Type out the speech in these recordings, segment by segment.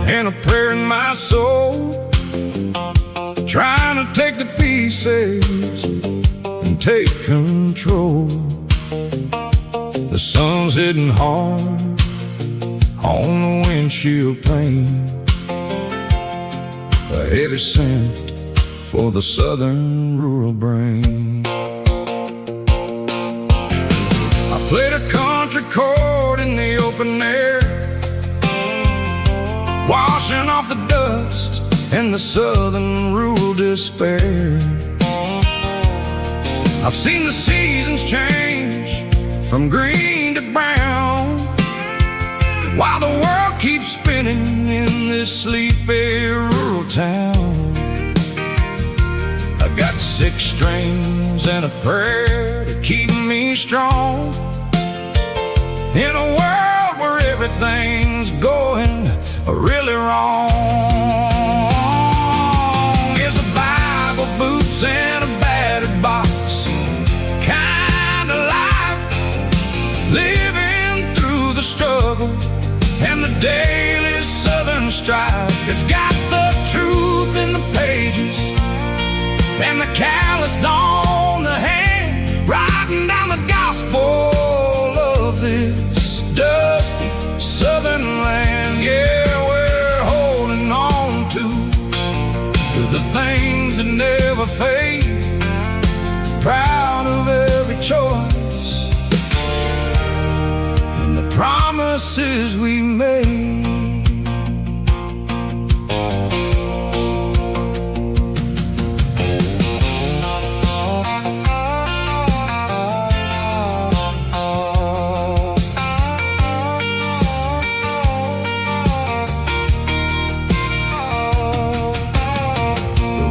and a prayer in my soul, trying to take the pieces and take control. The sun's hitting hard on the windshield pane, a heavy scent for the southern rural brain. I played a country chord in the open air, washing off the dust and the southern rural despair. I've seen the seasons change from green to brown, while the world keeps spinning in this sleepy rural town. I got 6 strings and a prayer to keep me strong, in a world where everything's going really wrong. It's a Bible, boots, and a battered box kind of life, living through the struggle and the daily southern strife. It's got the truth in the pages and the calloused on the hand, writing down the gospel of this dusty southern land. Yeah, we're holding on to the things that never fade, proud of every choice and the promises we made.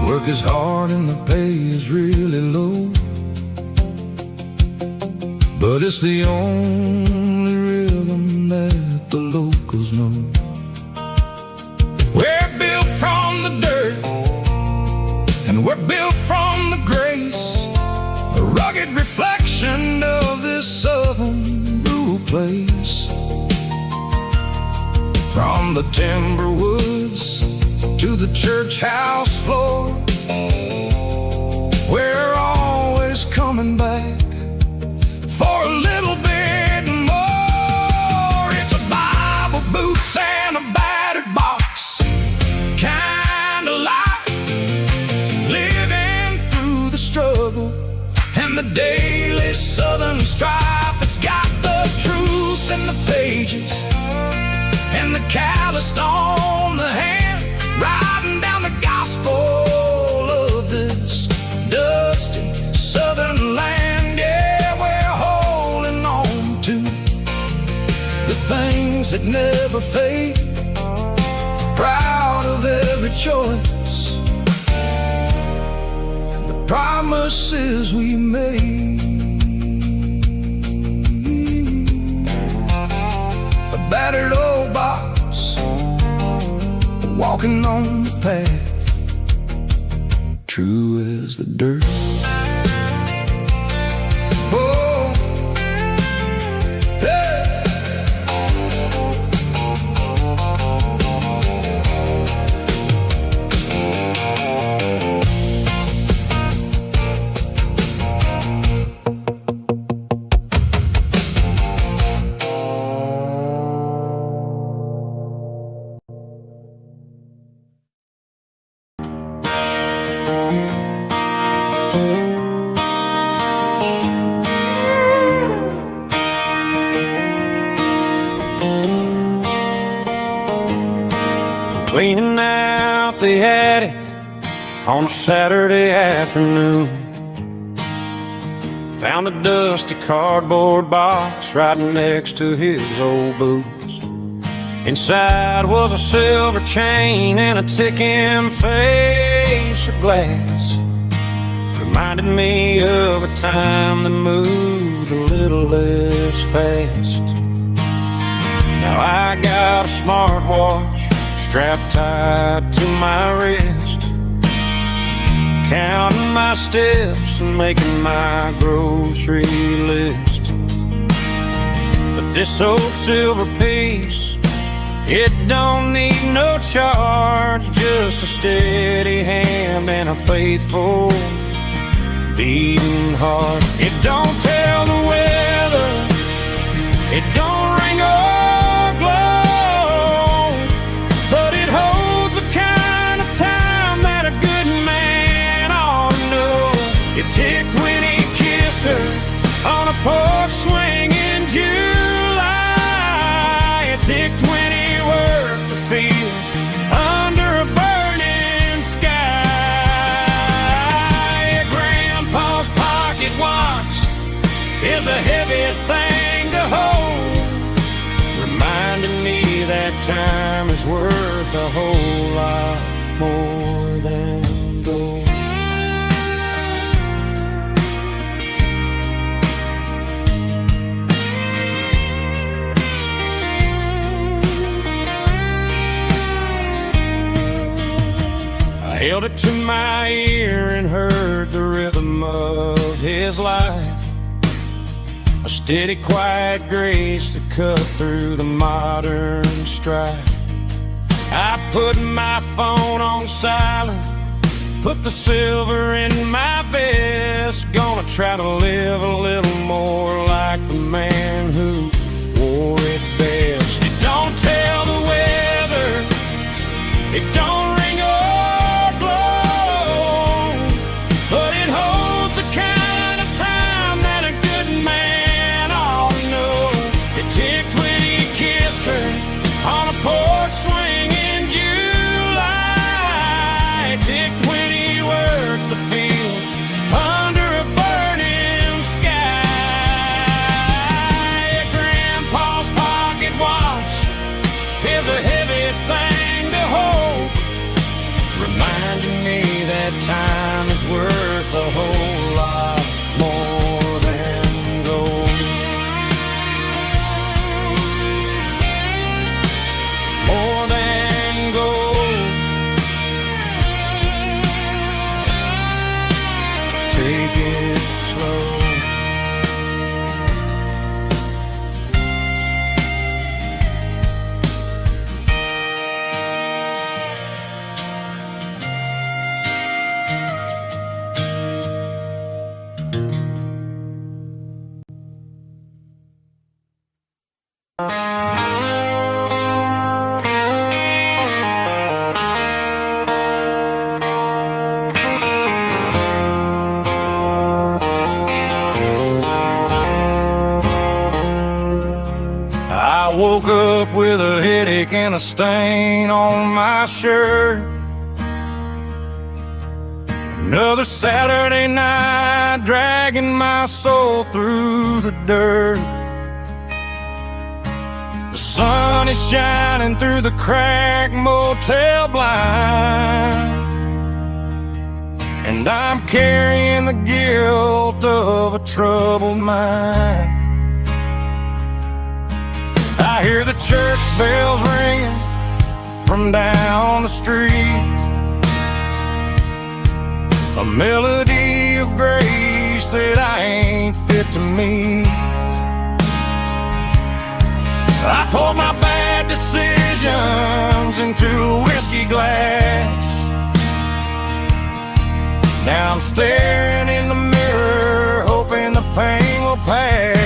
Work is hard and the pay is really low, but it's the only rhythm that the locals know. We're built from the dirt and we're built from the grace, a rugged reflection of this southern rural place. From the timber woods to the church house floor, we're always coming back for a little bit more. It's a Bible, boots, and a battered box kind of life, living through the struggle and the daily southern strife. It's got the truth in the pages and the calloused on the hand, writing down the gospel of this dusty southern land. Yeah, we're holding on to the things that never fade, proud of every choice and the promises we made. A battered old box, walking on the path, true as the dirt. Oh, hey. Cleaning out the attic on a Saturday afternoon, found a dusty cardboard box right next to his old boots. Inside was a silver chain and a ticking face of glass, reminded me of a time that moved a little less fast. Now I got a smartwatch strapped tight to my wrist, counting my steps and making my grocery list. But this old silver piece It don't need no charge, just a steady hand and a faithful beating heart. It don't tell the weather, it don't ring or glow, but it holds the kind of time that a good man ought to know. It ticked when he kissed her on a porch swing in July. It ticked when he worked the fields under a burning sky. Grandpa's pocket watch is a heavy thing to hold, reminding me that time is worth a whole lot more than gold. I held it to my ear and heard the rhythm of his life, a steady, quiet grace to cut through the modern strife. I put my phone on silent, put the silver in my vest, gonna try to live a little more like the man who wore it best. It don't tell the weather, it don't ring or glow, but it holds the kind of time that a good man ought to know. It ticked when he kissed her on a porch swing in July. It ticked when he worked the fields under a burning sky. Grandpa's pocket watch is a heavy thing to hold, reminding me that time is worth a whole lot more than gold. More than gold. Take it slow. I woke up with a headache and a stain on my shirt. Another Saturday night dragging my soul through the dirt. The sun is shining through the cracked motel blind, and I'm carrying the guilt of a troubled mind. I hear the church bells ringing from down the street, a melody of grace that I ain't fit to meet. I poured my bad decisions into a whiskey glass. Now I'm staring in the mirror, hoping the pain will pass.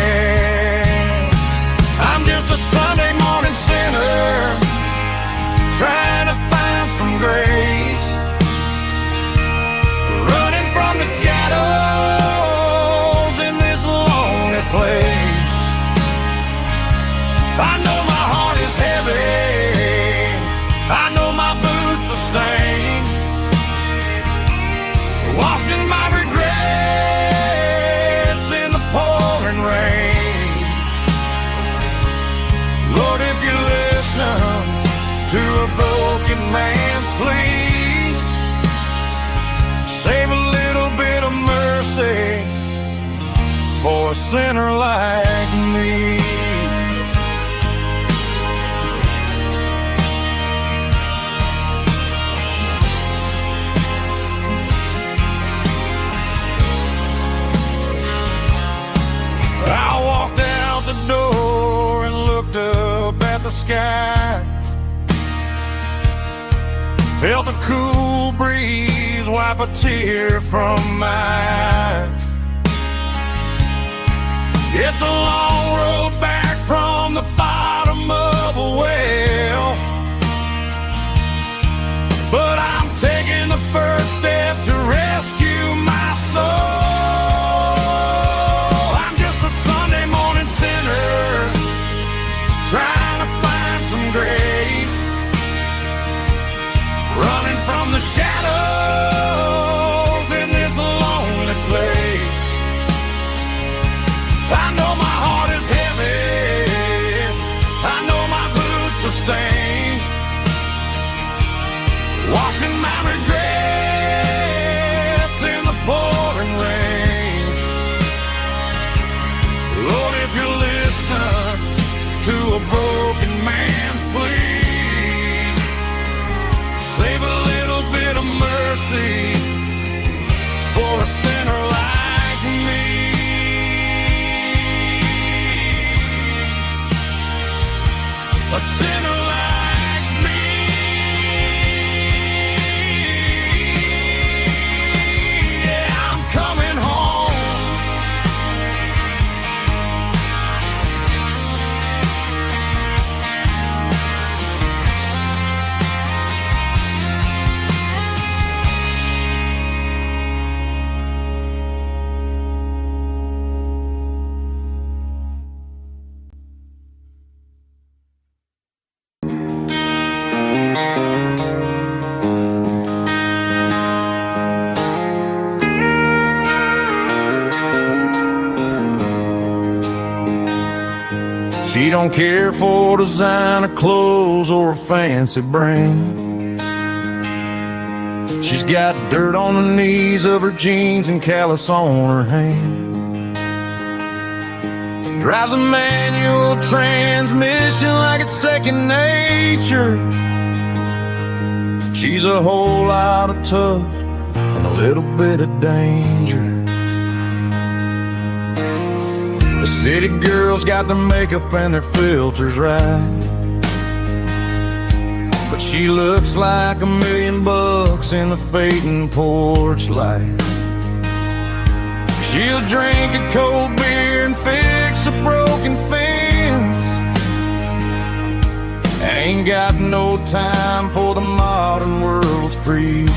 I'm just a Sunday morning sinner, trying to find some grace, running from the shadows in this lonely place. I know my heart is heavy, I know my boots are stained, washing my regrets in the pouring rain. Lord, if you listen to a broken man's plea, save a little bit of mercy for a sinner like me. I walked out the door and looked up at the sky. Felt the cool breeze wipe a tear from my eye. It's a long road back from the bottom of a well, but I'm taking the first step to rescue my soul. I'm just a Sunday morning sinner trying to find some grace, running from the shadows in this lonely place. I know my heart is heavy, I know my boots are stained, washing my regrets in the pouring rain. Lord, if you listen to a broken man's plea, save a little bit of mercy for a sinner like me. A sinner like me. Yeah, I'm coming home. She don't care for designer clothes or a fancy brand. She's got dirt on the knees of her jeans and callus on her hand. Drives a manual transmission like it's second nature. She's a whole lot of tough and a little bit of danger. The city girls got their makeup and their filters right, but she looks like $1,000,000 in the fading porch light. She'll drink a cold beer and fix a broken fence. Ain't got no time for the modern world's pretense.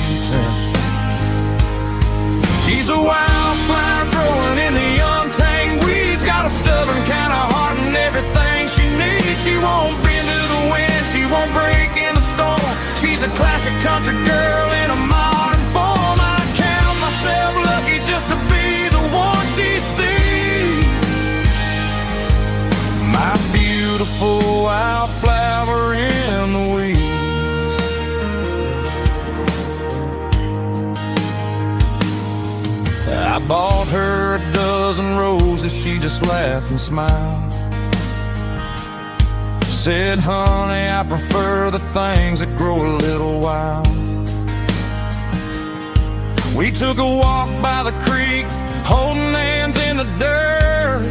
She's a wildflower growing in the untamed weeds, got a stubborn kind of heart and everything she needs. She won't bend to the wind, she won't break in the storm. She's a classic country girl in a modern form. I count myself lucky just to be the one she sees. My beautiful wildflower in the weeds. I bought her a dozen roses, she just laughed and smiled. Said, honey, I prefer the things that grow a little wild. We took a walk by the creek, holding hands in the dirt.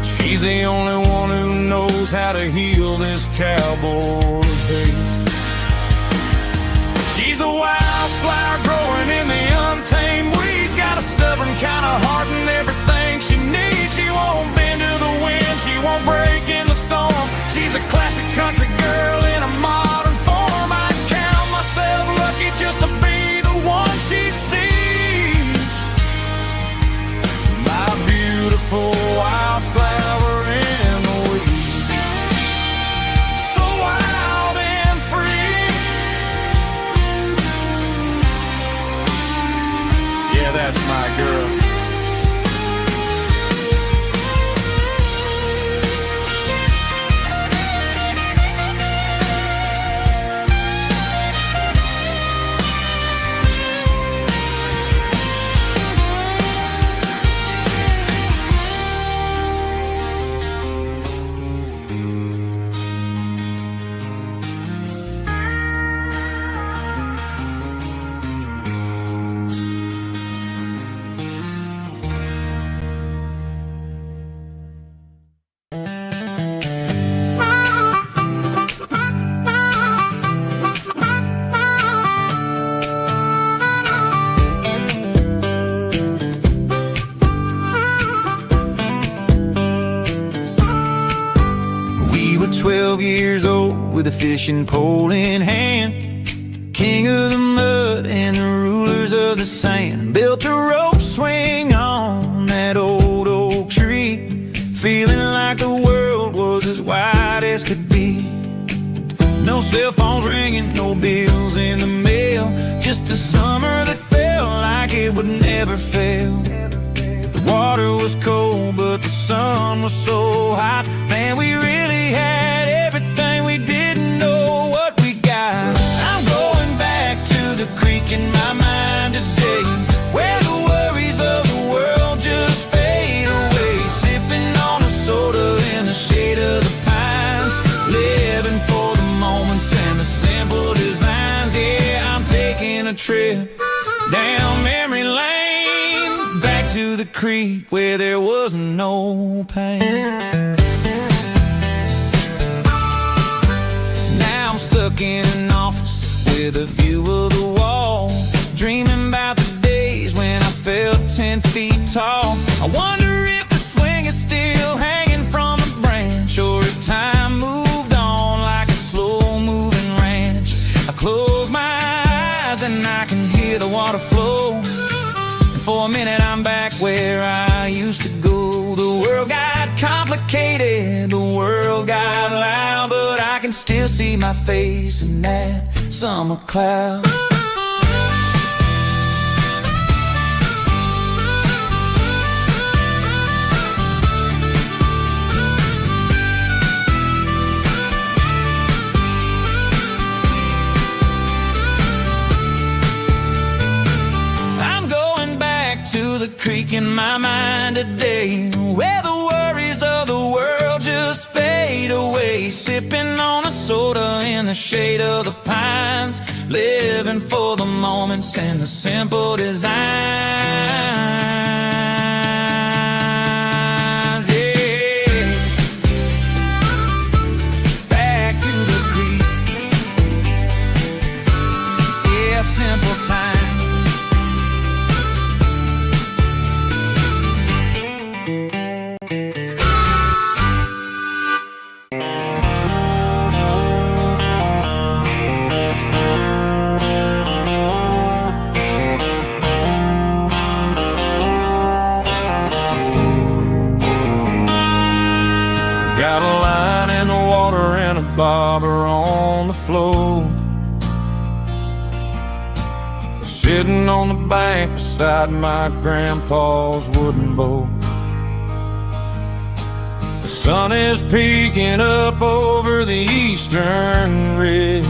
She's the only one who knows how to heal this cowboy's hate. She's a wildflower growing in the untamed weeds, got a stubborn kind of heart and everything she needs. She won't bend to the wind, she won't break in the storm. She's a classic country girl in a modern form. I count myself lucky just to be the one she sees. My beautiful wildflower in the weeds, so wild and free. Yeah, that's my girl. were 12 years old with a fishing pole in hand. King of the mud and the rulers of the sand. Built a rope swing on that old oak tree, feeling like the world was as wide as could be. No cell phones ringing, no bills in the mail, just a summer that felt like it would never fail. The water was cold, but the sun was so hot. Man, we really had everything, we didn't know what we got. I'm going back to the creek in my mind today, where the worries of the world just fade away. Sipping on a soda in the shade of the pines, living for the moments and the simple designs. Yeah, I'm taking a trip down memory lane, back to the creek where there was no pain. Now I'm stuck in an office with a view of the wall, dreaming about the days when I felt 10 feet tall. I wonder if the swing is still hanging from a branch, or if time moved on like a slow-moving ranch. I close my eyes and I can hear the water flow, and for a minute I'm back where I used to go. The world got complicated, the world got loud, but I can still see my face in that summer cloud. To the creek in my mind today, where the worries of the world just fade away. Sipping on a soda in the shade of the pines, living for the moments and the simple designs. Yeah, back to the creek. Yeah, simple times. Got a line in the water and a bobber on the floor, sitting on the bank beside my grandpa's wooden boat. The sun is peeking up over the eastern ridge,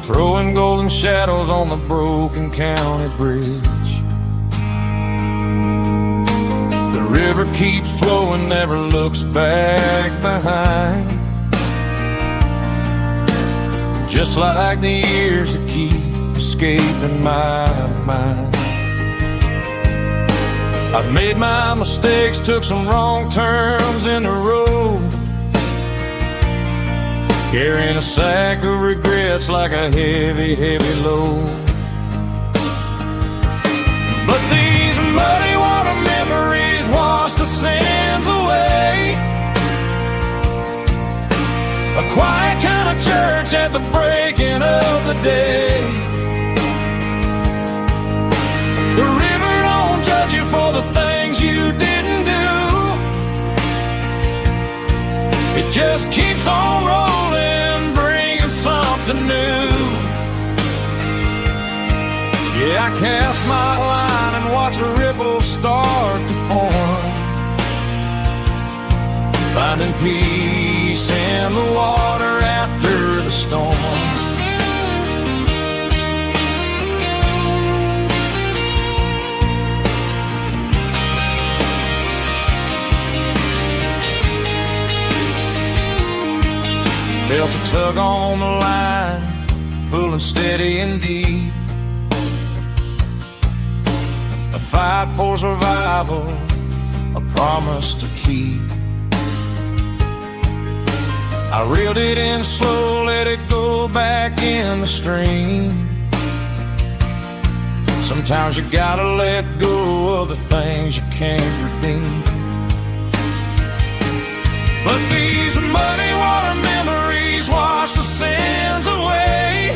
throwing golden shadows on the broken county bridge. The river keeps flowing, never looks back behind, just like the years that keep escaping my mind. I've made my mistakes, took some wrong turns in the road, carrying a sack of regrets like a heavy, heavy load. But these muddy water memories wash the sins away. A quiet kind of church at the breaking of the day. The river don't judge you for the things you didn't do. It just keeps on rolling, bringing something new. Yeah, I cast my line and watch a ripple start to form, finding peace in the water after the storm. Felt a tug on the line, pulling steady and deep. A fight for survival, a promise to keep. I reeled it in slow, let it go back in the stream. Sometimes you gotta let go of the things you can't redeem. But these muddy water memories wash the sins away.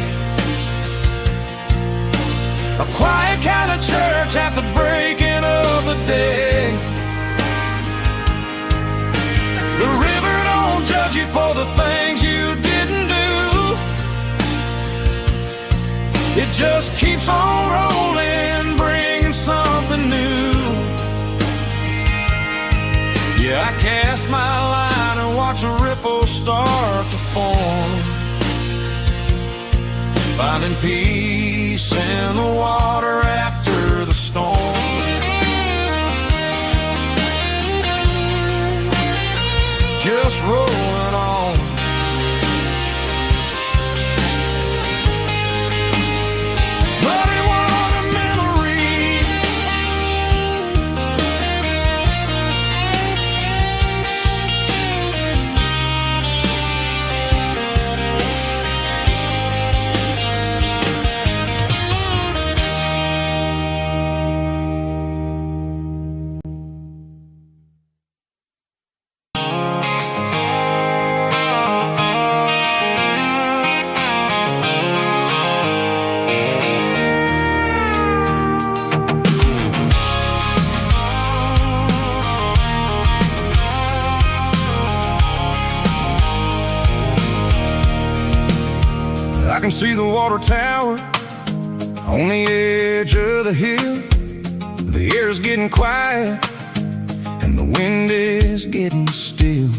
A quiet kind of church at the breaking of the day. The river don't judge you for the things you didn't do. It just keeps on rolling, bringing something new. Yeah, I cast my line and watch a ripple start to form, finding peace in the water after the storm. Just rolling on. Muddy water memory. I can see the water tower on the edge of the hill. The air's getting quiet and the wind is getting still.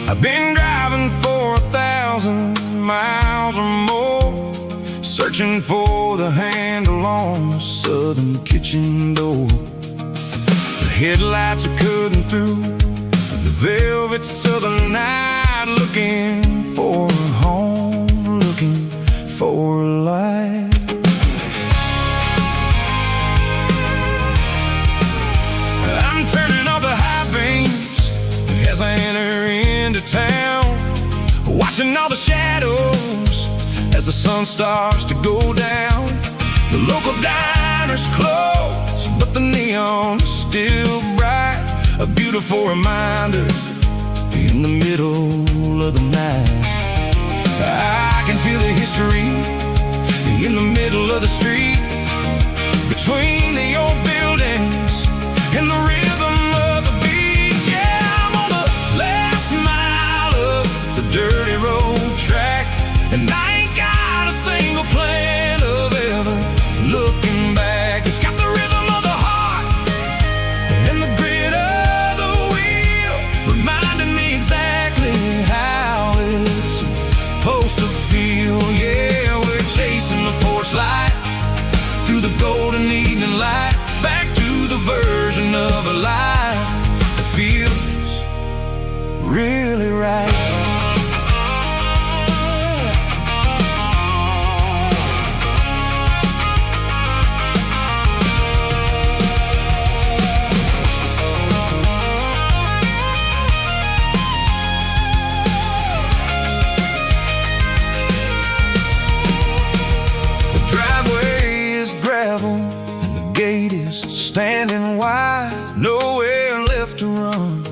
I've been driving for 1,000 miles or more, searching for the handle on the southern kitchen door. The headlights are cutting through the velvet southern night, looking for a home, looking for life. I'm turning off the high beams as I enter into town, watching all the shadows as the sun starts to go down. The local diner's closed, but the neon is still bright, a beautiful reminder in the middle of the night. I can feel the history in the middle of the street, between the old buildings and the rhythm of the beats. Yeah, I'm on the last mile of the dirty road track, and I ain't got a single plan of ever looking back. It's got the rhythm of the heart and the grit of the wheel, reminding me exactly how it's supposed to feel. Yeah, we're chasing the porch light through the golden evening light, back to the version of a life that feels really right. Standing wide, nowhere left to run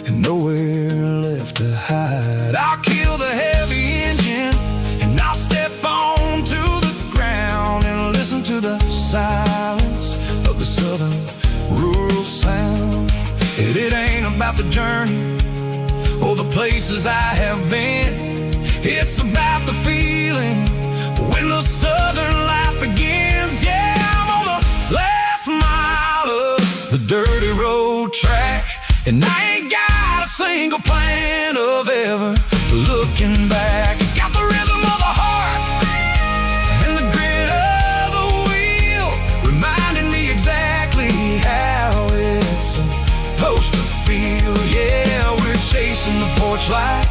and nowhere left to hide. I'll kill the heavy engine and I'll step onto the ground and listen to the silence of the southern rural sound. It ain't about the journey or the places I have been, it's about the feeling when the southern life begins. Yeah, I'm on the last mile of the dirty road track, and I ain't got a single plan of ever looking back. It's got the rhythm of the heart and the grit of the wheel, reminding me exactly how it's supposed to feel. Yeah, we're chasing the porch light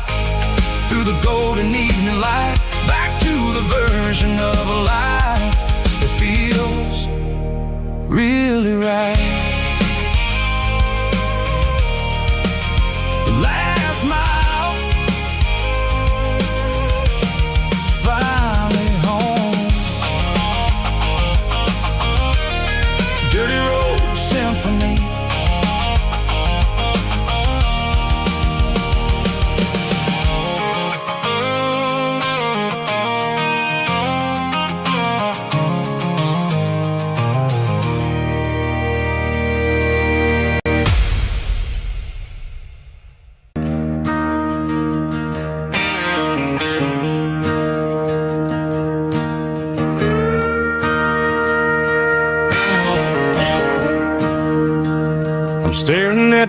through the golden evening light, back to the version of a life that feels really right. The last mile, finally home. Dirty road symphony.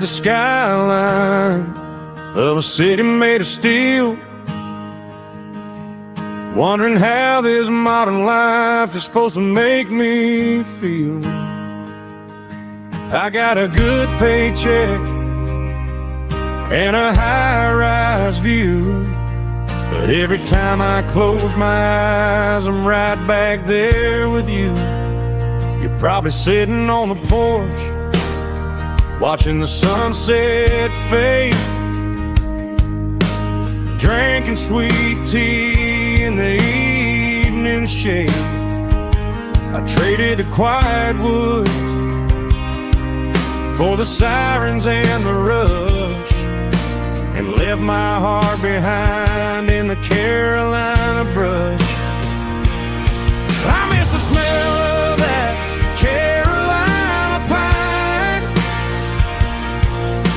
the skyline of a city made of steel, wondering how this modern life is supposed to make me feel. I got a good paycheck and a high-rise view, but every time I close my eyes, I'm right back there with you. You're probably sitting on the porch, watching the sunset fade, drinking sweet tea in the evening shade. I traded the quiet woods for the sirens and the rush, and left my heart behind in the Carolina brush. I miss the smell of that Carolina pine.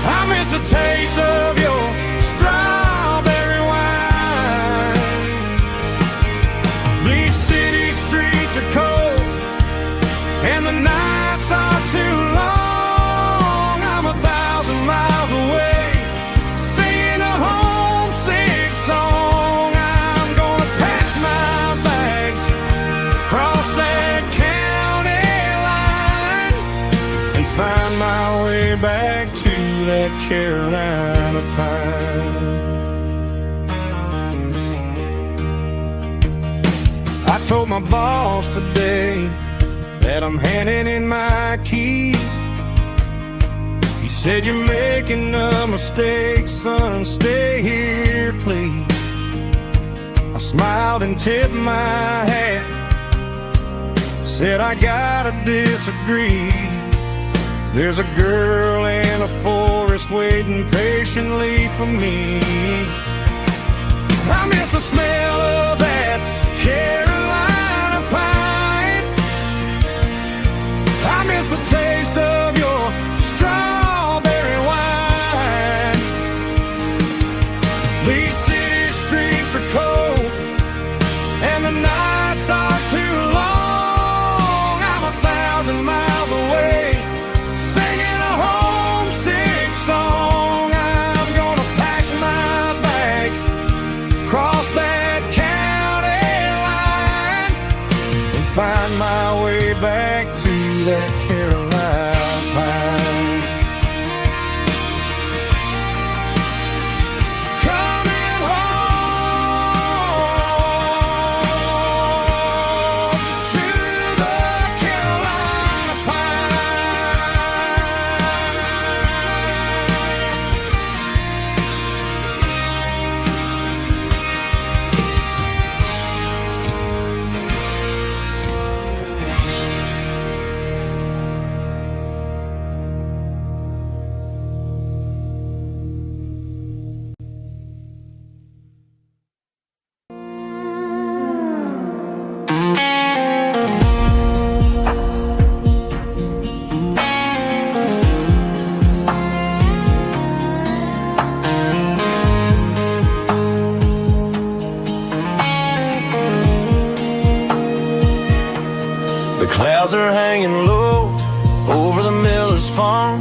I miss the taste of your strawberry wine. These city streets are cold and the nights are too long. I'm 1,000 miles away, singing a homesick song. I'm gonna pack my bags, cross that county line, and find my way back to that Carolina pine. I told my boss today that I'm handing in my keys. He said, "You're making a mistake, son, stay here, please." I smiled and tipped my hat, said, "I gotta disagree. There's a girl in a forest waiting patiently for me." I miss the smell of that Carolina pine. I miss the taste of your strawberry wine. These city streets are cold and the nights are too long. I'm 1,000 miles away, singing a homesick song. I'm gonna pack my bags, cross that county line, and find my way back to that Carolina pine. Coming home to the Carolina The clouds are hanging low over the miller's farm,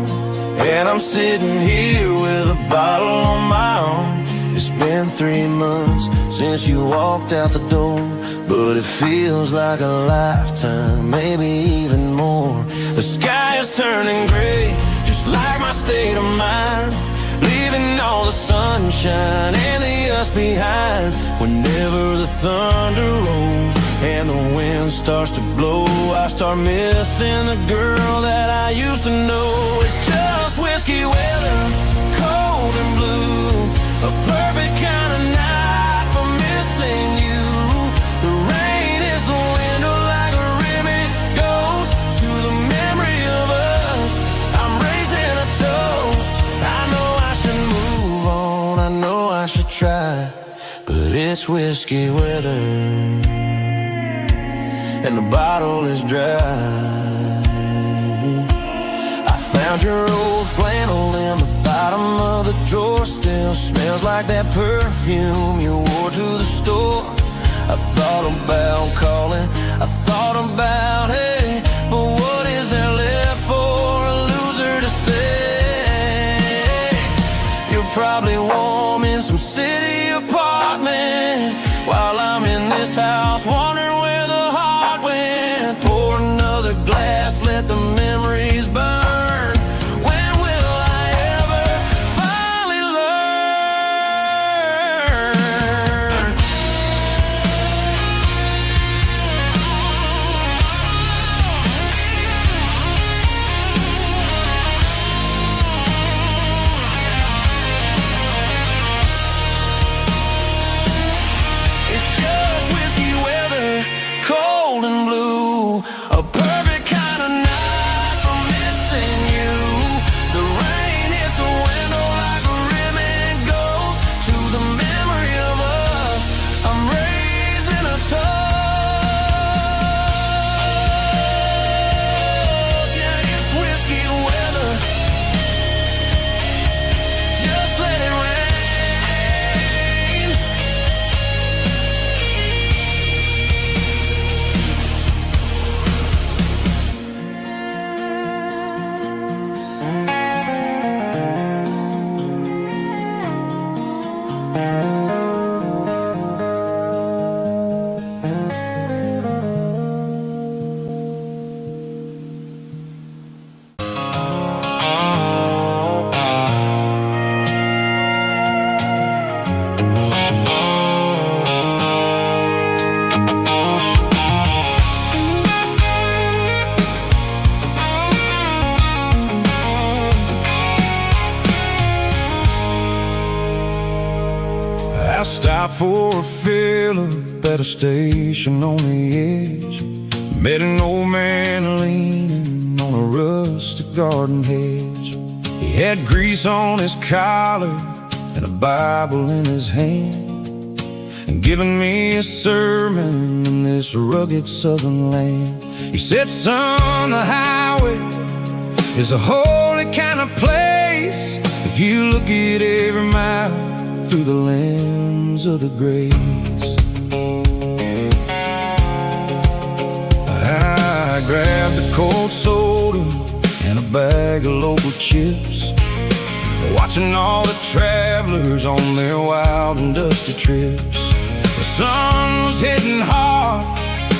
and I'm sitting here with a bottle on my arm. It's been 3 months since you walked out the door, but it feels like a lifetime, maybe even more. The sky is turning gray, just like my state of mind, leaving all the sunshine and the us behind. Whenever the thunder rolls and the wind starts to blow, I start missing the girl that I used to know. It's just whiskey weather, cold and blue, a perfect kind of night for missing you. The rain is the window like a ribbon goes to the memory of us. I'm raising a toast. I know I should move on, I know I should try, but it's whiskey weather and the bottle is dry. I found your old flannel in the bottom of the drawer, still smells like that perfume you wore to the store. I thought about calling, I thought about, hey, but what is there left for a loser to say? probably warm in some city apartment, while I'm in this house wondering where the heart went. Pour another glass, let the memories burn. When will I ever finally learn? It's just whiskey weather, cold and blue, a perfect kind of night for missing you. The rain hits a window like a ribbon goes to the memory of us. I'm raising a toast. Yeah, it's whiskey weather. Just let it rain. I stopped for a fill-up at a station on the edge. Met an old man leaning on a rustic garden hedge. He had grease on his collar and a Bible in his hand, and giving me a sermon in this rugged southern land. He said, son, the highway is a holy kind of place if you look at every mile through the lens of the grace. I grabbed a cold soda and a bag of local chips, watching all the travelers on their wild and dusty trips. The sun was hitting hard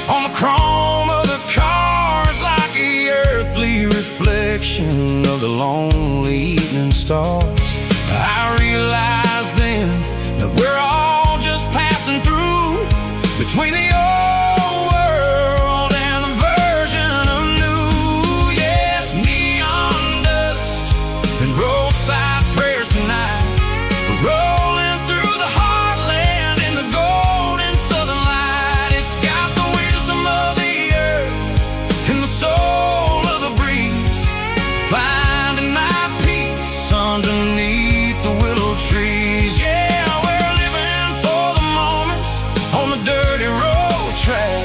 on the chrome of the cars, like the earthly reflection of the lonely evening stars. I realized then that we're all just passing through between the old world and the version of new. Yes, neon dust and roadside prayers tonight, rolling through the heartland in the golden southern light. It's got the wisdom of the earth and the soul of the breeze, finding my peace underneath the willow trees. Yeah, we're living for the moments on the dirty road track,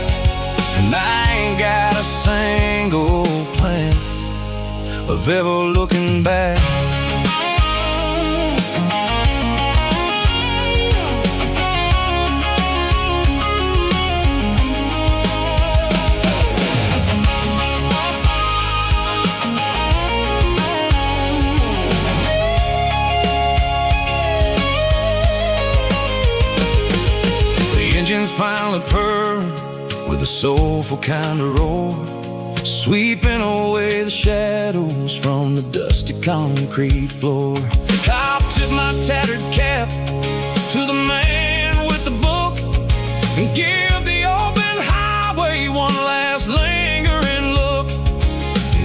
and I ain't got a single plan of ever looking back. Engines finally purr with a soulful kind of roar, sweeping away the shadows from the dusty concrete floor. I'll tip my tattered cap to the man with the book and give the open highway one last lingering look.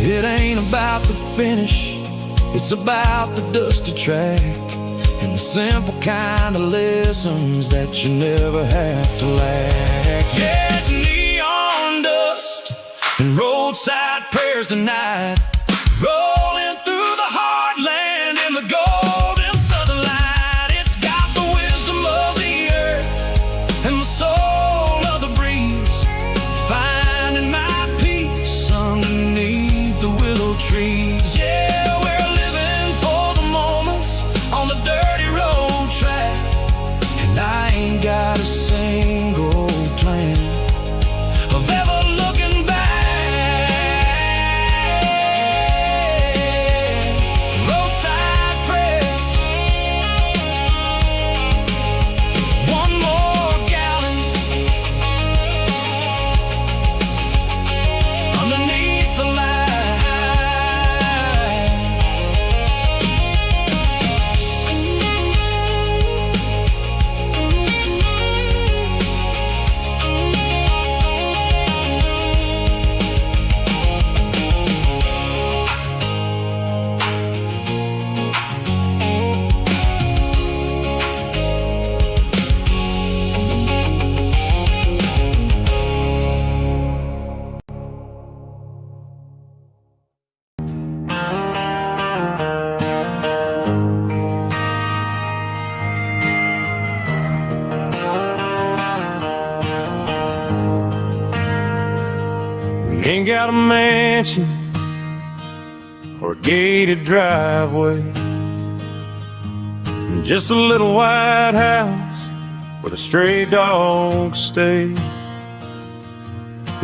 It ain't about the finish, it's about the dusty track, and the simple kind of lessons that you never have to lack. Yeah, it's neon dust and roadside prayers tonight, rolling through the heartland in the golden southern light. It's got the wisdom of the earth and the soul of the breeze, finding my peace underneath the willow trees. Yeah, we're living for the moments on the dirty road track, and I ain't got a single plan of ever looking back. We ain't got a mansion or a gated driveway, just a little white house where the stray dogs stay.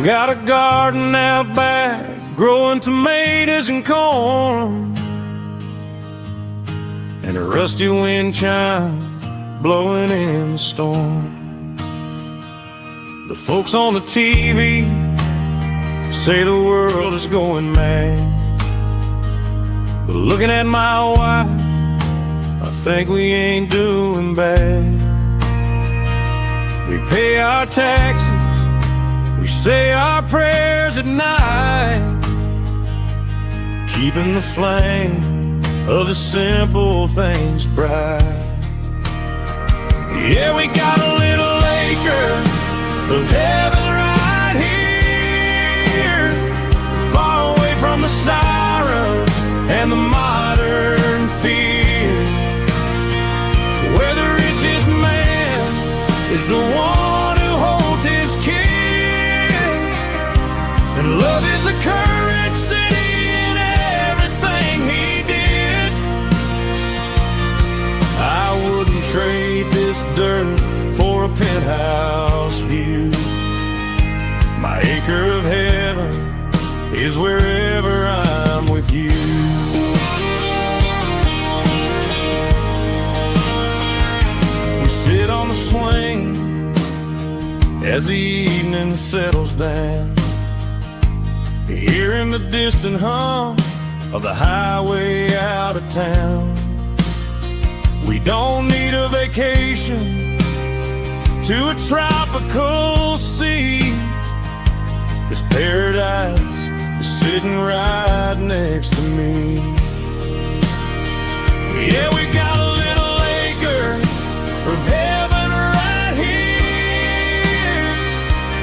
Got a garden out back, growing tomatoes and corn, and a rusty wind chime blowing in the storm. The folks on the TV say the world is going mad, but looking at my wife, I think we ain't doing bad. We pay our taxes, we say our prayers at night, keeping the flame of the simple things bright. Yeah, we got a little acre of heaven right here, far away from the sirens and the modern fear, where the richest man is the one who holds his kids, and love is the currency in everything he did. I wouldn't trade this dirt for a penthouse view. My acre of heaven is wherever I'm with you. We sit on the swing as the evening settles down, hearing the distant hum of the highway out of town. We don't need a vacation to a tropical sea, 'cause paradise is sitting right next to me. Yeah, we got a little acre of heaven right here,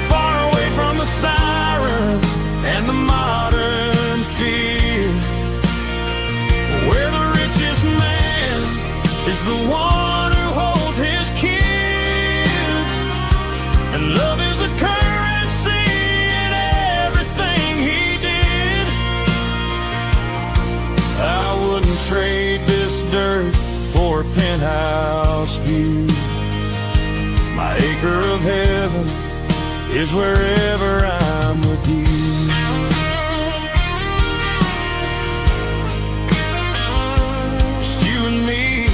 far away from the sirens and the modern fear, where the richest man is the one who holds his kids, and love is the currency in everything he did. I wouldn't trade this dirt for a penthouse view. My acre of heaven is wherever I'm with you. Just you and me,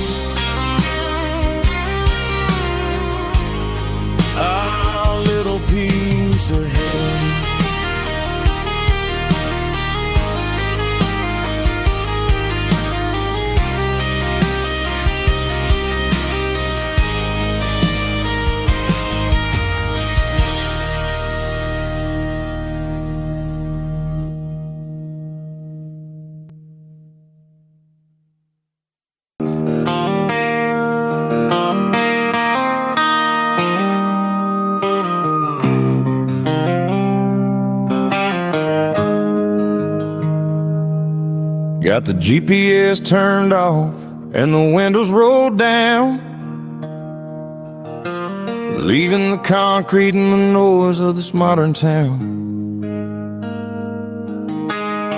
our little piece of heaven. Got the GPS turned off and the windows rolled down, leaving the concrete and the noise of this modern town.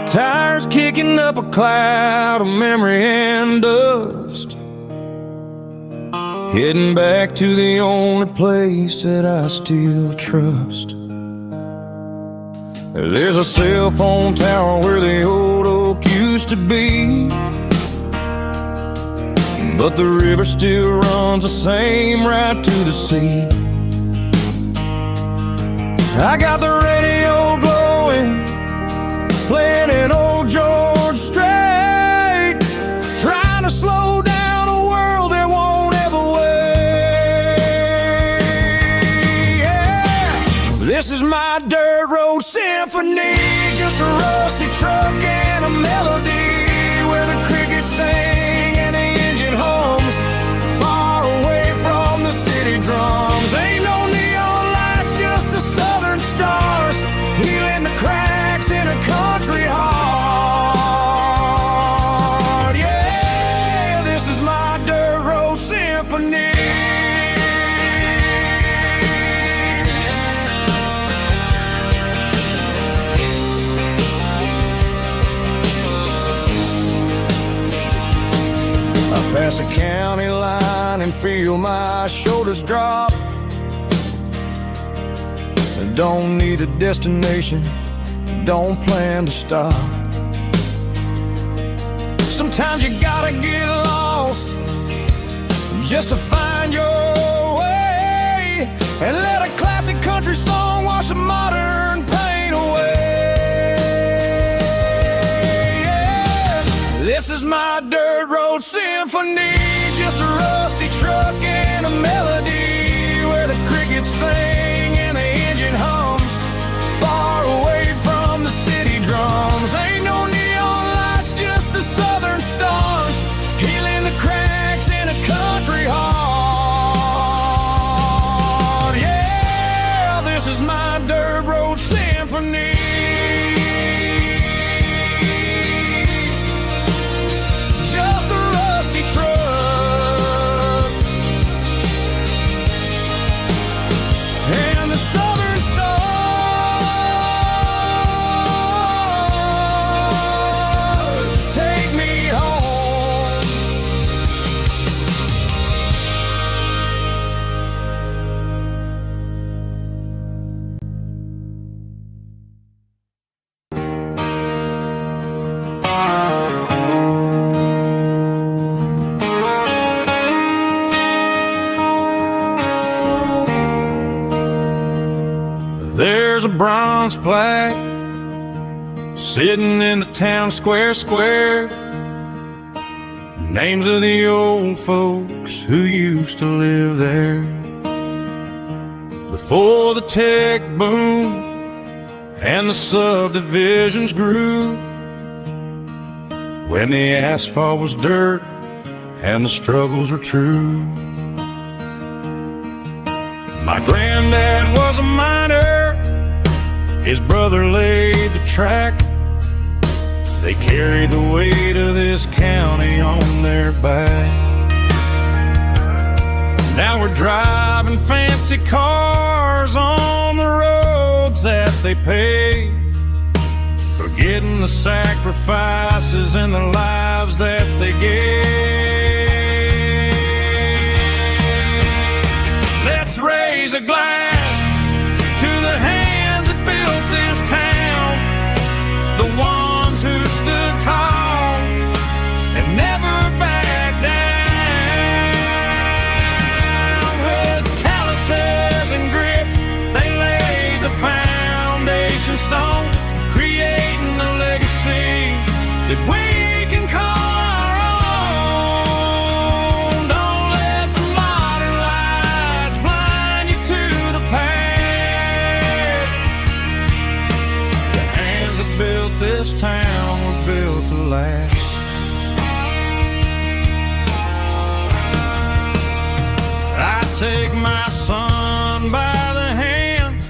Tires kicking up a cloud of memory and dust, heading back to the only place that I still trust. There's a cell phone tower where the old oak used to be, but the river still runs the same right to the sea. I got the radio glowing, playing an old George Strait, trying to slow down a world that won't ever wait. Yeah. This is my dirt road symphony, just a rusty truck and a melody, where the crickets sing and the engine hums, far away from the city drums. Ain't no neon lights, just the southern stars, healing the cracks in a country heart. Yeah, this is my dirt road symphony. feel my shoulders drop. I don't need a destination, don't plan to stop. Sometimes you gotta get lost just to find your way, and let a classic country song wash the modern pain away. Yeah. This is my dirt road symphony, just a rusty truck and a melody where the crickets sing and the engine hums far away from the city drums. Ain't no neon lights, just the southern stars healing the cracks in a country heart. Yeah, this is my dirt road symphony. Just a rusty truck and the southern stars take me home. There's a bronze plaque sitting in the town square. Names of the old folks who used to live there before the tech boom and the subdivisions grew, when the asphalt was dirt and the struggles were true. My granddad was a miner, his brother laid the track. They carried the weight of this county on their back. Now we're driving fancy cars on the roads that they paved, forgetting the sacrifices and the lives that they gave. Let's raise a glass to the hands that built this town, the ones who stood tall and never backed down. With calluses and grit, they laid the foundation stone, creating a legacy that we can call our own. Don't let the modern lights blind you to the past. The hands that built this town were built to last. I take my son by the hand,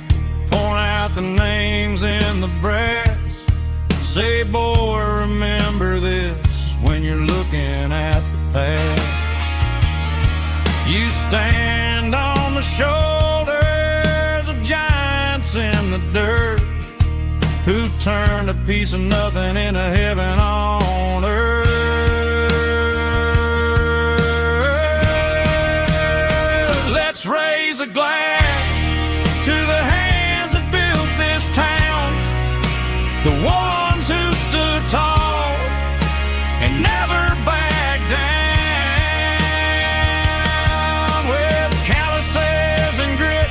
point out the names in the brass, say, boy, remember this when you're looking at the past. You stand on the shoulders of giants in the dirt, who turned a piece of nothing into heaven on earth. Let's raise a glass to the hands that built this town, the ones who stood tall and never backed down. With calluses and grit,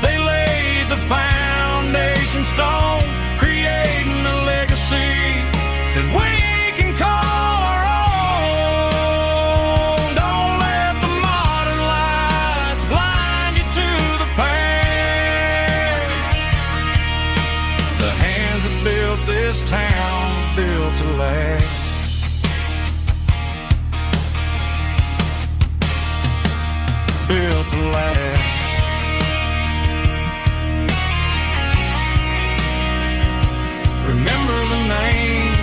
they laid the foundation stone, creating a legacy that we can call our own. Don't let the modern lights blind you to the past. The hands that built this town built to last. Built to last. Remember the names.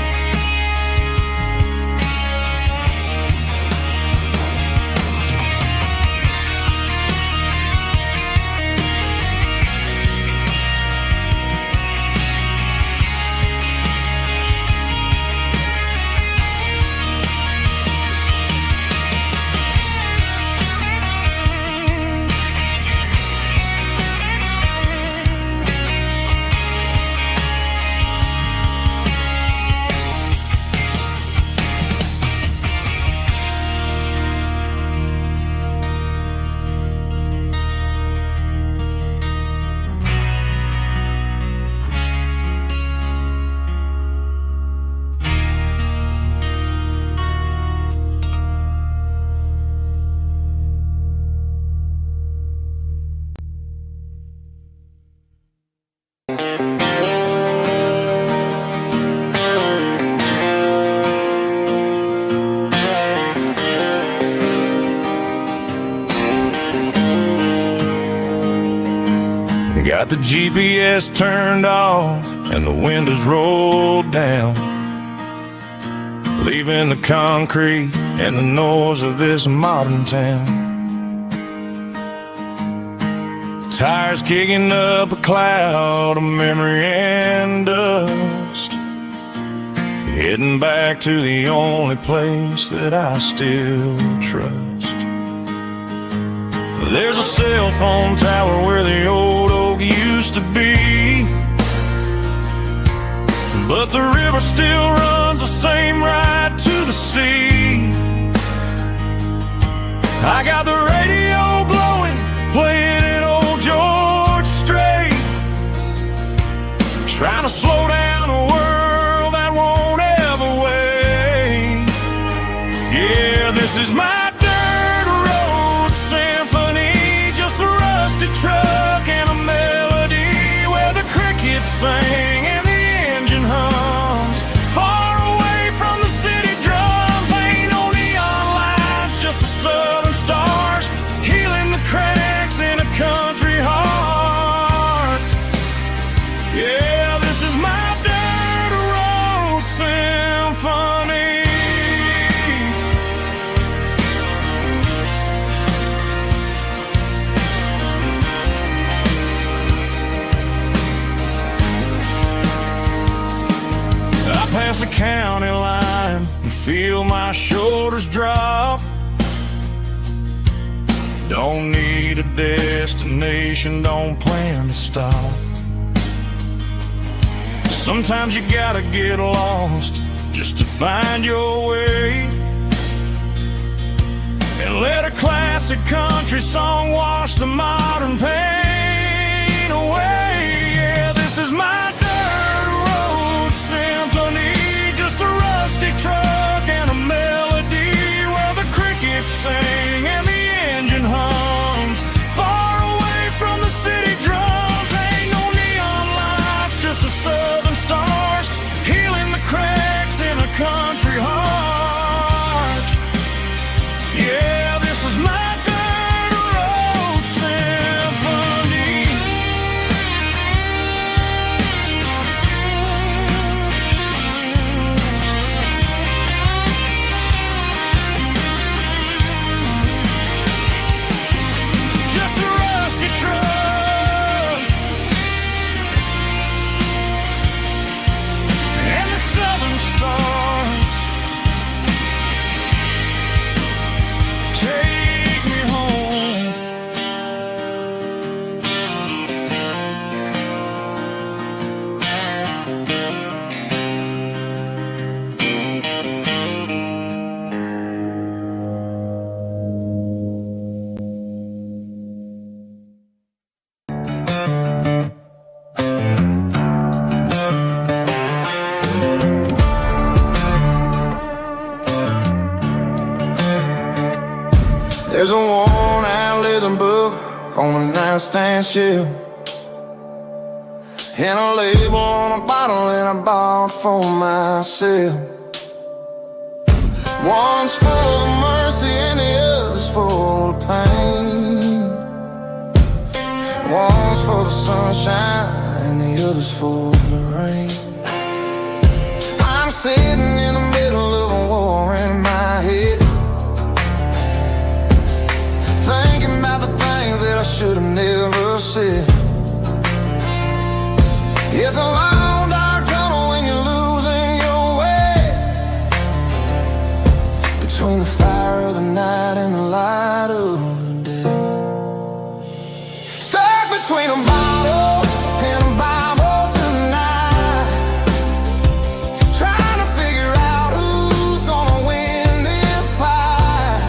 Got the GPS turned off and the windows rolled down, leaving the concrete and the noise of this modern town. Tires kicking up a cloud of memory and dust, heading back to the only place that I still trust. There's a cell phone tower where the old oak used to be, but the river still runs the same right to the sea. I got the radio glowing, playing an old George Strait, trying to slow down a world that won't ever wait. Yeah, this is my dirt road symphony, just a rusty truck and a melody where the crickets sing and the engine hums. Far away from the city drums, ain't no neon lights, just the southern stars healing the cracks in a country heart. Yeah, this is my dirt road symphony. I pass the county line and feel my shoulders drop. Don't need a destination, don't plan to stop. Sometimes you gotta get lost just to find your way, and let a classic country song wash the modern pain away. Yeah, this is my dirt road symphony, just a rusty truck and a melody where the crickets sing and the engine hums. Far away from the city drums, ain't no neon lights, just the southern stars healing the cracks in a country heart. Yeah, this is my dirt road symphony. Just a rusty truck and the southern stars take me home. There's a worn-out leather book on a nightstand shelf, and a label on a bottle that I bought for myself. One's full of mercy and the other's full of pain. One's for the sunshine and the other's for the rain. I'm sitting in the middle of a war in my head, thinking about the things that I should have never said. It's a long dark tunnel when you're losing your way, between the fire of the night and the light of the day. Stuck between a bottle and a Bible tonight, trying to figure out who's gonna win this fight.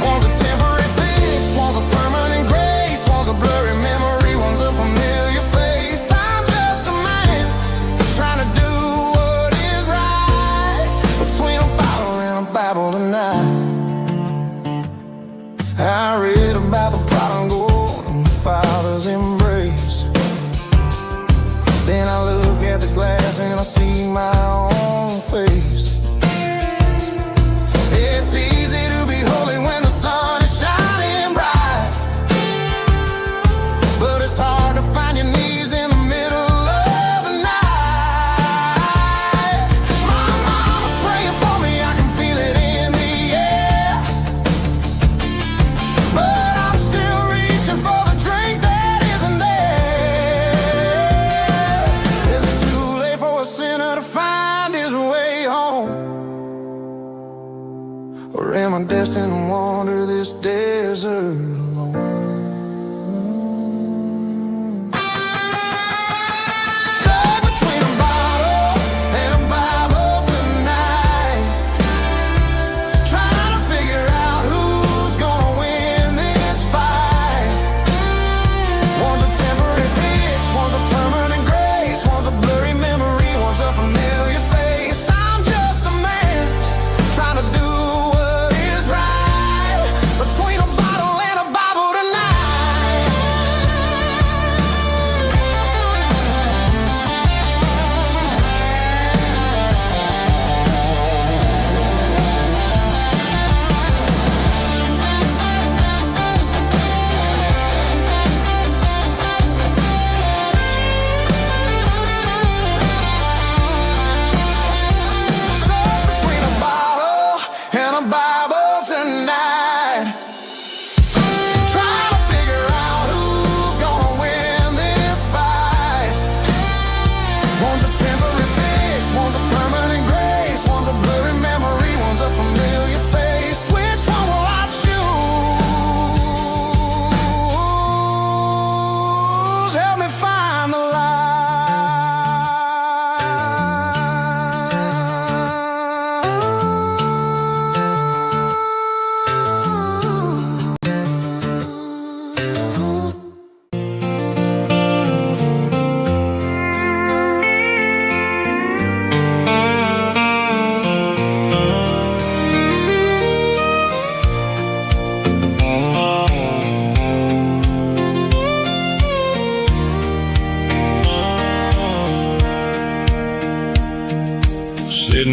One's a temporary fix, one's a permanent grace, one's a blurry memory, one's a familiar face. I'm just a man trying to do what is right, between a bottle and a Bible tonight. I read about the prodigal and the Father's embrace. Then I look at the glass and I see my own face. It's easy to be holy when the sun is shining bright, but it's hard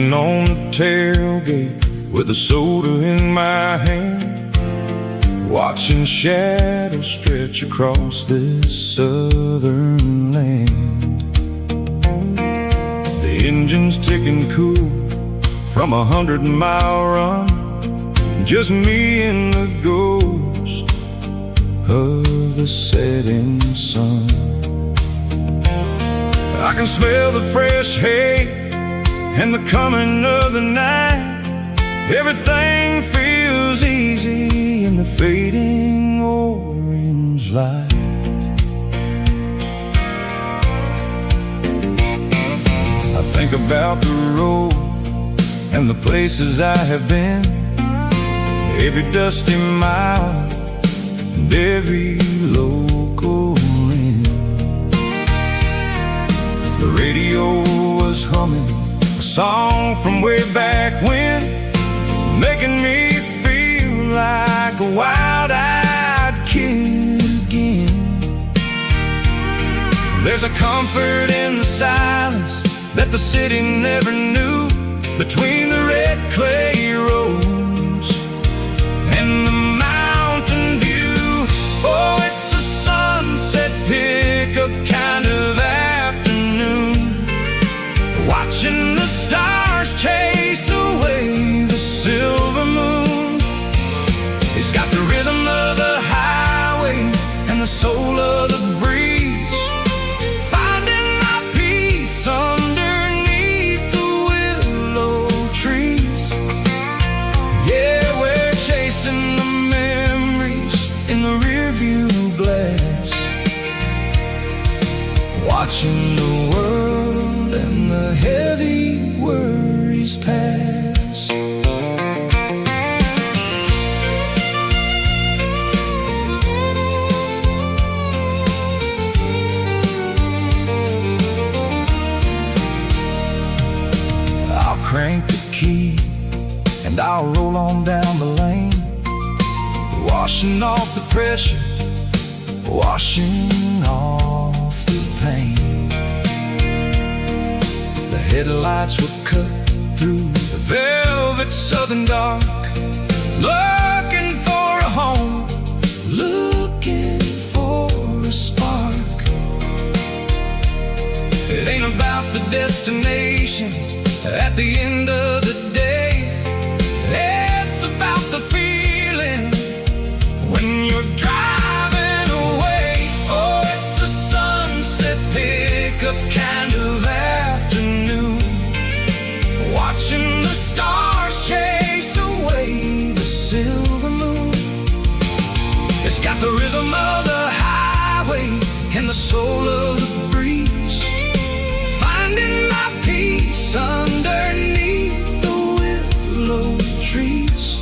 Sitting on the tailgate with a soda in my hand, watching shadows stretch across this southern land. The engine's ticking cool from 100-mile run, just me and the ghost of the setting sun. I can smell the fresh hay and the coming of the night. Everything feels easy in the fading orange light. I think about the road and the places I have been, every dusty mile and every local inn. The radio was humming a song from way back when, making me feel like a wild-eyed kid again. There's a comfort in the silence that the city never knew, between the red clay roads and the mountain view. Oh, it's a sunset pickup kind of afternoon, watching the stars chase away the silver moon. It's got the rhythm of the highway and the soul of the breeze, finding my peace underneath the willow trees. Yeah, we're chasing the memories in the rearview glass, watching the world and the heavy worries pass. I'll crank the key and I'll roll on down the lane, washing off the pressure, washing off the pain. The headlights will cut through the velvet southern dark, looking for a home, looking for a spark. It ain't about the destination at the end of the day, it's about the feeling when you're driving away. Oh, it's a sunset pickup kind of afternoon, watching the stars chase away the silver moon. It's got the rhythm of the highway and the soul of the breeze, finding my peace underneath the willow trees.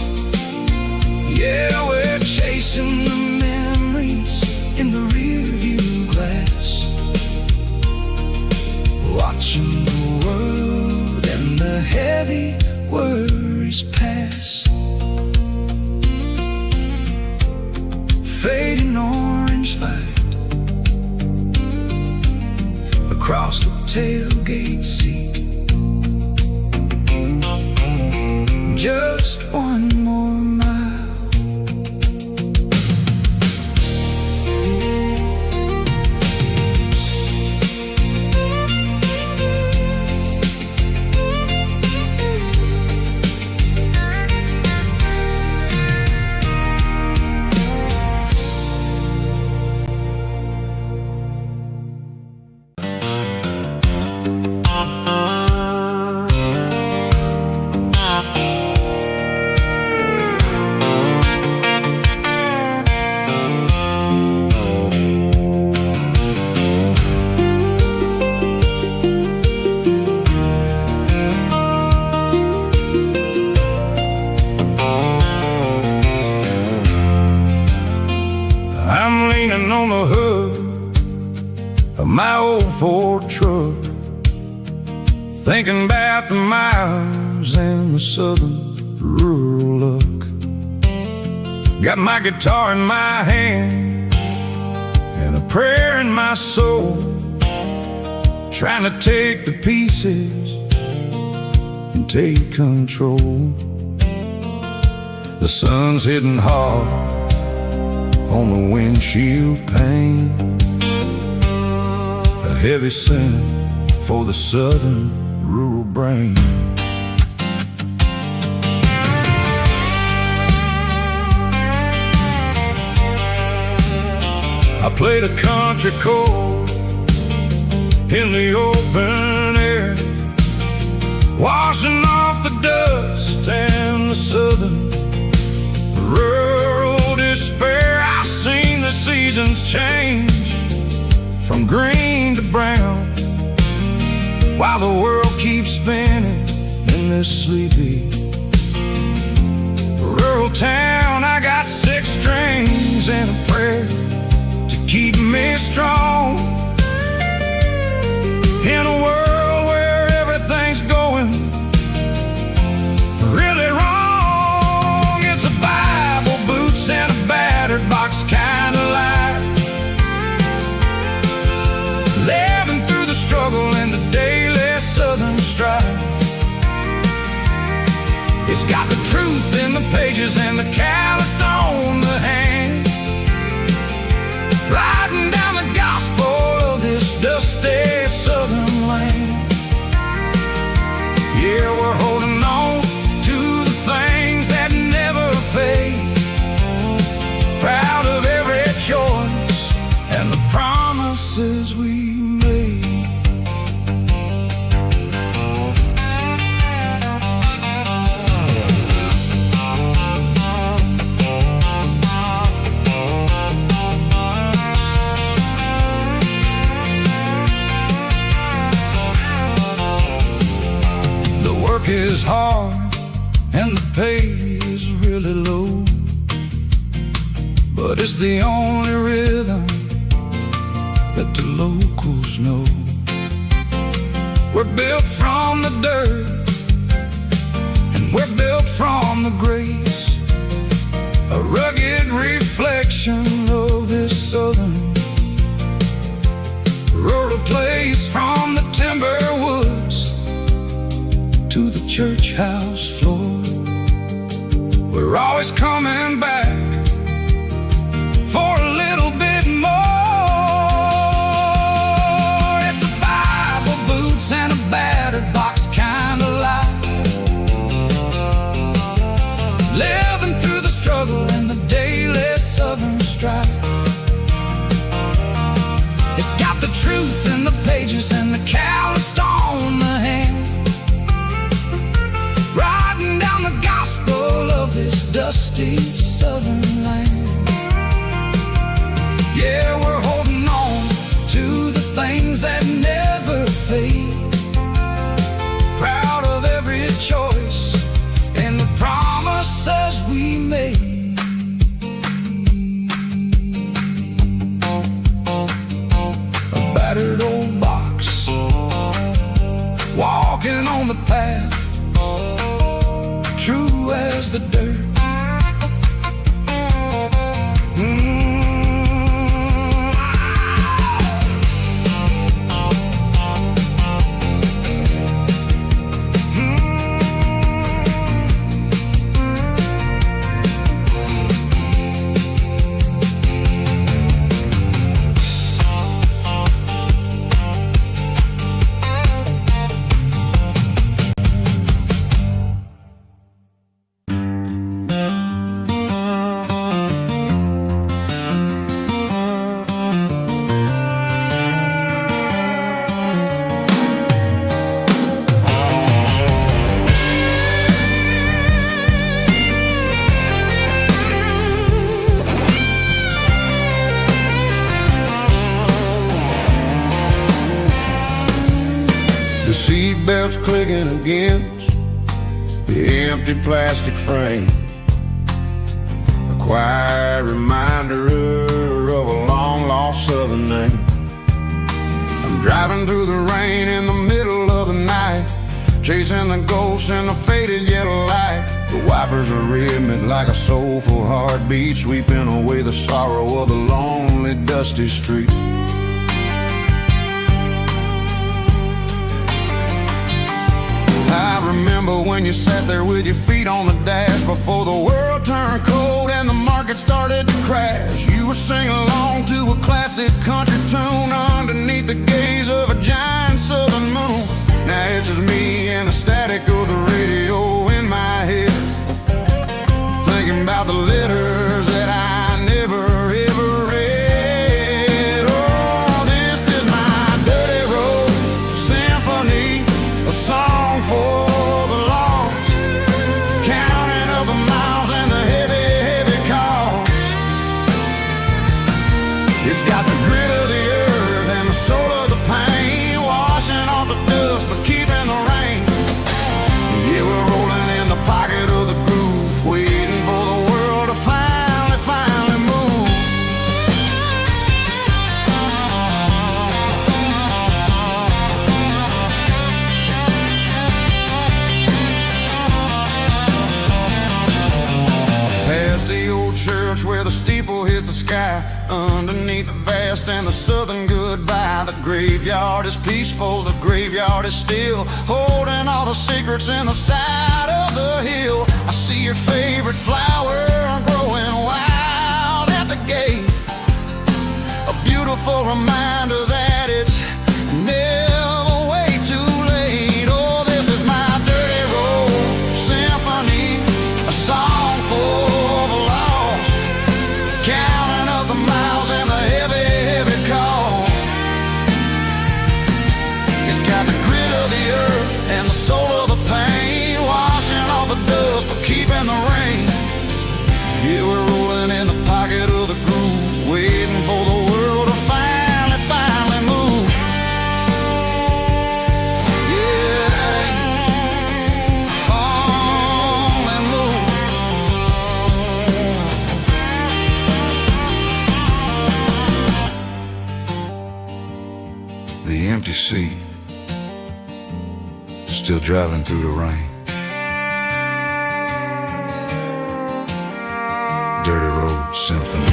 Yeah, we're chasing the memories in the rearview glass, watching the world and the heavy worries pass. Fading orange light across the tailgate seat, just one more mile. I'm leaning on the hood of my old Ford truck, thinking about the miles and the southern rural look. Got my guitar in my hand and a prayer in my soul, trying to take the pieces and take control. The sun's hitting hard on the windshield pane, a heavy scent for the southern rural brain. I played a country chord in the open air, washing off the dust and the southern rural despair. I've seen the seasons change from green to brown, while the world keeps spinning in this sleepy rural town. I got 6 strings and a prayer to keep me strong. In a world where everything's going really wrong, it's a Bible, boots, and a battered box kind of life. Living through the struggle and the daily southern strife. It's got the truth in the pages and the calloused on the hand, writing down the gospel of this dusty southern land. Yeah, we're holding on to the things that never fade, proud of every choice and the promises we made. Work is hard and the pay is really low, but it's the only rhythm that the locals know. We're built from the dirt and we're built from the grace, a rugged reflection of this southern rural place. From the timber woods to the church house floor, we're always coming back for a little bit more. It's a Bible, boots, and a battered box kind of life. Living through the struggle and the daily southern strife. It's got the truth in the pages and the calloused on the hand, writing down the gospel of this dusty southern land. Yeah, we're holding on to the things that never fade, proud of every choice and the promises we made. A battered old box, walking on the path, true as the dirt. The seatbelt's clicking against the empty plastic frame, a quiet reminder of a long-lost southern name. I'm driving through the rain in the middle of the night, chasing the ghosts in the faded yellow light. The wipers are rhythmic like a soulful heartbeat, sweeping away the sorrow of the lonely, dusty street. I remember when you sat there with your feet on the dash before the world turned cold and the market started to crash. You were singing along to a classic country tune underneath the gaze of a giant southern moon. Now it's just me and the static of the radio in my head, thinking about the letters that I never ever read. Oh, this is my dirty road symphony, a song for the lost, counting up the miles and the heavy, heavy cost. It's got the grit of the earth and the soul of the pain, washing off the dust but keeping the rain. Yeah, we're rolling in the pocket of the groove, waiting for the world to finally move. Past the old church where the steeple hits the sky, underneath the vast and the southern goodbye. The graveyard is peaceful, the graveyard is still, holding all the secrets in the side of the hill. I see your favorite flower growing wild at the gate, a beautiful reminder that it's never way too late. Oh, this is my dirty road symphony, a song for the lost, counting up the miles and the heavy, heavy call. It's got the grit of the earth and the soul of the pain, washing off the dust but keeping the rain. Yeah, we're rolling in the pocket of the groove, waiting for the world to finally move. Yeah, fall and move. The empty seat, still driving through the rain. Dirty Road Symphony.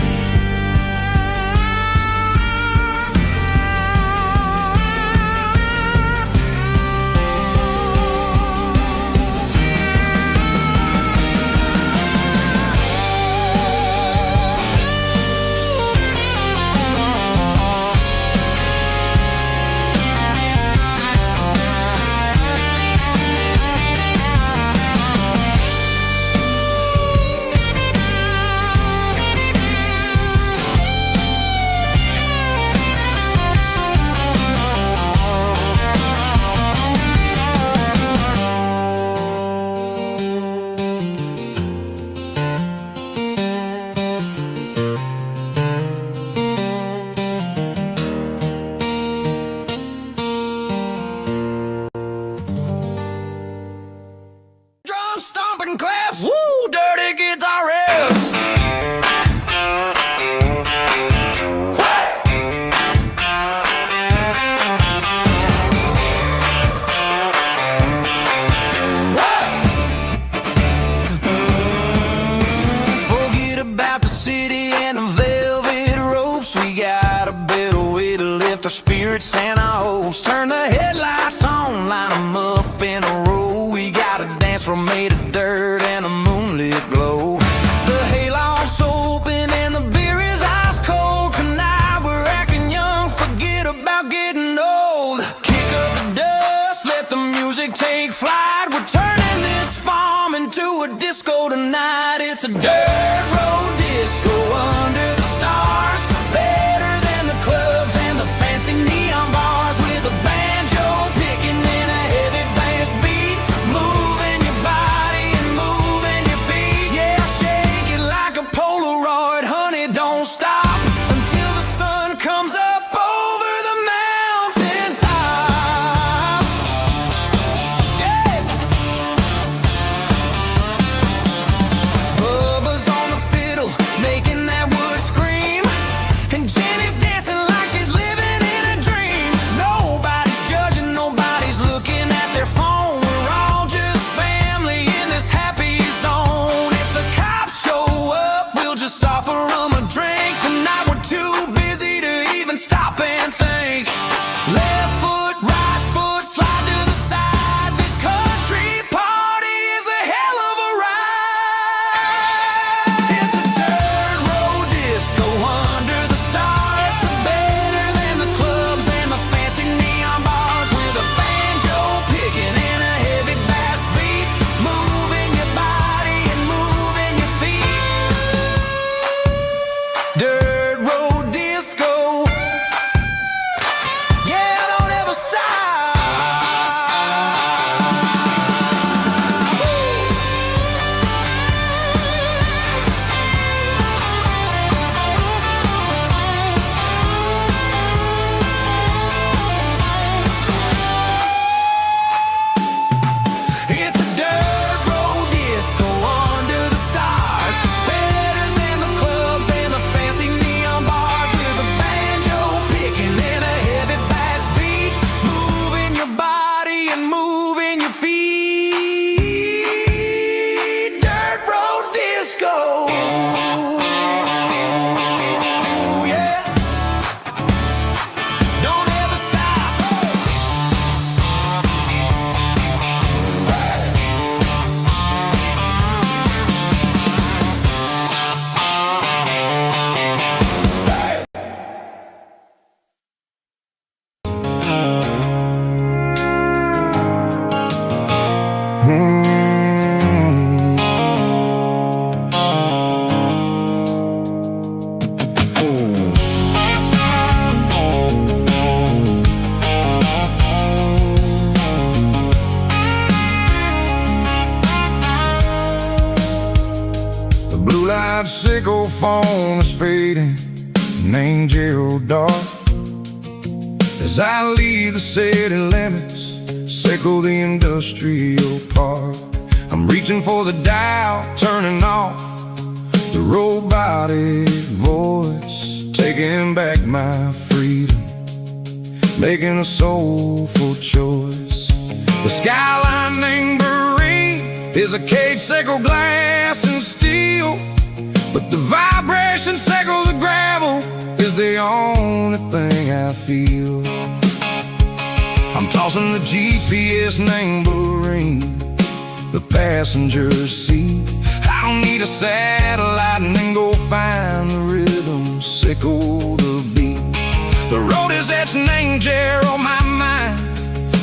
Drum stomping claps, woo, dirty guitar riffs. Forget about the city and the velvet ropes. We got a better way to lift our spirits and our hopes. Turn the headlights on, line them up in a row. We got a dance floor made of dirt and a moonlit glow. The hayloft's open and the beer is ice cold. Tonight we're acting young, forget about getting old. Kick up the dust, let the music take flight. We're turning this farm into a disco tonight. It's a dirt road disco under the stars, better than the clubs and the fancy neon bars. With a banjo picking in a heavy bass beat, moving your body and sickle phone is fading, named Gerald Dark. As I leave the city limits, sickle the industrial park. I'm reaching for the dial, turning off the robotic voice, taking back my freedom, making a soulful choice. The skyline named Marine is a cage sickle, glass and steel, but the vibration sickle, the gravel, is the only thing I feel. I'm tossing the GPS named Marine, the passenger seat. I don't need a satellite and then go find the rhythm, sickle the beat. The road is etched named Gerald, my mind,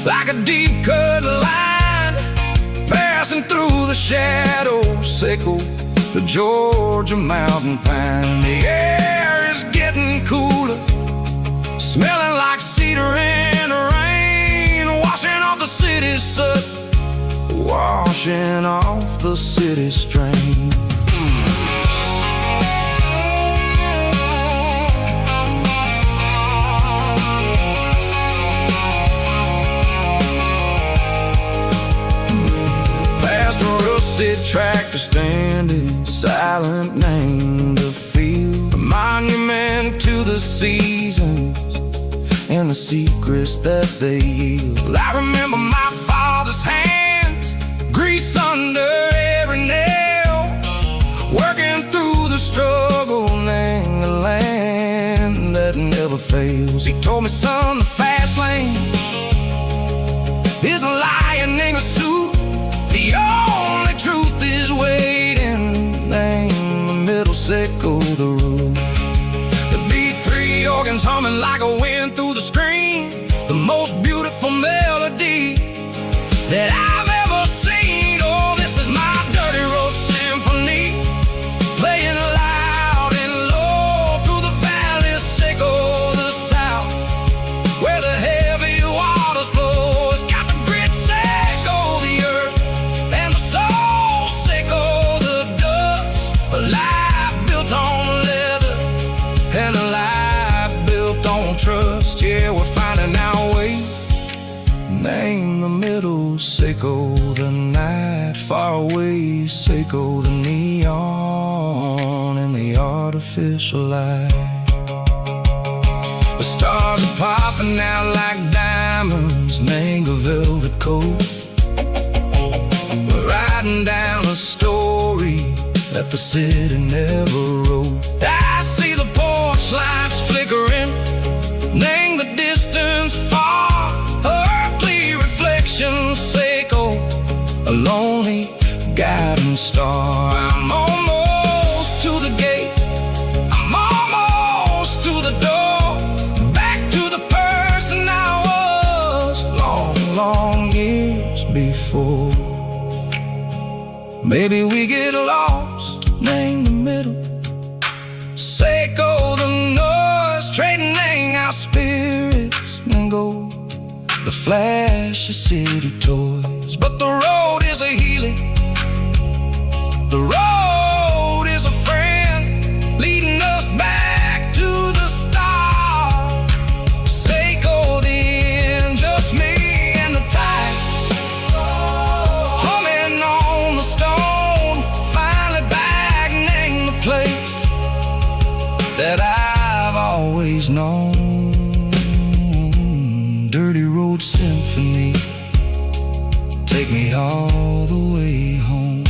like a deep cut line, passing through the shadows, sickle the Georgia mountain pine. The air is getting cooler, smelling like cedar in the rain, washing off the city's soot, washing off the city strain. Past a rusted tractor standing silent, named the field, a monument to the seasons and the secrets that they yield. I remember my father's hands, grease under every nail, working through the struggle, named the land that never fails. He told me, son, the fast lane is a lion in a suit, the only truth is waiting, named the middle, sickle the root. The B3 organs humming like a wind through the screen, the most beautiful melody that I've ever seen. Oh, this is my dirty road symphony, playing loud and low through the valleys, sickle the south, where the heavy waters flow. It's got the grit, sickle the earth, and the soul, sickle the dust. A life built on leather, and a life built on trust. Yeah, we're finding our way, name the middle, sickle the night, far away, sickle the neon and the artificial light. The stars are popping out like diamonds, name a velvet coat. We're riding down a story that the city never wrote. I see the porch lights flickering, name the distance far, earthly reflections, sickle a lonely guiding star. I'm almost to the gate, I'm almost to the door, back to the person I was long, long years before. Maybe we get lost, name the middle, sickle the noise, trading our spirits and go the flash of city toys. But the road is a healing, the road is a friend, leading us back to the start. Sickle the end, just me and the tides, humming on the stone, finally back, name the place that I've always known. Dirty road symphony, take me all the way home.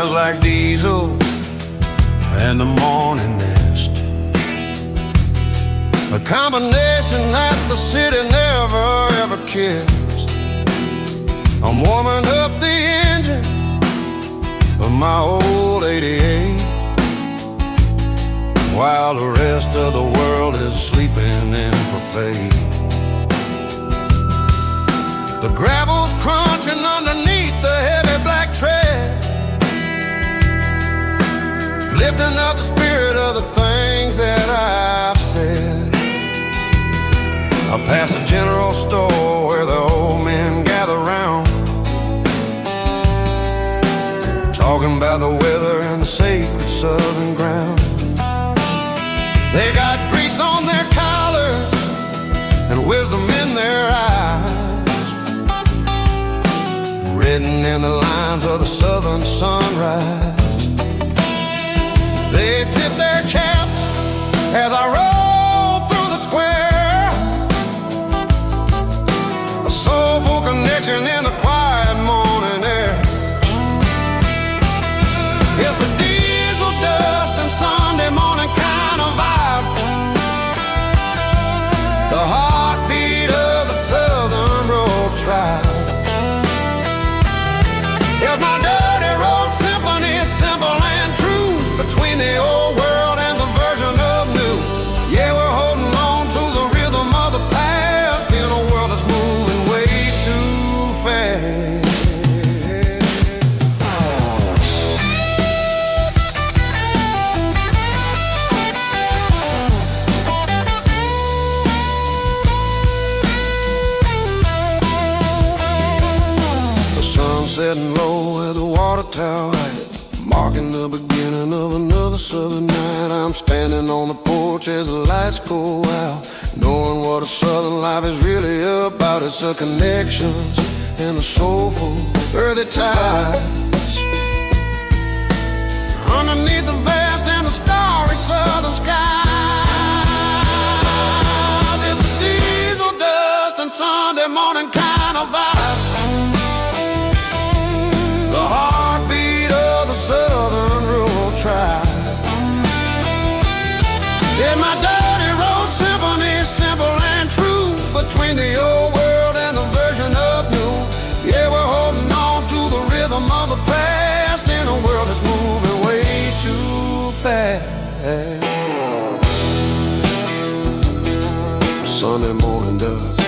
smells like diesel and the morning mist. A combination that the city never ever kissed. I'm warming up the engine of my old 88 while the rest of the world is sleeping in for fate. The gravel's crunching underneath the heavy black tread, lifting up the spirit of the things that I've said. I pass a general store where the old men gather round, talking about the weather and the sacred southern ground. They got grease on their collars and wisdom in their eyes, written in the lines of the southern sunrise. They tip their caps as I roll through the square, a soulful connection in the quiet morning air. It's a diesel dust and Sunday morning kind of vibe, the heartbeat of the southern road tribe. It's my dirty road symphony, simple and true, between the old world and the version of new. Yeah, we're holding on to the rhythm of the past in a world that's moving way too fast. Setting low at the water tower height, marking the beginning of another southern night. I'm standing on the porch as the lights go out, knowing what a southern life is really about. It's the connections and the soulful earthy tides underneath the vast and the starry southern skies. It's a diesel dust and Sunday morning kind of vibe, the heartbeat of the southern rural tribe. Yeah, my dirty road symphony, simple and true, between the old world and the version of new. Yeah, we're holding on to the rhythm of the past in a world that's moving way too fast. Sunday morning dust,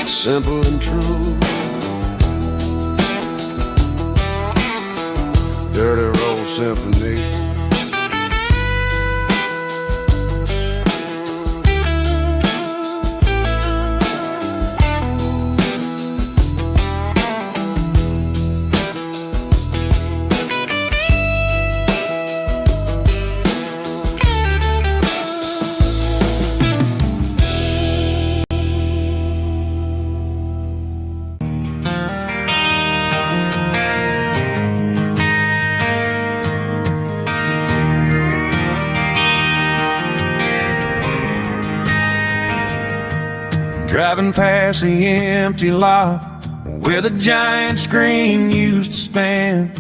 simple and true, dirty road symphony. Driving past the empty lot where the giant screen used to stand.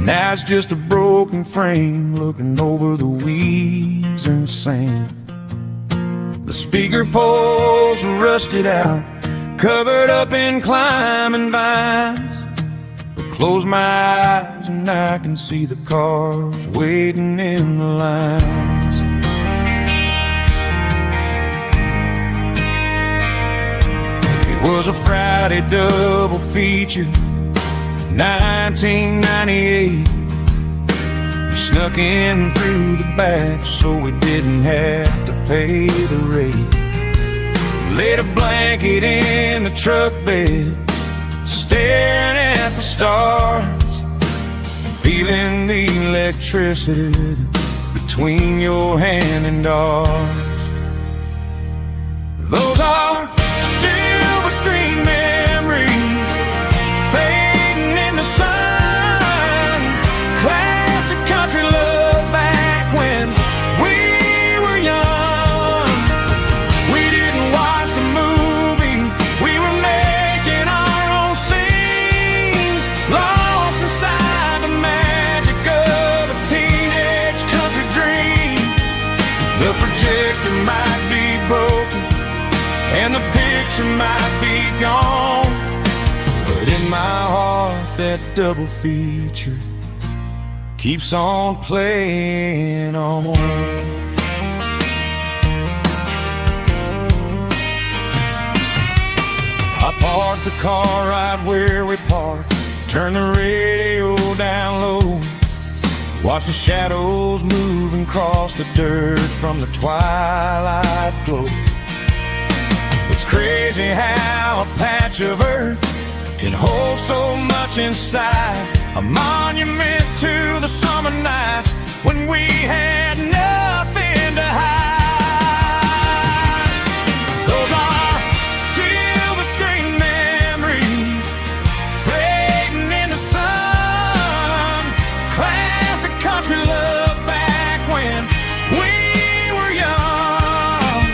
Now it's just a broken frame looking over the weeds and sand. The speaker poles are rusted out, covered up in climbing vines. But close my eyes and I can see the cars waiting in the lines. It was a Friday double feature, 1998. We snuck in through the back so we didn't have to pay the rate. Laid a blanket in the truck bed, staring at the stars, feeling the electricity between your hand and ours. Those are silver screen memories fading in the sun. Classic country love back when we were young. We didn't watch the movie, we were making our own scene. picture might be gone, but in my heart that double feature keeps on playing on. I parked the car right where we parked, turn the radio down low, watch the shadows move and cross the dirt from the twilight glow. It's crazy how a patch of earth can hold so much inside, a monument to the summer nights when we had nothing to hide. Those are silver screen memories fading in the sun, classic country love back when we were young.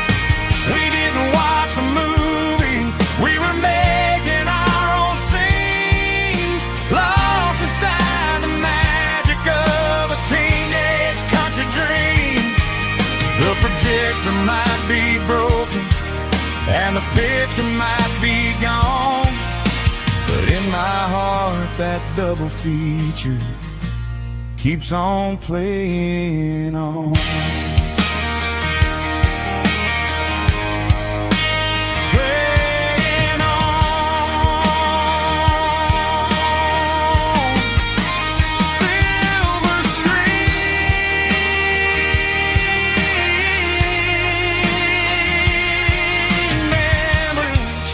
We didn't watch a movie, we were making our own scenes, lost inside the magic of a teenage country dream. The projector might be broken and the picture might be gone, but in my heart that double feature keeps on playing on. Playing on. Silver screen memories.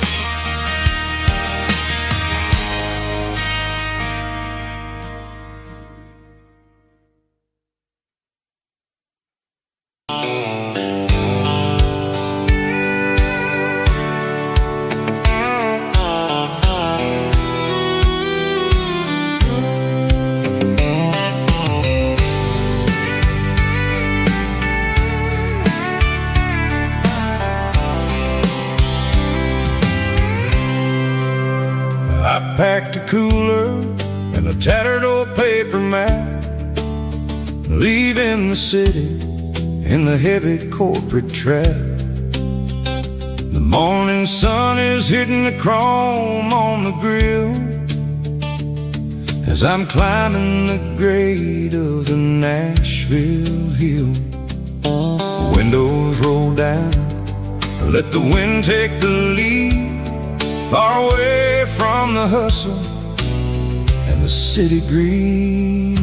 I packed a cooler and a tattered old paper map, leaving the city in the heavy corporate trap. The morning sun is hitting the chrome on the grill as I'm climbing the grade of the Nashville hill. Windows roll down, let the wind take the lead, far away from the hustle and the city breeze.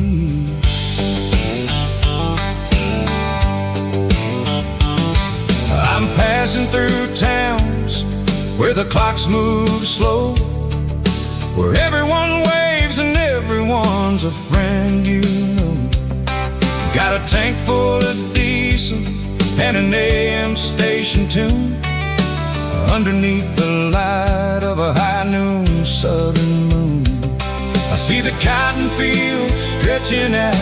I'm passing through towns where the clocks move slow, where everyone waves and everyone's a friend you know. Got a tank full of diesel and an AM station tune, underneath the light of a high noon southern moon. I see the cotton fields stretching out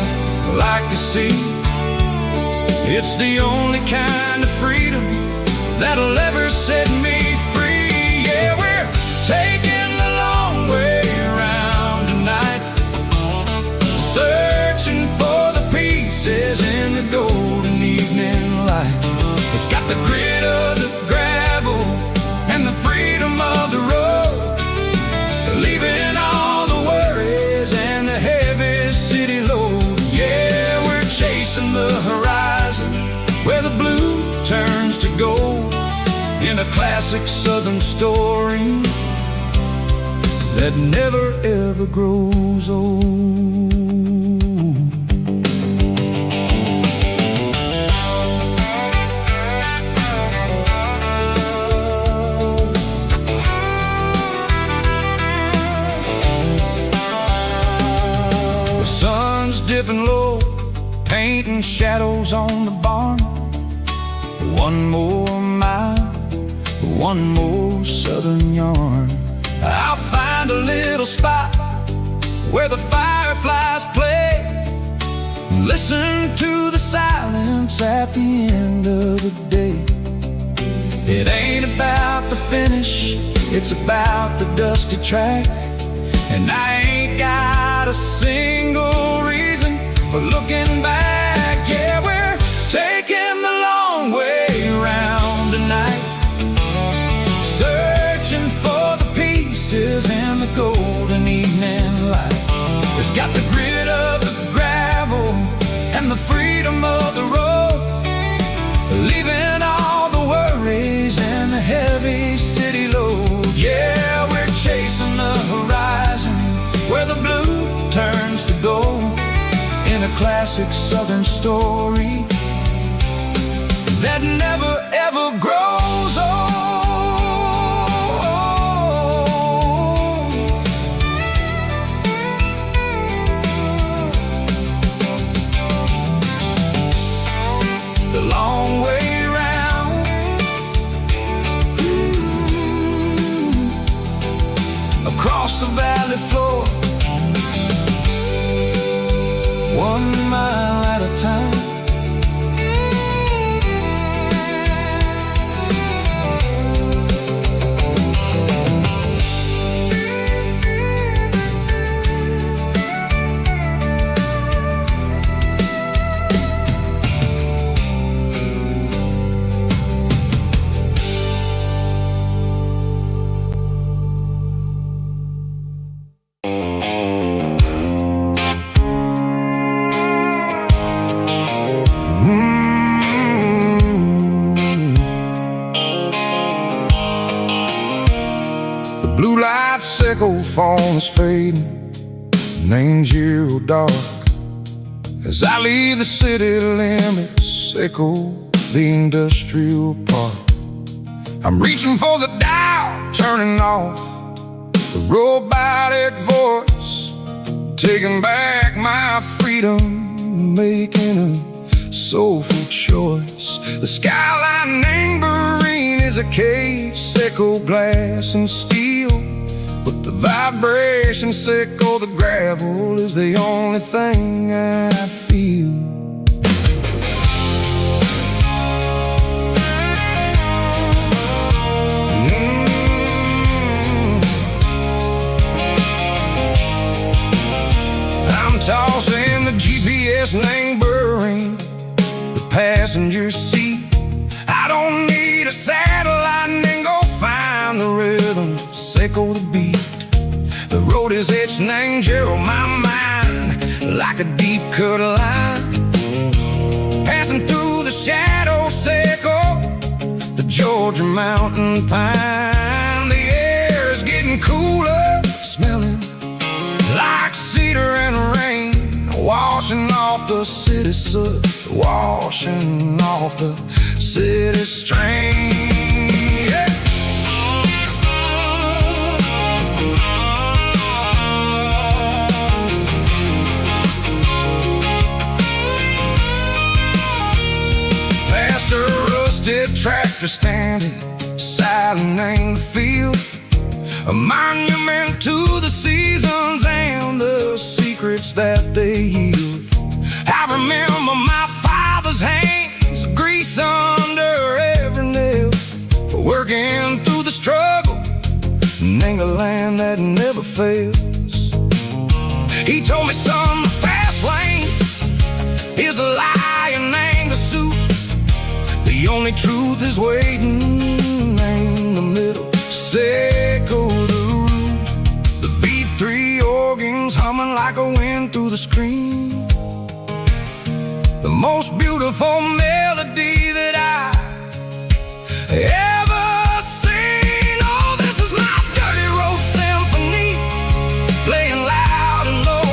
like a sea. It's the only kind of freedom that'll ever set me free. Yeah, we're taking the long way around tonight, searching for the pieces in the golden evening light. It's got the grit of the gravel and the freedom of the road, leaving all the worries and the heavy city load. Yeah, we're chasing the horizon where the blue turns to gold, in a classic southern story that never ever grows old. Dipping low, painting shadows on the barn. One more mile, one more southern yarn. I'll find a little spot where the fireflies play, listen to the silence at the end of the day. It ain't about the finish, it's about the dusty track, and I ain't got a single reason for looking back. Yeah, we're taking the long way around tonight, the golden evening light. It's got the grit of the gravel and the freedom of the road, leaving all the worries and the heavy city load. Yeah, we're chasing the horizon where the blue turns to gold, in a classic southern story that never ever grows old. The long way round, across the valley floor, 1 mile at a time. Blue light sickle phone is fading, names you dark. As I leave the city limits, sickle the industrial park. I'm reaching for the dial, turning off the robotic voice, taking back my freedom, making a soulful choice. The skyline neighboring is a cave, sickle glass and steel, but the vibration sickle the gravel is the only thing I feel. I'm tossing the GPS neighboring the passenger seat. I don't need a satellite and go find the rhythm, sickle the beat. The road is etched and on my mind like a deep cut line, passing through the shadow sickle, the Georgia mountain pine. The air is getting cooler, smelling like cedar and rain, washing off the city soot, washing off the city strain. Yeah. Past a rusted tractor standing silent in the field, a monument to the seasons and the secrets that they yield. I remember my father's hands, grease under every nail, working through the struggle, and a land that never fails. He told me, son, the fast lane is a lie and ain't the suit. The only truth is waiting in the middle, sickle the root. The B3 organs humming like a wind through the screen, the most beautiful melody that I ever seen. Oh, this is my dirty road symphony, playing loud and low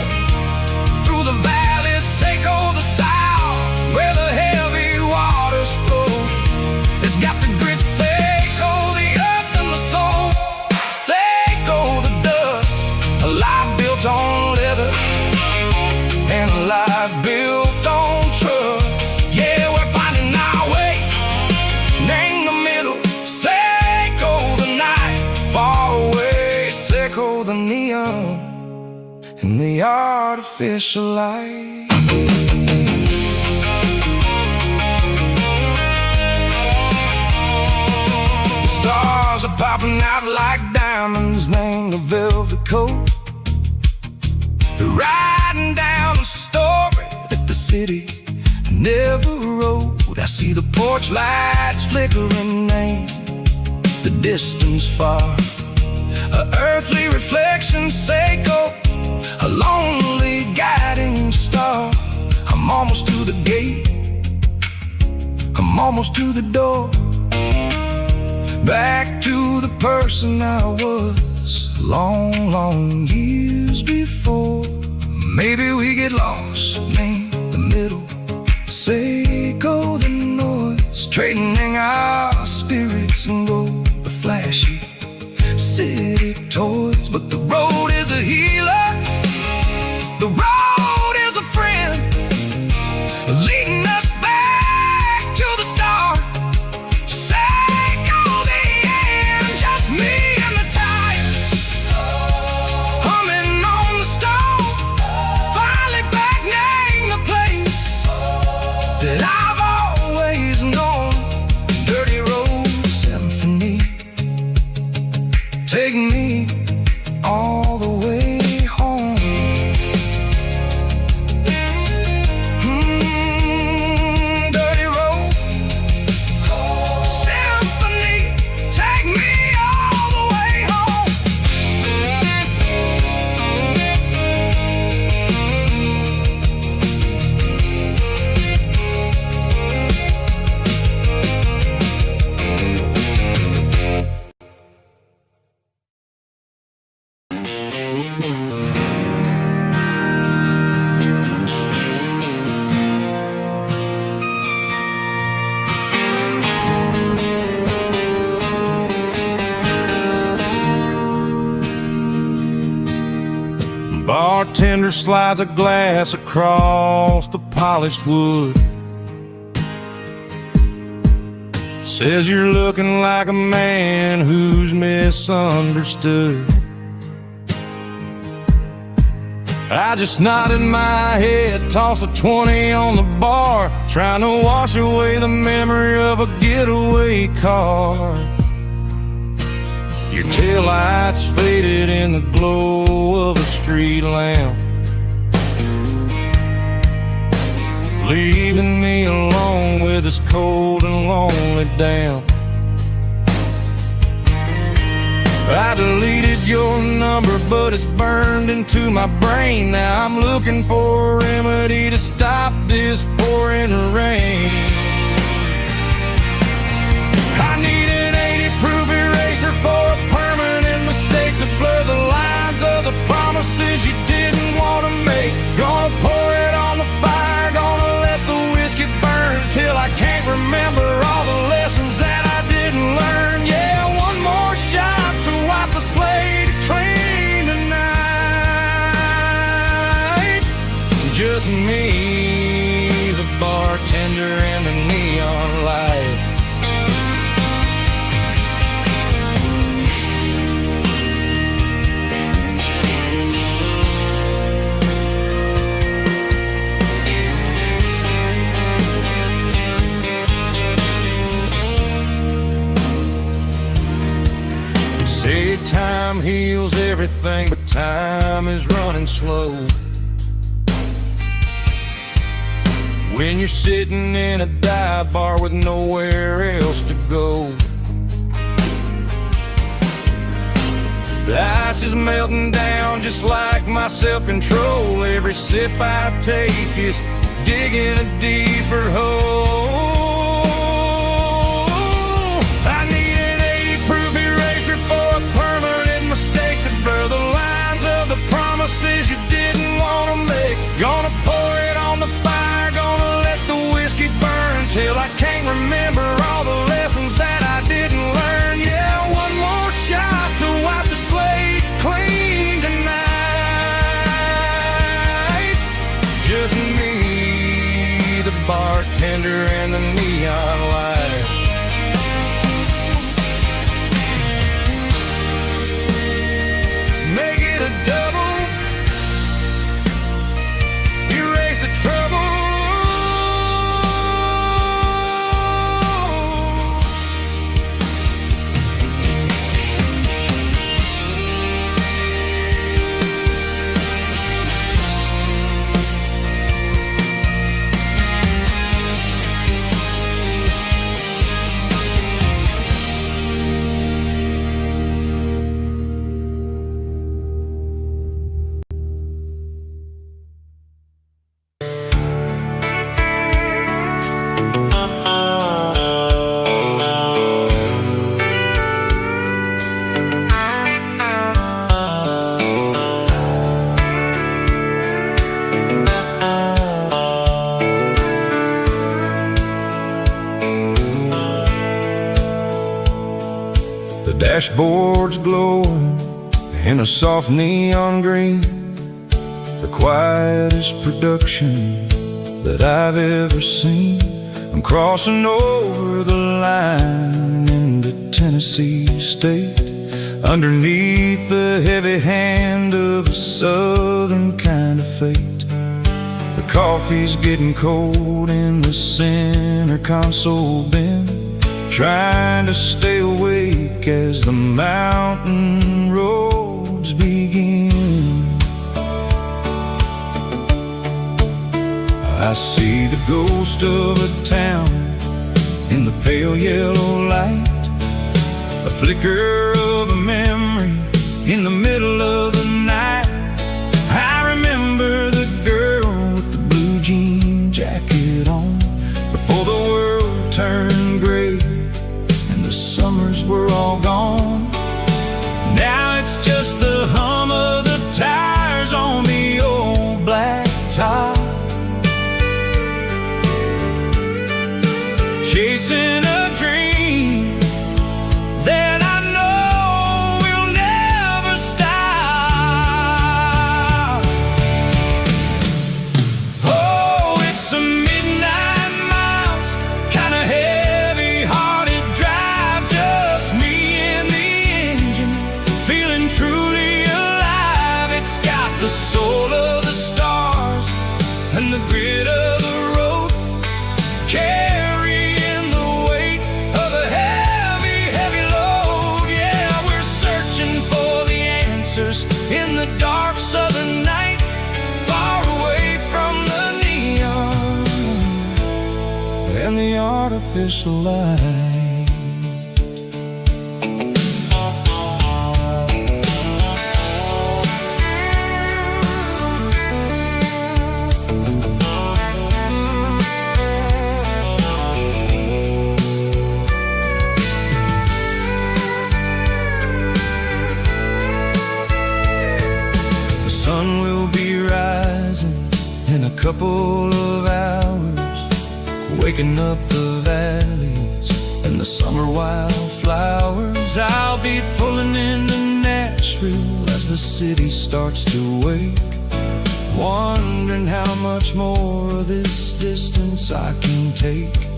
through the valleys, sickle the south, where the heavy waters flow. It's got the grit, sickle the earth and the soul, sickle the dust, a life built on leather and a life built on trust. Yeah, we're finding our way, name the middle, sickle the night, far away, sickle the neon and the artificial light. The stars are popping out like diamonds, name the velvet coat. They're riding down a story that the city never wrote. I see the porch lights flickering, name the distance far, a earthly reflection in Seiko, a lonely guiding star. I'm almost to the gate, I'm almost to the door. Back to the person I was long, long years before. Maybe we get lost, name the middle, Seiko the noise, trading our spirits and go the flashy city toys. But the road is a healer, the road is a friend, leading us back to the start. Seiko the end, just me and the tires, humming on the stove. Finally back, name the place that I've always known. Dirty Road Symphony, take me all the way home. Dirty Road Symphony, take me all the way home. Bartender slides a glass across the polished wood. Says you're looking like a man who's misunderstood. I just nodded my head, tossed a 20 on the bar, trying to wash away the memory of a getaway car. Your taillights faded in the glow of a street lamp, leaving me alone with this cold and lonely damp. I deleted your number, but it's burned into my brain. Now I'm looking for a remedy to stop this pouring rain. I need an 80-proof eraser for a permanent mistake, to blur the lines of the promises you didn't want to make. Gonna pour it on the fire, gonna let the whiskey burn till I can't remember all the lessons that I didn't learn. Yeah, one more shot to wipe the slate clean tonight. Just me, the bartender, and the neon light. Say time heals everything, but time is running slow. When you're sitting in a dive bar with nowhere else to go, the ice is melting down just like my self-control. Every sip I take is digging a deeper hole. I need an 80-proof eraser for a permanent mistake, to blur the lines of the promises you didn't want to make. Gonna pour it on the fire, gonna let the whiskey burn till I can't remember all the lessons that I didn't learn. Yeah, one more shot to wipe the slate clean tonight. Just me, the bartender, and the neon light. Make it a double, erase the trouble. dashboard's glowing in a soft neon green, the quietest production that I've ever seen. I'm crossing over the line into Tennessee State, underneath the heavy hand of a southern kind of fate. The coffee's getting cold in the center console bin, trying to stay awake as the mountain roads begin. I see the ghost of a town in the pale yellow light, a flicker of a memory in the middle of the night. I remember the girl with the blue jean jacket on, before the world turned gray and the summers were all gone. Now it's just the hum of the tires on the old black top, chasing a dream that I know will never stop. Oh, it's a midnight miles, kinda heavy-hearted drive, just me and the engine, feeling truly alive. It's got the soul of the stars and the grit of the road, carrying the weight of a heavy, heavy load. Yeah, we're searching for the answers in the dark southern night, far away from the neon and the artificial light. The sun will be rising in a couple of hours, waking up the valleys and the summer wildflowers. I'll be pulling into Nashville as the city starts to wake, wondering how much more of this distance I can take.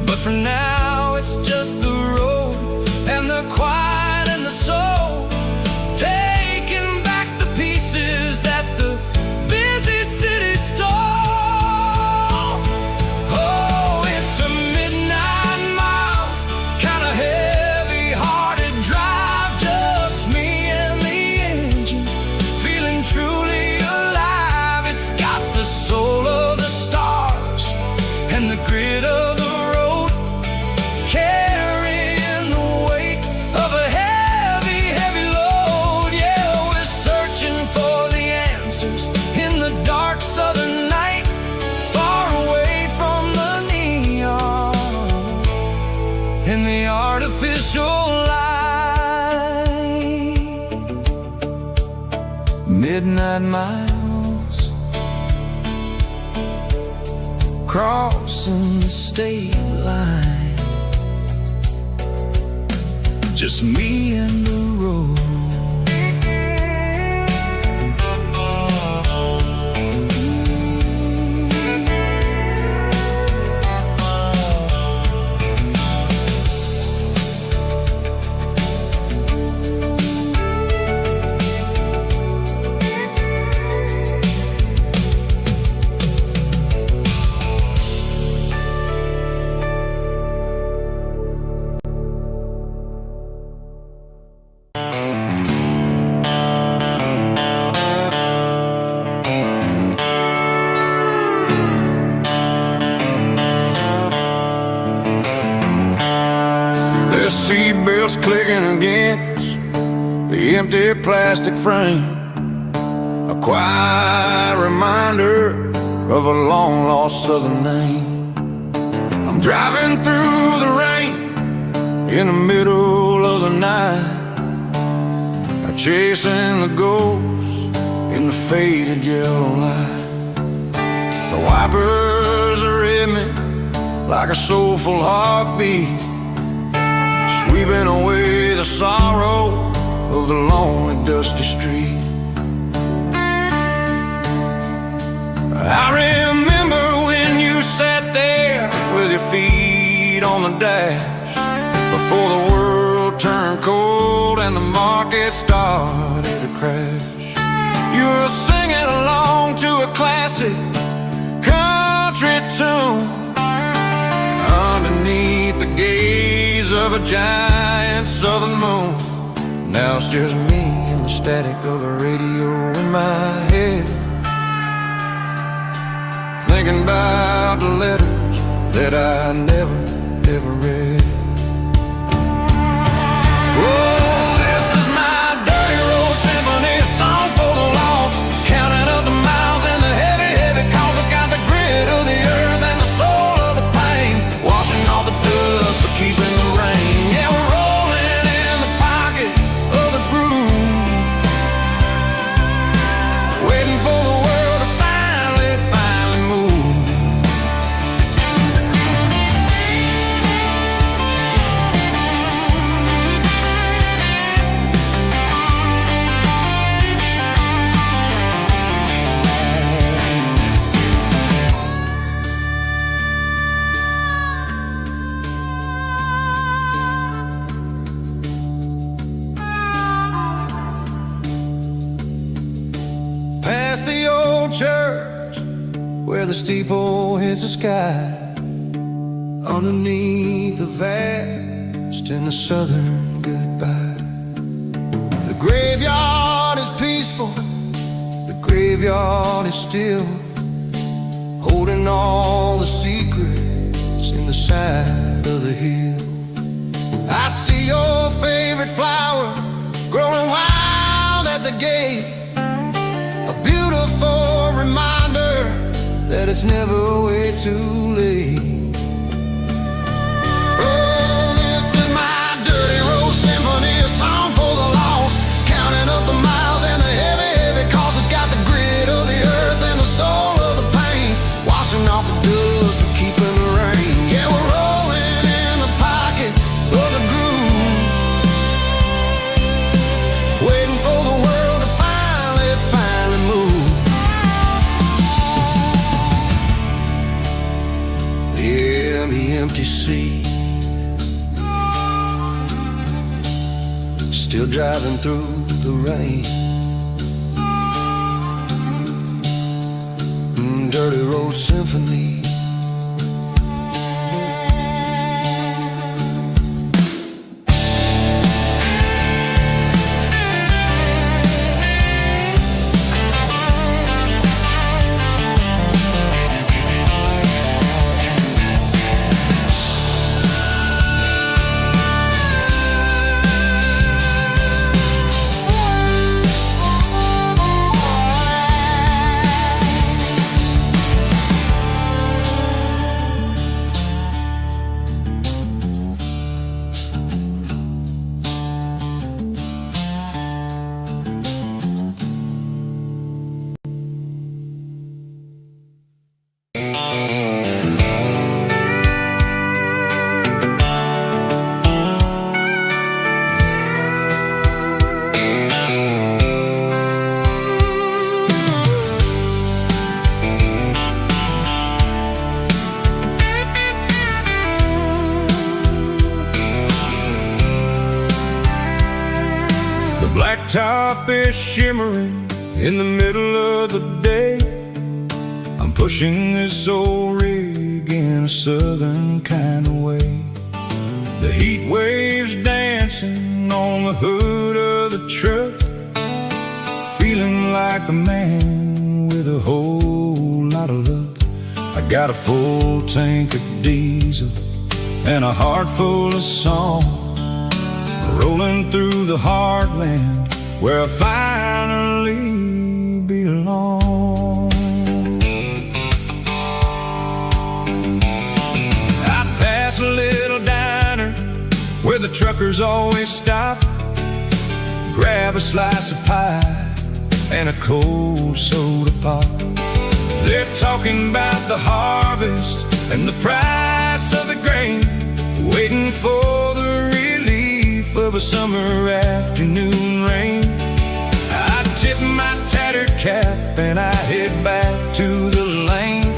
But for now it's just the road and the quiet and the soul, taking back the pieces that the busy city stole. Oh, it's a midnight miles, kinda heavy-hearted drive, just me and the engine, feeling truly alive. It's got the soul of the stars and the grit of the road, carrying the weight of a heavy, heavy load. Yeah, we're searching for the answers in the dark southern night, far away from the neon and the artificial light. Midnight miles, crossing the state line, just me and the road. Seatbelts clicking against the empty plastic frame, a quiet reminder of a long-lost southern name. I'm driving through the rain in the middle of the night, chasing the ghost in the faded yellow light. The wipers are at me like a soulful heartbeat, sweet sweeping away the sorrow of the lonely, dusty street. I remember when you sat there with your feet on the dash, before the world turned cold and the market started to crash. You were singing along to a classic country tune underneath the gaze of a giant southern moon. Now it's just me and the static of the radio in my head, thinking about the letters that I never, ever read. Oh, this is my dirty road symphony, a song for the lost, counting up the miles and the heavy, heavy calls. It's got the grit of the earth and the soul of the pain, washing off the dust but keeping the rain. Yeah, we're rolling in the pocket of the groove, waiting for the world to finally move. Past the old church where the steeple hits the sky, underneath the vast and the southern goodbye. The graveyard is peaceful, the graveyard is still, holding all the secrets in the side of the hill. I see your favorite flower growing wild at the gate, a beautiful reminder that it's never way too late. Oh, this is my dirty road symphony, a song for the lost, counting up the miles and the heavy, heavy calls. It's got the grit of the earth and the soul of the pain, washing off the dust but keeping the rain. Yeah, we're rolling in the pocket of the groove, waiting for the world to finally move. Yeah, the empty sea, still driving through the rain. Dirty road symphony. Blacktop is shimmering in the middle of the day. I'm pushing this old rig in a southern kind of way. The heat waves dancing on the hood of the truck, feeling like a man with a whole lot of luck. I got a full tank of diesel and a heart full of song, rolling through the heartland where I finally belong. I pass a little diner where the truckers always stop, grab a slice of pie and a cold soda pop. They're talking about the harvest and the price of the grain, waiting for the relief of a summer afternoon rain. I tip my tattered cap and I head back to the lane,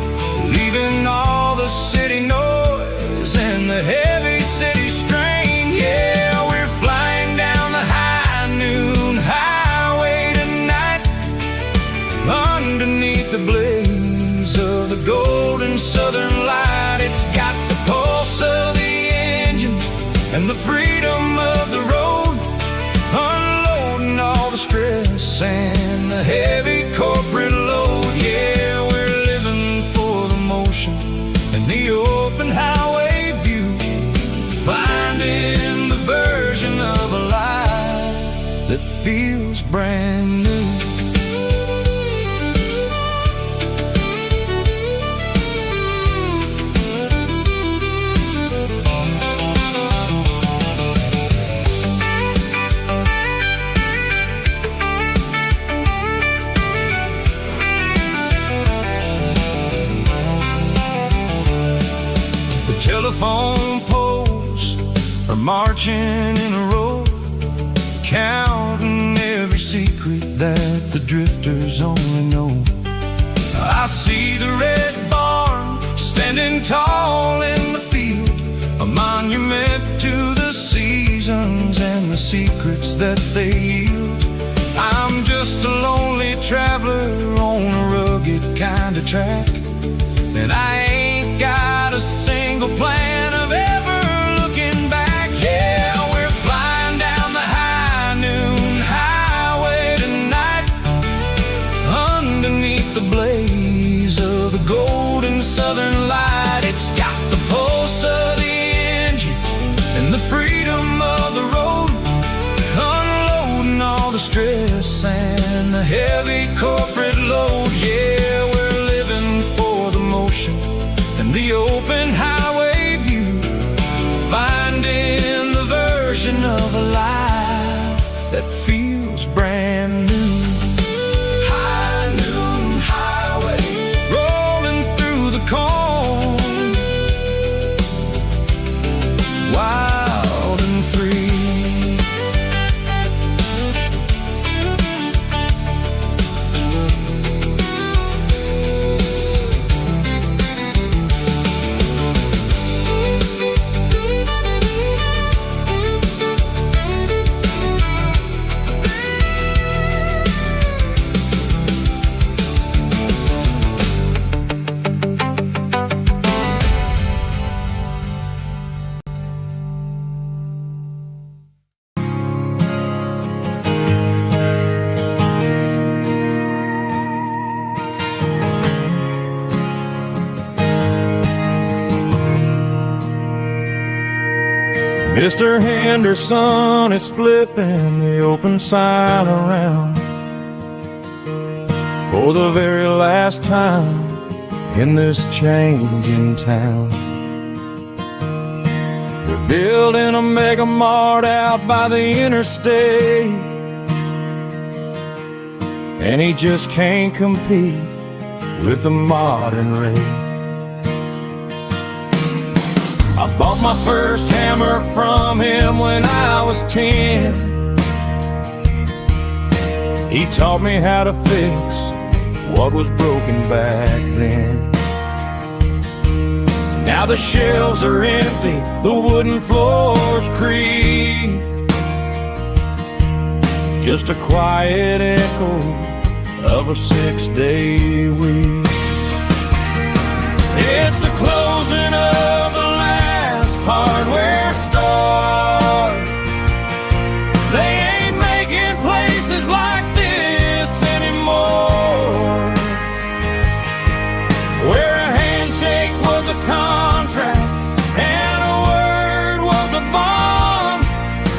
leaving all the city noise and the heavy city strain. Yeah, we're flying down the high noon highway tonight, underneath the blaze of the golden southern light. It's got the pulse of the engine and the freedom of the road, unloading all the stress and the heavy corporate load. Yeah, we're living for the motion and the open highway view, finding the version of a life that feels brand new. Telephone poles are marching in a row, counting every secret that the drifters only know. I see the red barn standing tall in the field, a monument to the seasons and the secrets that they yield. I'm just a lonely traveler on a rugged kind of track, and I ain't got a single plan of ever looking back. Yeah, we're flying down the high noon highway tonight, underneath the blaze of the golden southern light. It's got the pulse of the engine and the freedom of the road, unloading all the stress and the heavy corporate load. Yeah, we're living for the motion and the open highway view, finding the version of a life that feels brand new. High noon highway, rolling through the corn, wild and free. Mr. Henderson is flipping the open sign around for the very last time in this changing town. They're building a mega mart out by the interstate, and he just can't compete with the modern rate. I bought my first hammer from him when I was 10. He taught me how to fix what was broken back then. Now the shelves are empty, the wooden floors creak, just a quiet echo of a 6-day week. It's the closing of the hardware store. They ain't making places like this anymore, where a handshake was a contract and a word was a bond.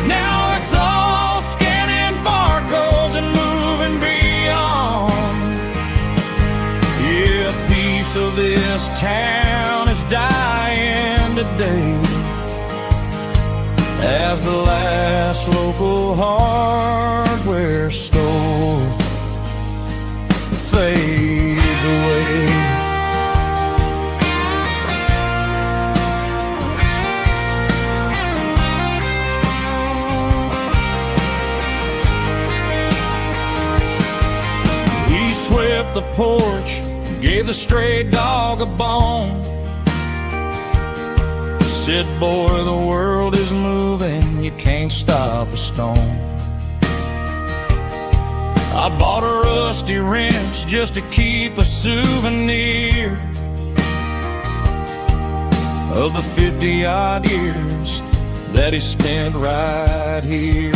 Now it's all scanning barcodes and moving beyond. Yeah, a piece of this town is dying today as the last local hardware store fades away. swept the porch, gave the stray dog a bone. Said, boy, the world is moving, you can't stop a stone. I bought a rusty wrench just to keep a souvenir of the 50-odd years that he spent right here.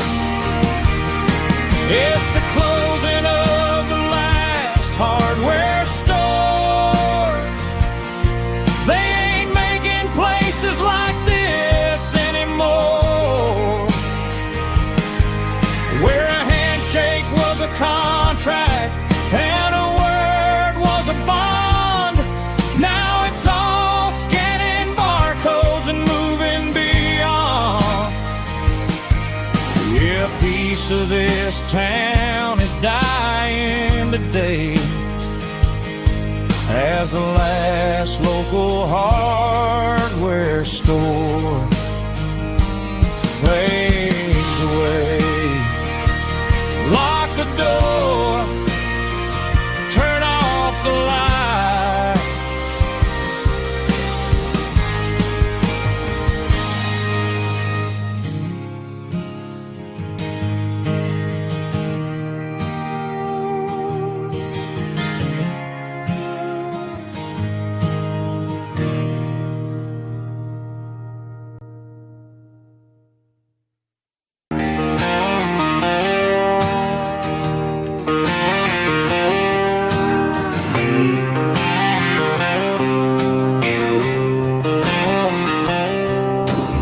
It's the closing of the last hardware store. They ain't making places like this anymore, where a handshake was a contract and a word was a bond. Now it's all scanning barcodes and moving beyond. Yeah, a piece of this town is dying today as the last local hardware store fades away. Lock the door, turn off the light.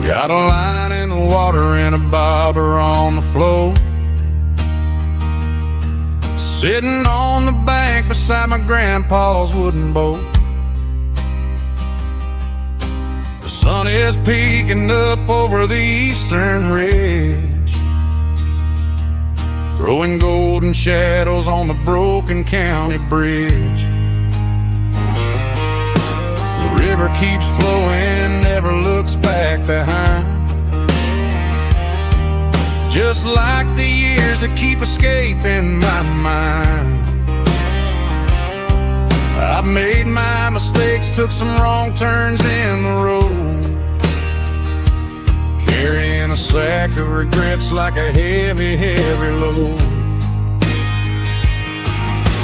Got a line in the water and a bobber on the floor, sitting on the bank beside my grandpa's wooden boat. The sun is peeking up over the eastern ridge, throwing golden shadows on the broken county bridge. The river keeps flowing, never looks back behind, just like the years that keep escaping my mind. I've made my mistakes, took some wrong turns in the road, carrying a sack of regrets like a heavy, heavy load.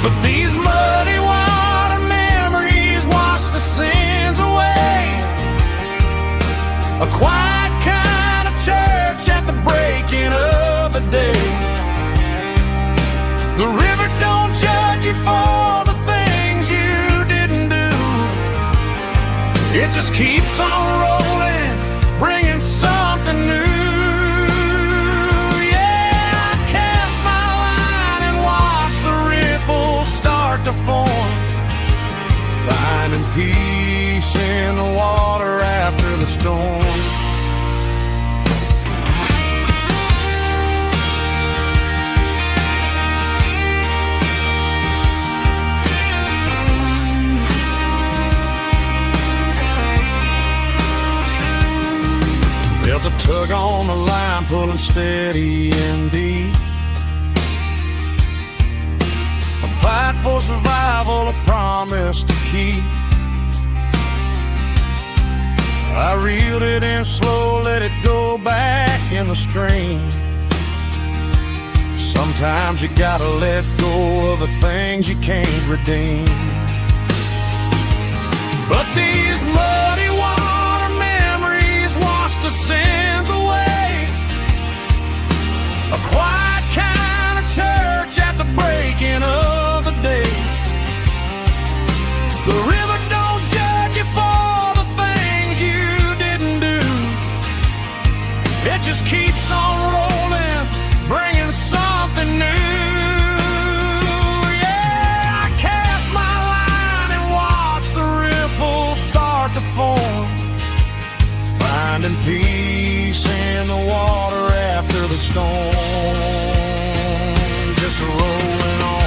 But these muddy water memories wash the sins away. A quiet kind of church at the breaking of the day. The river don't judge you for the things you didn't do. It just keeps on rolling, bringing something new. Yeah, I cast my line and watch the ripples start to form, finding peace in the water after the storm. Felt a tug on the line, pulling steady and deep. A fight for survival, a promise to keep. I reeled it in slow, let it go back in the stream. Sometimes you gotta let go of the things you can't redeem. But these muddy water memories wash the sins away. A quiet kind of church at the breaking of the day. The river don't judge you for the things you didn't do. It just keeps on rolling, bringing something new. Yeah, I cast my line and watch the ripples start to form, finding peace in the water after the storm. Just rolling on.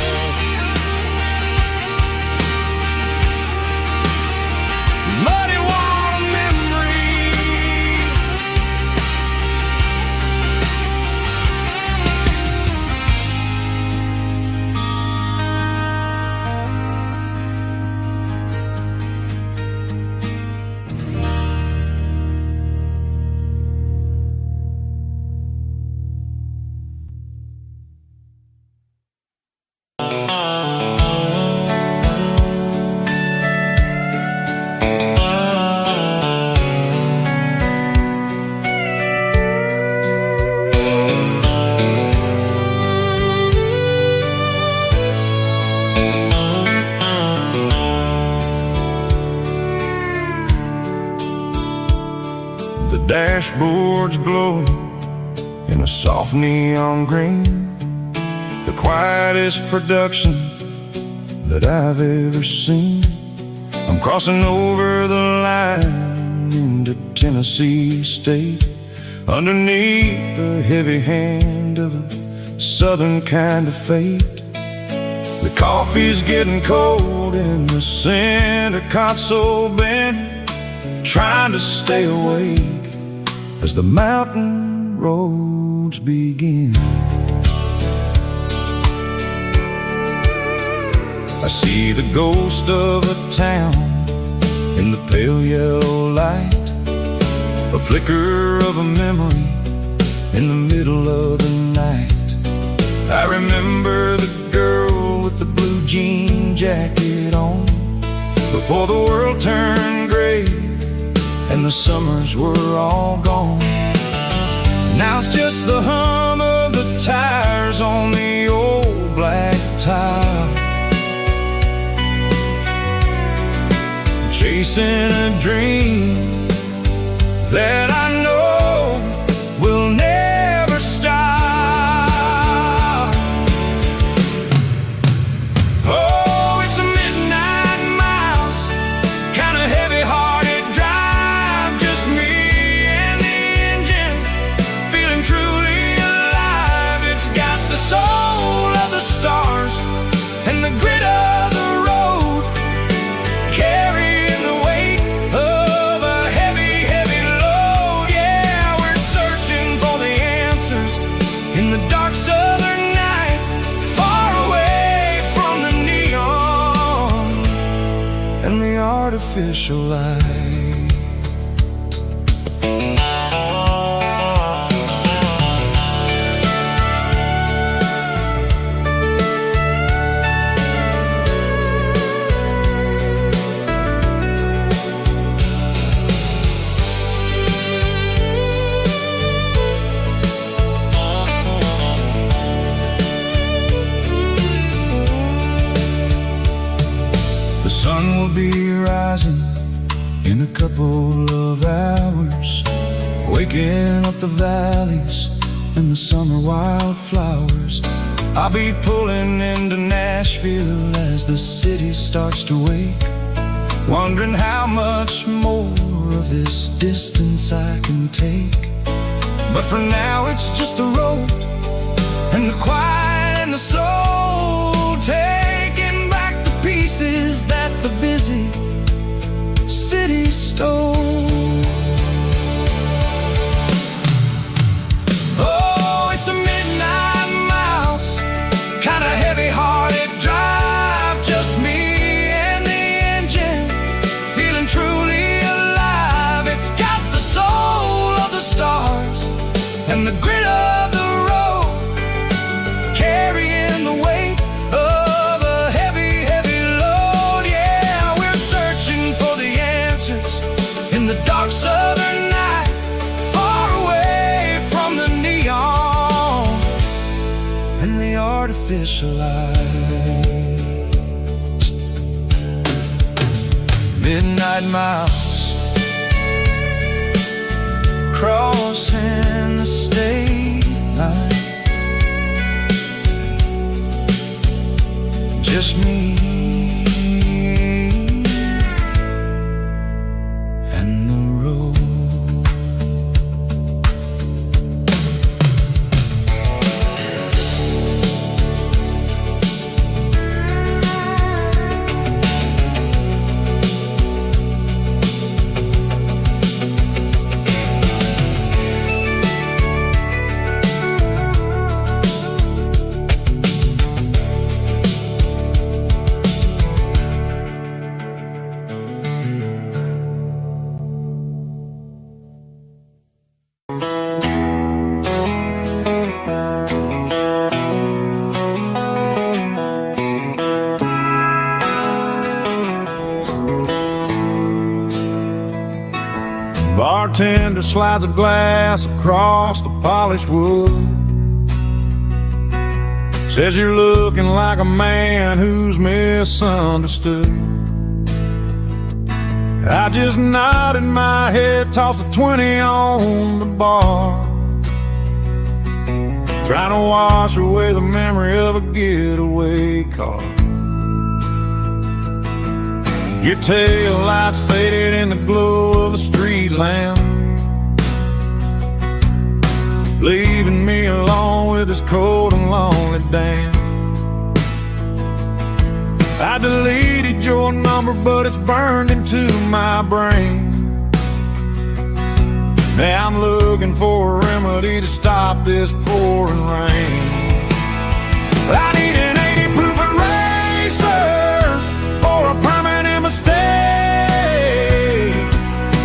dashboard's glowing in a soft neon green, the quietest production that I've ever seen. I'm crossing over the line into Tennessee State, underneath the heavy hand of a southern kind of fate. The coffee's getting cold in the center console bin, trying to stay awake as the mountain roads begin. I see the ghost of a town in the pale yellow light, a flicker of a memory in the middle of the night. I remember the girl with the blue jean jacket on, before the world turned gray and the summers were all gone. Now it's just the hum of the tires on the old black tile, chasing a dream that I know will never stop. Oh, it's a midnight miles, kind of heavy-hearted drive, just me and the engine, feeling truly alive. It's got the soul of the stars and the grit of the road, carrying the weight of a heavy, heavy load. Yeah, we're searching for the answers in the dark southern night, far away from the neon and the artificial light. The sun will be rising in a couple of hours, waking up the valleys and the summer wildflowers. I'll be pulling into Nashville as the city starts to wake, wondering how much more of this distance I can take. But for now it's just the road and the quiet and the soul, taking back the pieces that the busy city stole. Oh, it's a midnight miles, kind of heavy-hearted drive, just me and the engine, feeling truly alive. It's got the soul of the stars and the grit of the road, carrying the weight of a heavy, heavy load. Yeah, we're searching for the answers in the dark southern night, far away from the neon and the artificial lights. Midnight miles, crossing the state line, just me and the road. Bartender slides a glass across the polished wood, says you're looking like a man who's misunderstood. I just nodded my head, tossed a 20 on the bar, trying to wash away the memory of a getaway car. Your tail lights faded in the glow of a street lamp, leaving me alone with this cold and lonely dance. I deleted your number, but it's burned into my brain. Now I'm looking for a remedy to stop this pouring rain. I need an 80 proof eraser for a permanent mistake,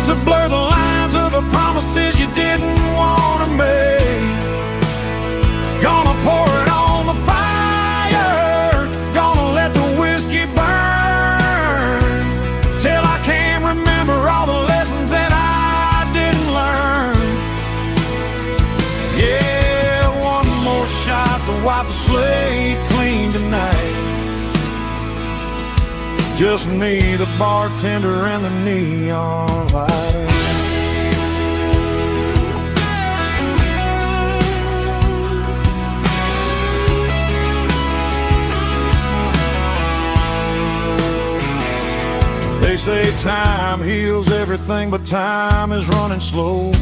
to blur the lines of the promises you didn't want to make. Gonna pour it on the fire, gonna let the whiskey burn, till I can't remember all the lessons that I didn't learn. Yeah, one more shot to wipe the slate clean tonight. Just me, the bartender, and the neon light. They say time heals everything, but time is running slow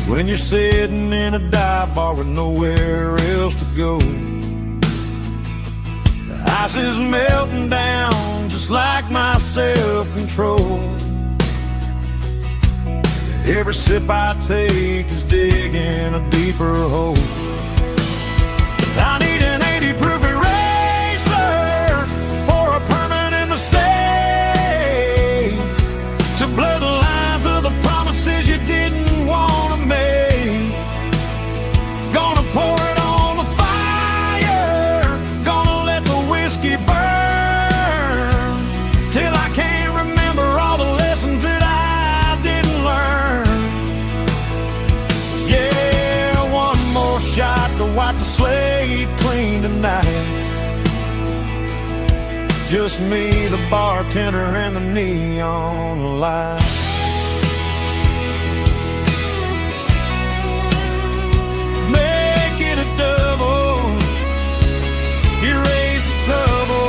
when you're sitting in a dive bar with nowhere else to go. The ice is melting down just like my self-control. Every sip I take is digging a deeper hole. I need an 80 proof eraser for a permanent mistake, to blur the lines of the promises you didn't want to make. Gonna pour it on the fire, gonna let the whiskey burn, till I can't remember all the lessons that I didn't learn. Yeah, one more shot to wipe the slate clean tonight. Just me, the bartender, and the neon light. Make it a double, erase the trouble.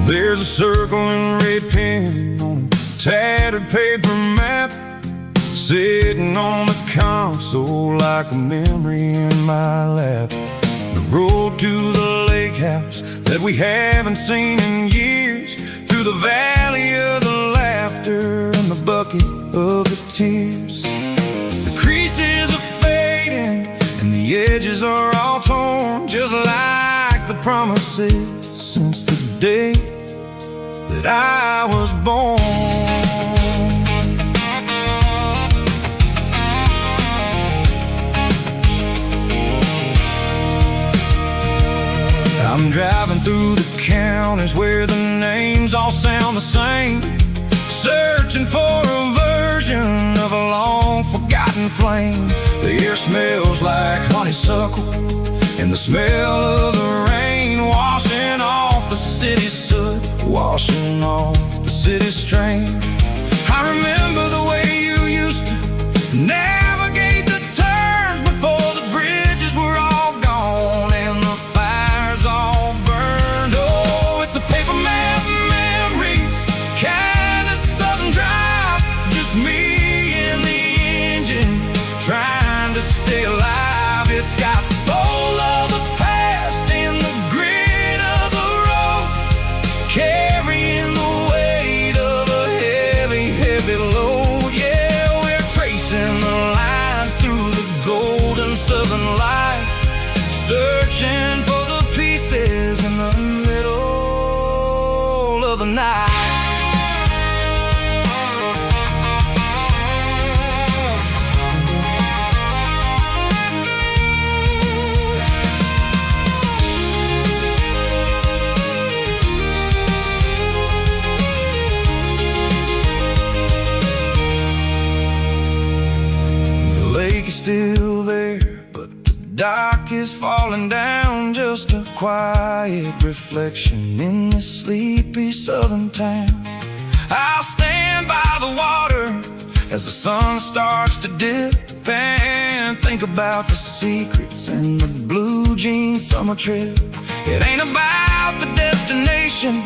There's a circle and red pen on a tattered paper map, sitting on the console like a memory in my lap. The road to the lake house that we haven't seen in years, through the valley of the laughter and the bucket of the tears. The creases are fading and the edges are all torn, just like the promises since the day that I was born. I'm driving through the counties where the names all sound the same, searching for a version of a long forgotten flame. The air smells like honeysuckle and the smell of the rain, washing off the city's soot, washing off the city's strain. I remember the way you used to navigate the turns before the bridges were all gone and the fires all burned. Oh, it's a paper map memories, kind of southern drive, just me and the engine trying to stay alive. It's got the soul of the past and the grit of the road, carrying the weight of a the night. Still there, but the dock is falling down. Just a quiet reflection in this sleepy southern town. I'll stand by the water as the sun starts to dip and think about the secrets and the blue jean summer trip. It ain't about the destination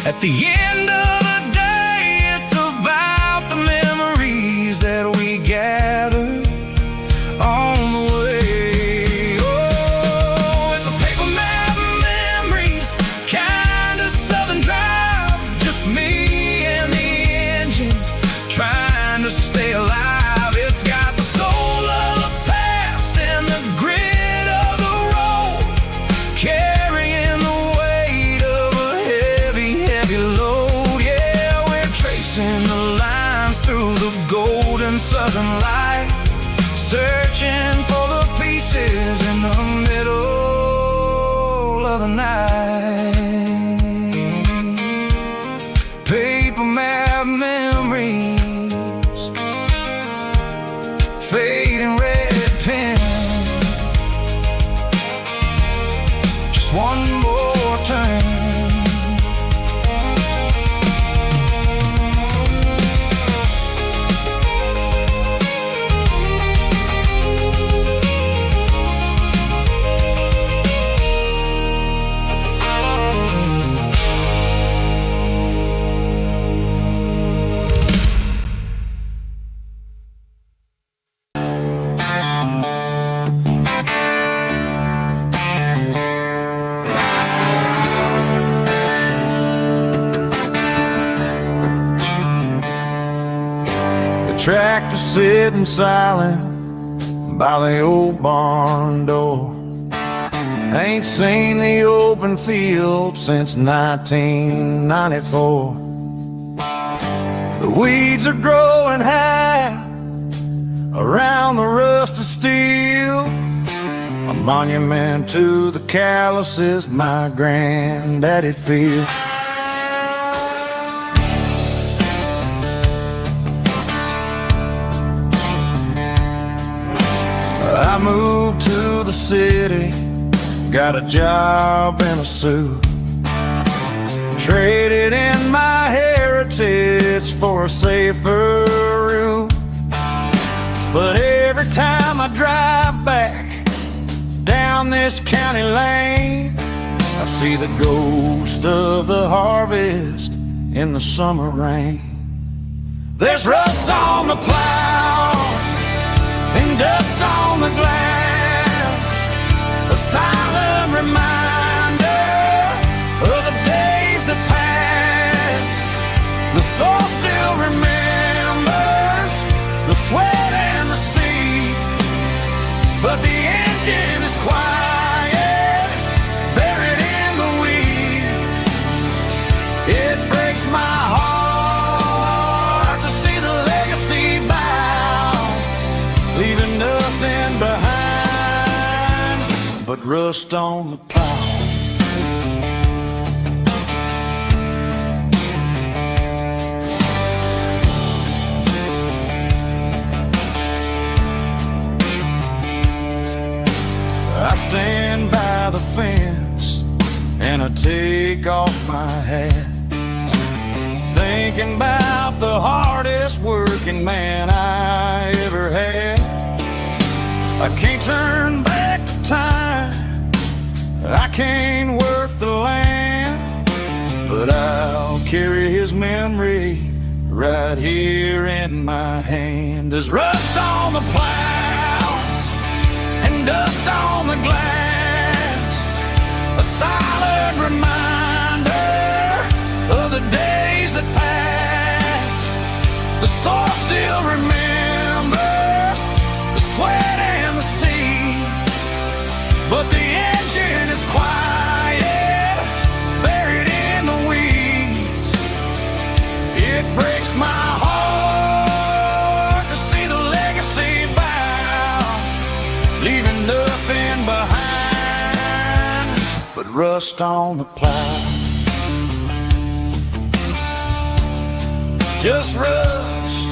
at the end of the day. It's about the memories that we gather on the way. Oh, it's a paper map of memories, kind of southern drive. Just me and the engine, trying to stay alive. It's got the soul of the past and the grit of the road, carrying the weight of a heavy, heavy load. Yeah, we're tracing the lines through the golden southern light, searching for the pieces in the middle of the night. Paper map memories, fading red pen. Just one more turn. Tractor sitting silent by the old barn door. Ain't seen the open field since 1994. The weeds are growing high around the rusted steel, a monument to the calluses my granddaddy feel. I moved to the city, got a job in a suit, traded in my heritage for a safer route. But every time I drive back down this county lane, I see the ghost of the harvest in the summer rain. There's rust on the plow and dust on the glass, a silent reminder of the days that passed. The soul still remembers the sweat and the sea, but the engine is quiet, buried in the weeds. It breaks my heart to see the legacy bow, leaving nothing behind but rust on the plow. I stand by the fence and I take off my hat, thinking about the hardest working man I ever had. I can't turn back the time, I can't work the land, but I'll carry his memory right here in my hand. There's rust on the plow and dust on the glass, a silent reminder of the days that passed. The soul still remembers the sweat and the sea, but the engine is quiet, buried in the weeds. rust on the plow. Just rust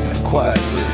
and a quiet breeze.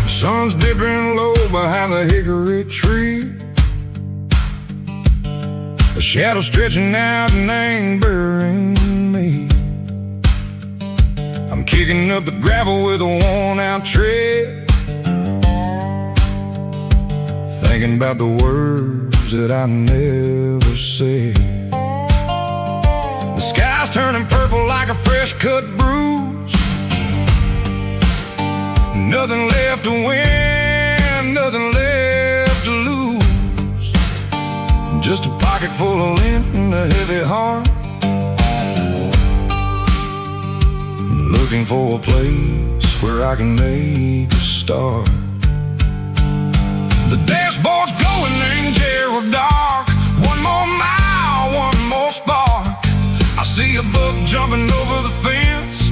Sun's dipping low behind the hickory tree. A shadow stretching out and ain't burying me. I'm kicking up the gravel with a worn-out tread, thinking about the words that I never said. The sky's turning purple like a fresh-cut bruise. Nothing left to win, nothing left to lose. Just a pocket full of lint and a heavy heart, looking for a place where I can make a start. The dashboard's glowing angel dark. One more mile, one more spark. I see a buck jumping over the fence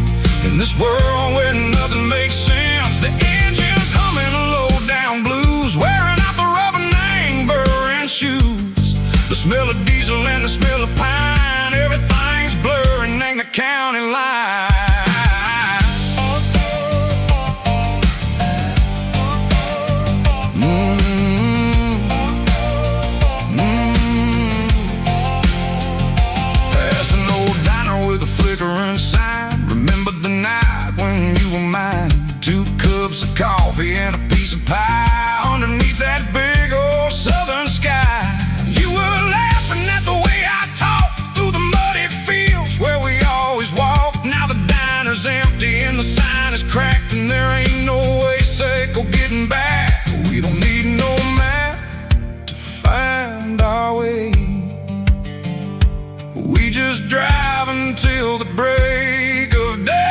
in this world where nothing makes sense. The engine's humming low-down blues, wearing out the rubber name, burring shoes. The smell of diesel and the smell of pine, everything's blurring in the county line. Past an old diner with a flickering sign. Remember the night when you were mine. 2 cups of coffee and a piece of pie underneath that big old southern sky. You were laughing at the way I talked through the muddy fields where we always walked. Now the diner's empty and the sign is cracked, and there ain't no way safe or getting back. We don't need no map to find our way. We just drive until the break of day.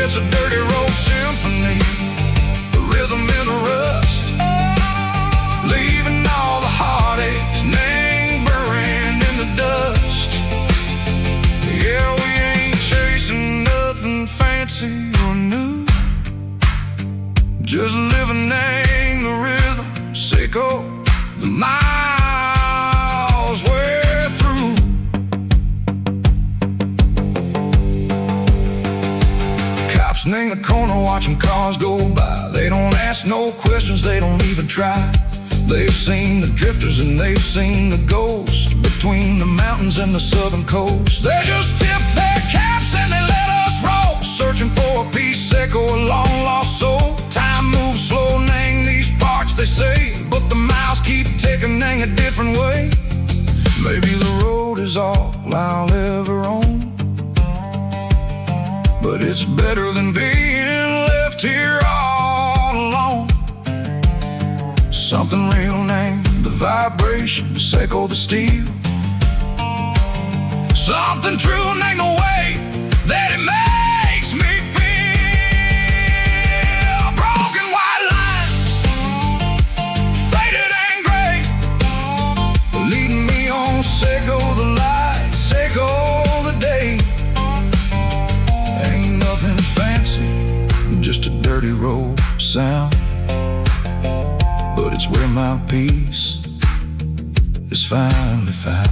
It's a dirty road symphony, a rhythm in the rust, leaving all the heartaches name burning in the dust. Yeah, we ain't chasing nothing fancy or new, just living in the rhythm, sicko, the miles we're through. In the corner watching cars go by. They don't ask no questions, they don't even try. They've seen the drifters and they've seen the ghosts between the mountains and the southern coast. They just tip their caps and they let us roll, searching for a piece or a long lost soul. Time moves slow in these parts, they say, but the miles keep ticking in a different way. Maybe the road is all I'll ever own, but it's better than being left here all alone. Something real named the vibrations echo the steel. Something true named the way that it makes me feel. but it's where my peace is finally found.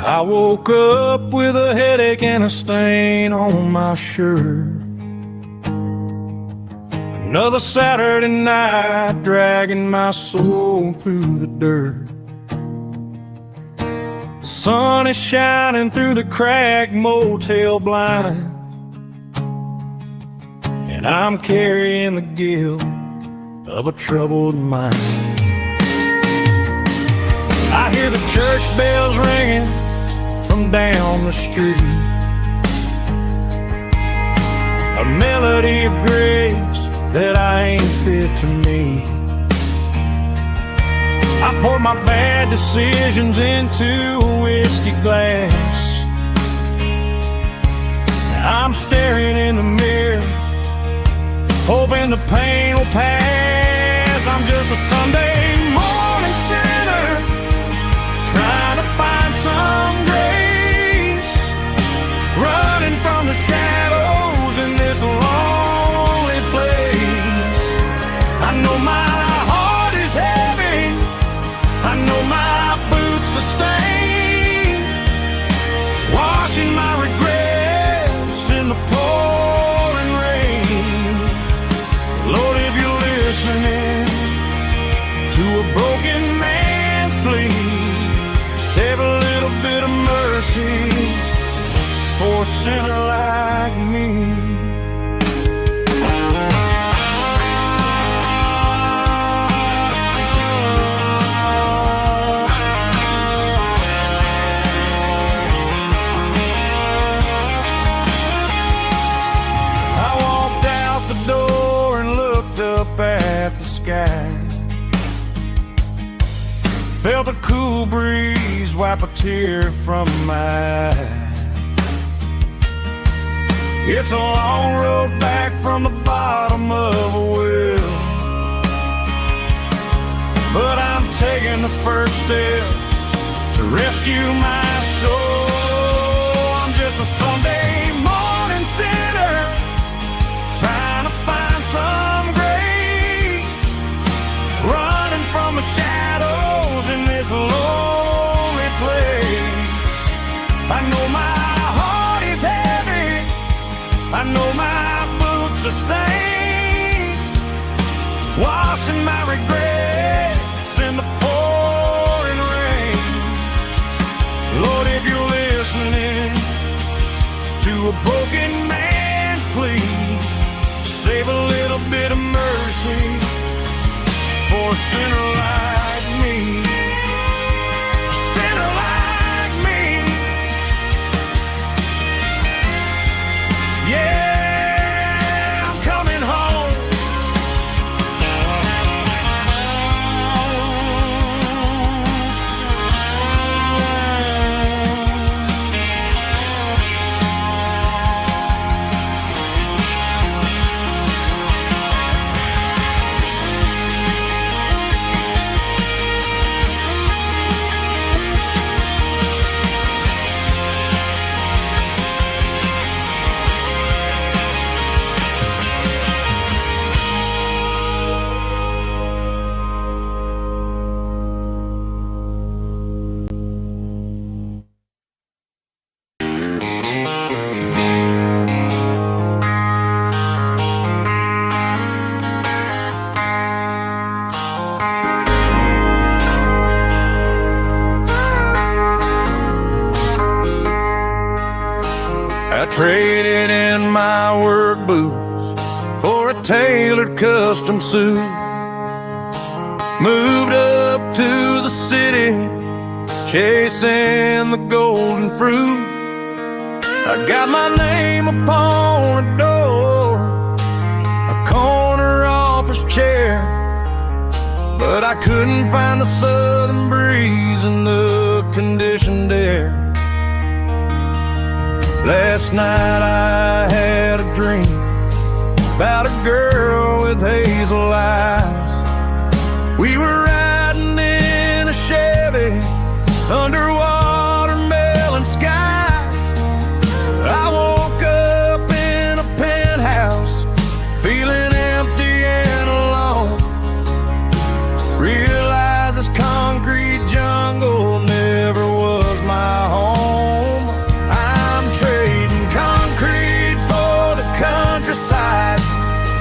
I woke up with a headache and a stain on my shirt. Another Saturday night dragging my soul through the dirt. The sun is shining through the cracked motel blind, and I'm carrying the guilt of a troubled mind. I hear the church bells ringing from down the street, a melody of grace that I ain't fit to meet. I pour my bad decisions into a whiskey glass. I'm staring in the mirror, hoping the pain will pass. I'm just a Sunday morning sinner, trying to find some grace, running from the shadows in this lonely place. I know my heart is heavy, I know my boots are stained, washing my regrets in the pouring rain. Lord, if you're listening to a broken man's plea, save a little bit of mercy for a sinner like me. I walked out the door and looked up at the sky, felt a cool breeze wipe a tear from my eye. It's a long road back from the bottom of a well, but I'm taking the first step to rescue my soul. I'm just a Sunday morning sinner, trying to find some grace, running from the shadows in this lonely place. I know my heart is heavy, I know my boots are stained, washing my regrets in the pouring rain. Lord, if you're listening to a broken man's plea, save a little bit of mercy for a sinner like me. A sinner like me. Yeah, I'm coming home. I traded in my work boots for a tailored custom suit, moved up to the city, chasing the golden fruit. I got my name upon a door, a corner office chair, but I couldn't find the southern breeze in the conditioned air. Last night I had a dream about a girl with hazel eyes. We were riding in a Chevy under watermelon skies. I woke up in a penthouse feeling empty and alone. Realized this concrete jungle never was my home. I'm trading concrete for the countryside,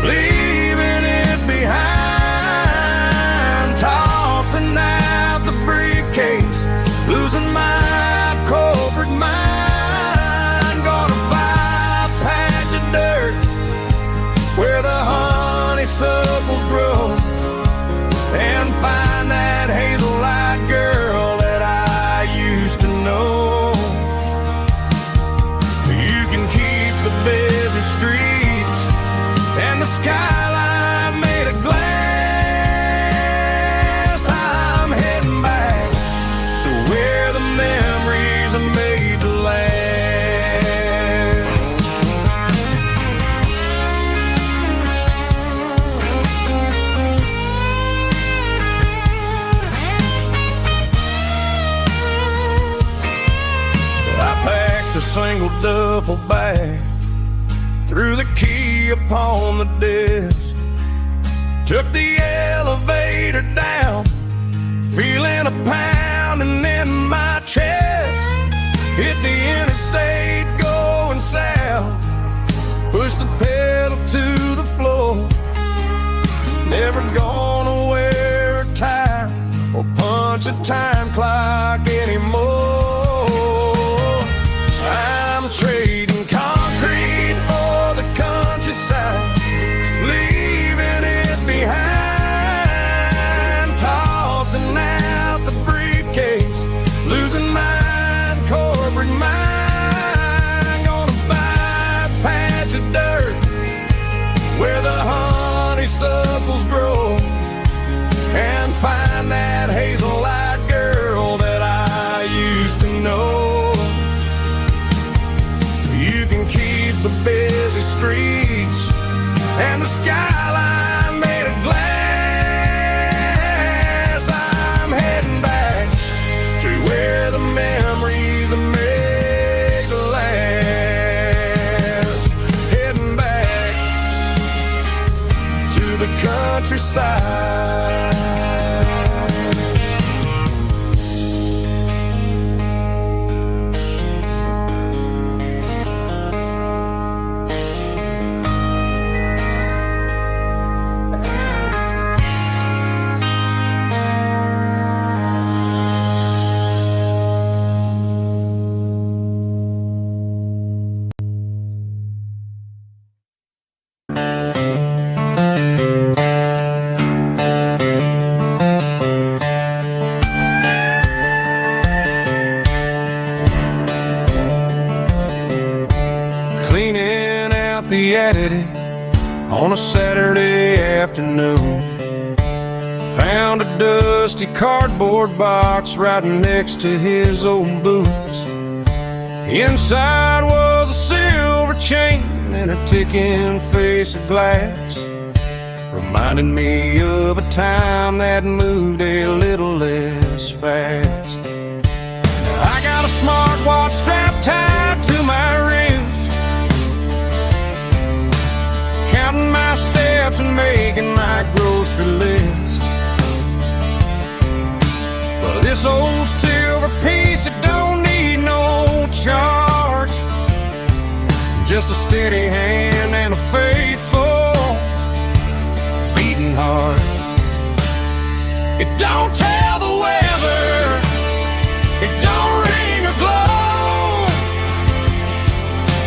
leaving it behind, tossing out the briefcase, losing my corporate mind. Gonna buy a patch of dirt where the honeysuckles grow, and find that hazel-eyed girl that I used to know. You can keep the busy streets and the skyline made of glass. I'm heading back to where the memories are made to last. I packed a single duffel bag, threw the key upon the desk, took the elevator down, feeling a pounding in my chest. Hit the interstate going south, pushed the pedal to the floor. Never gonna wear a tie or punch a time clock anymore. I'm trading concrete for the countryside, leaving it behind, tossing out the briefcase, losing my corporate mind. Gonna buy a patch of dirt where the honeysuckles grow, and find that hazel-eyed girl that I used to know. You can keep the busy streets and the skyline made of glass. I'm heading back to where the memories are made to last. Heading back to the countryside. Cleaning out the attic on a Saturday afternoon, found a dusty cardboard box right next to his old boots. Inside was a silver chain and a ticking face of glass, reminding me of a time that moved a little less fast. Now I got a smartwatch strapped tied to my wrist, counting my steps and making my grocery list. But this old silver piece, it don't need no charge, just a steady hand and a faithful beating heart. It don't tell the weather, it don't ring or glow,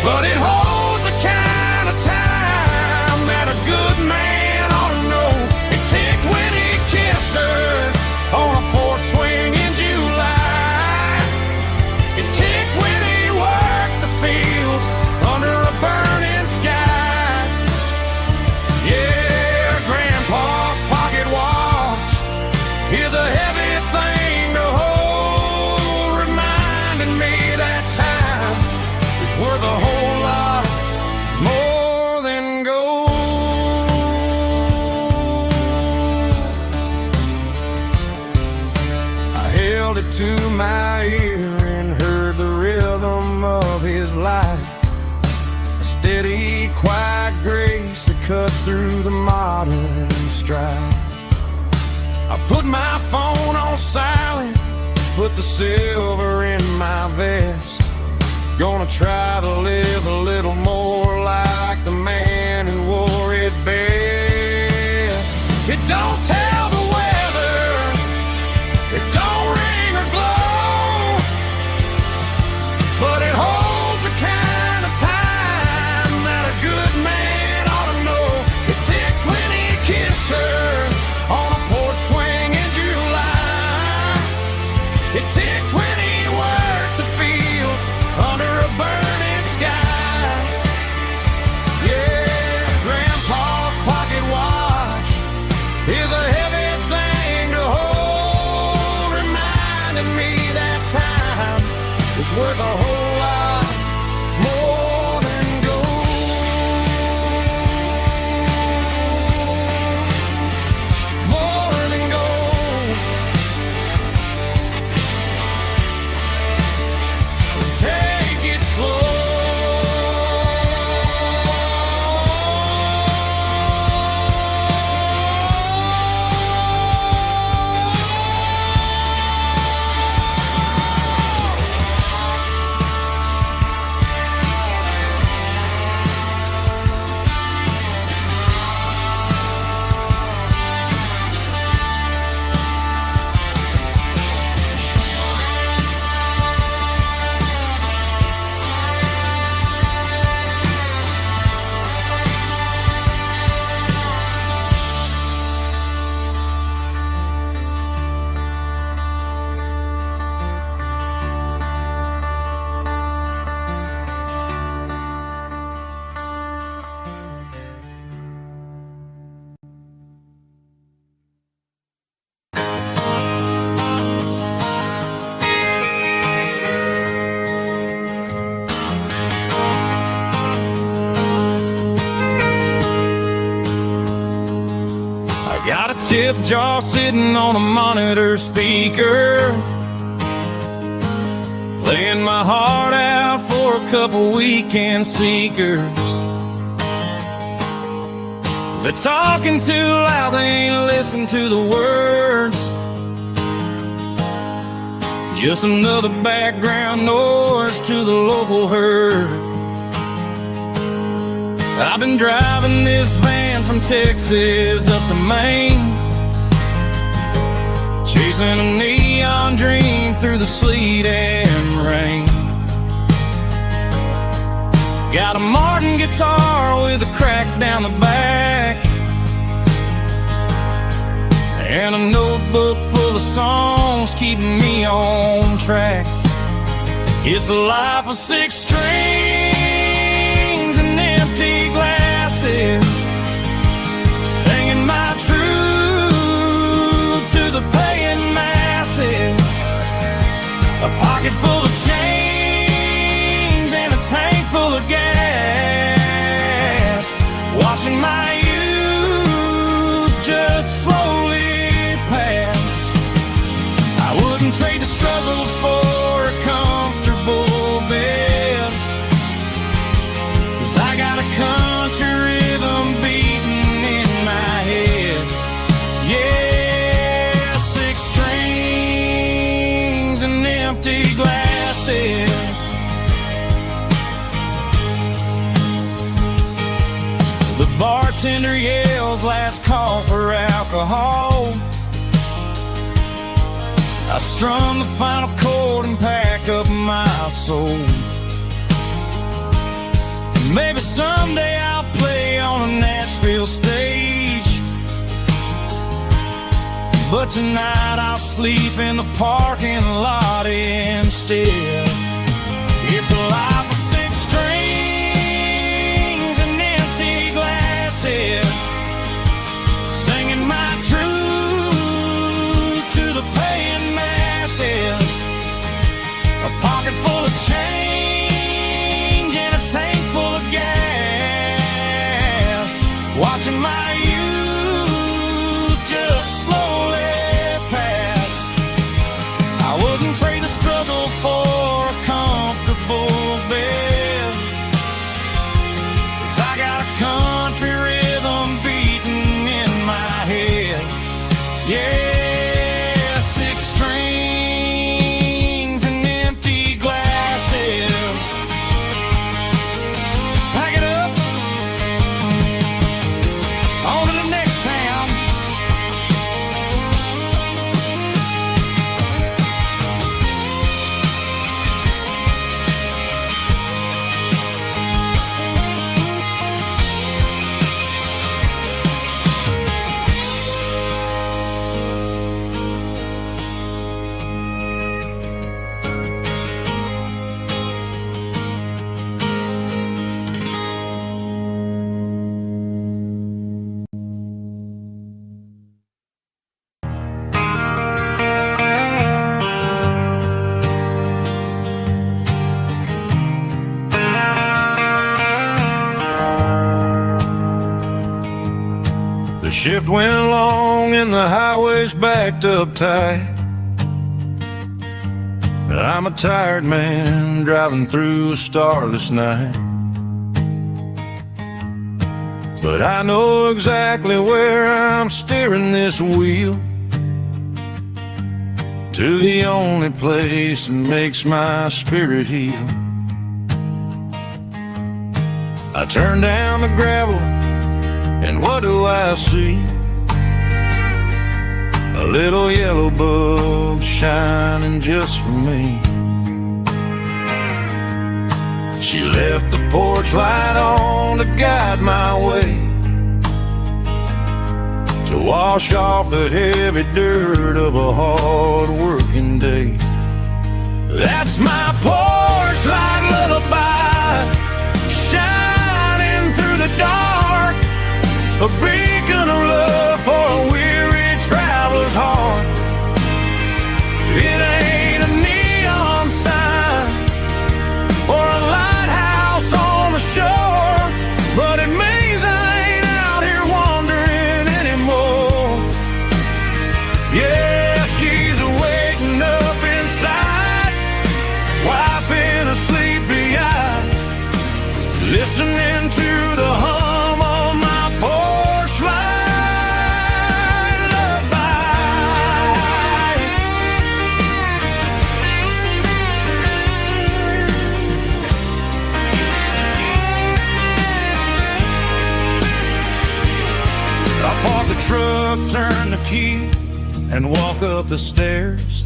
but it holds the kind of time that a good man ought to know. It ticked when he kissed her on a porch swing in July. held it to my ear and heard the rhythm of his life. A steady, quiet grace that cut through the modern strife. I put my phone on silent, put the silver in my vest. Gonna try to live a little more like the man who wore it best. It don't tell the weather, it don't ring or glow, but it holds the kind of time that a good man ought to know. It ticked when he kissed her on a porch swing in July. It ticked when he worked the fields under a burning sky. Yeah, Grandpa's pocket watch is a heavy thing to hold, reminding me that time is worth a whole lot more than gold. More than gold. Take it slow. Got a tip jar sitting on a monitor speaker, laying my heart out for a couple weekend seekers. They're talking too loud, they ain't listen to the words. Just another background noise to the local herd. I've been driving this van from Texas up to Maine, chasing a neon dream through the sleet and rain. Got a Martin guitar with a crack down the back, and a notebook full of songs keeping me on track. It's a life of 6 strings and empty glasses, singing my truth to the paying masses. A pocket full of change and a tank full of gas, watching my youth just slowly pass. I wouldn't trade the struggle for a comfortable bed, 'cause I got a country rhythm beating in my head. Yeah, 6 strings and empty glasses. The bartender yells last call for alcohol. I strum the final chord and pack up my soul. Maybe someday I'll play on a Nashville stage, but tonight I'll sleep in the parking lot instead. It's a life of 6 strings and empty glasses, singing my truth to the paying masses. A pocket full of change and a tank full of gas, watching my youth just slowly pass. I wouldn't trade the struggle for a comfortable bed, 'cause I got a country rhythm beating in my head. Yeah, 6 strings and empty glasses. Pack it up, on to the next town. The shift went long and the highway's backed up tight. I'm a tired man driving through a starless night, but I know exactly where I'm steering this wheel, to the only place that makes my spirit heal. I turn down the gravel, and what do I see? A little yellow bulb shining just for me. She left the porch light on to guide my way, to wash off the heavy dirt of a hard working day. That's my porch light lullaby, shining through the dark, a beacon of love for a weary traveler's heart. It ain't a neon sign or a lighthouse on the shore, but it means I ain't out here wandering anymore. Yeah, she's waking up inside, wiping a sleepy eye, listening to the hum of my porch light lullaby. I park the truck, turn the key, and walk up the stairs.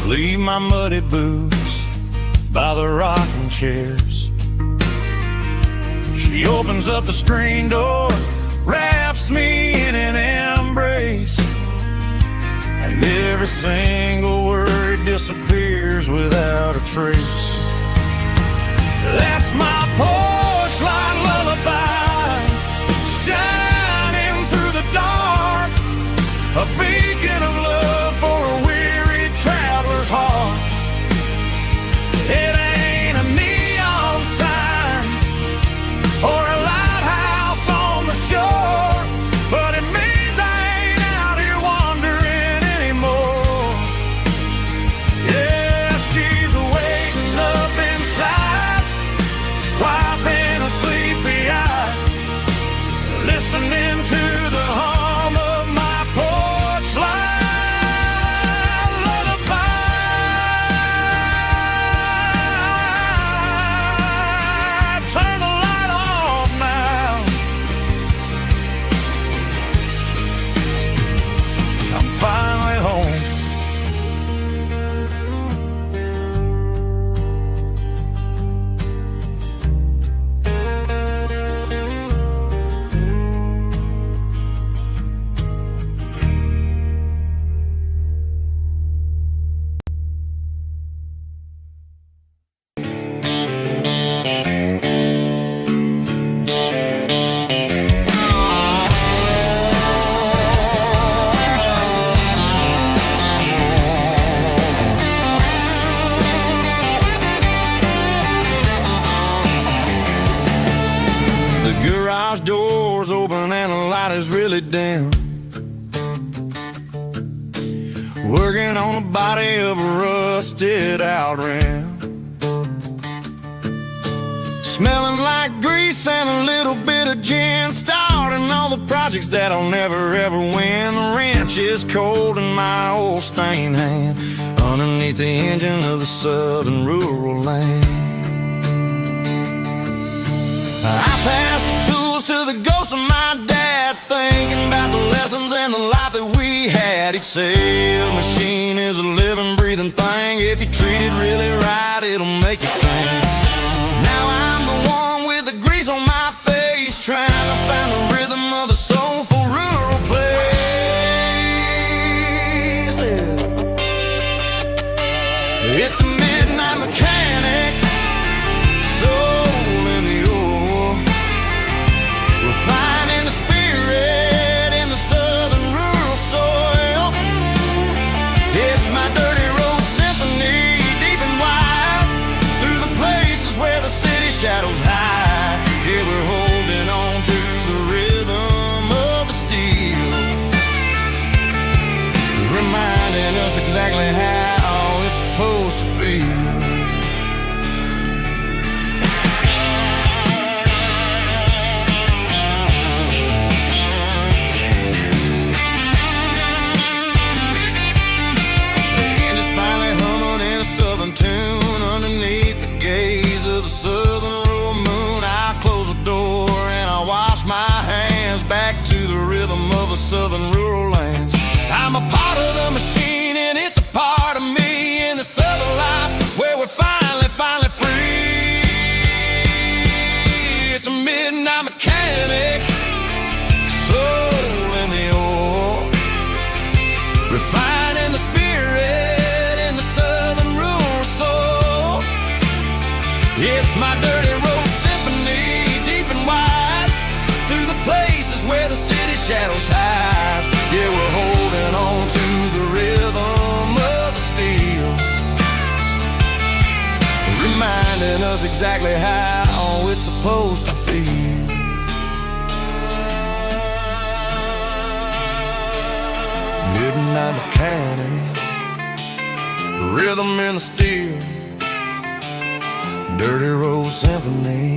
Leave my muddy boots by the rocking chairs. She opens up the screen door, wraps me in an embrace, and every single word disappears without a trace. That's my porch light lullaby, shining through the dark, a beacon of love for a weary traveler's heart. It ain't a neon sign or a lighthouse on the shore, but it means I ain't out here wandering anymore. Yeah, she's waking up inside, wiping a sleepy eye, listening to the hum of my porch light lullaby. Turn the light off now. I'm finally home. The garage door's open and the light is really dim. working on the body of a rusted out ram. Smelling like grease and a little bit of gin, starting all the projects that I'll never ever win. The wrench is cold in my old stained hand, underneath the engine of the southern rural land. I pass the tools to the ghost of my dad, thinking about the lessons and the life that we had. He'd say a machine is a living, breathing thing. If you treat it really right, it'll make you sing. Now I'm the one with the grease on my face, trying to find the rhythm of the soulful rural place. It's a midnight mechanic, soul in the ore, refining the spirit in the southern rural soil. It's my dirty road symphony, deep and wide, through the places where the city shadows hide. Yeah, we're holding on to the rhythm of the steel, reminding us exactly how it's supposed to feel. Tune underneath the gaze of the southern rural moon. I close the door and I wash my hands, back to the rhythm of the southern rural lands. I'm a part of the machine and it's a part of me, in the southern life where we're finally free. It's a midnight mechanic, soul in the ore, refining the spirit in the southern rural soul. It's my dirty road symphony, deep and wide, through the places where the city shadows hide. Yeah, we're holding on to the rhythm of the steel, reminding us exactly how it's supposed to feel. Midnight mechanic, rhythm in the steel, dirty road symphony.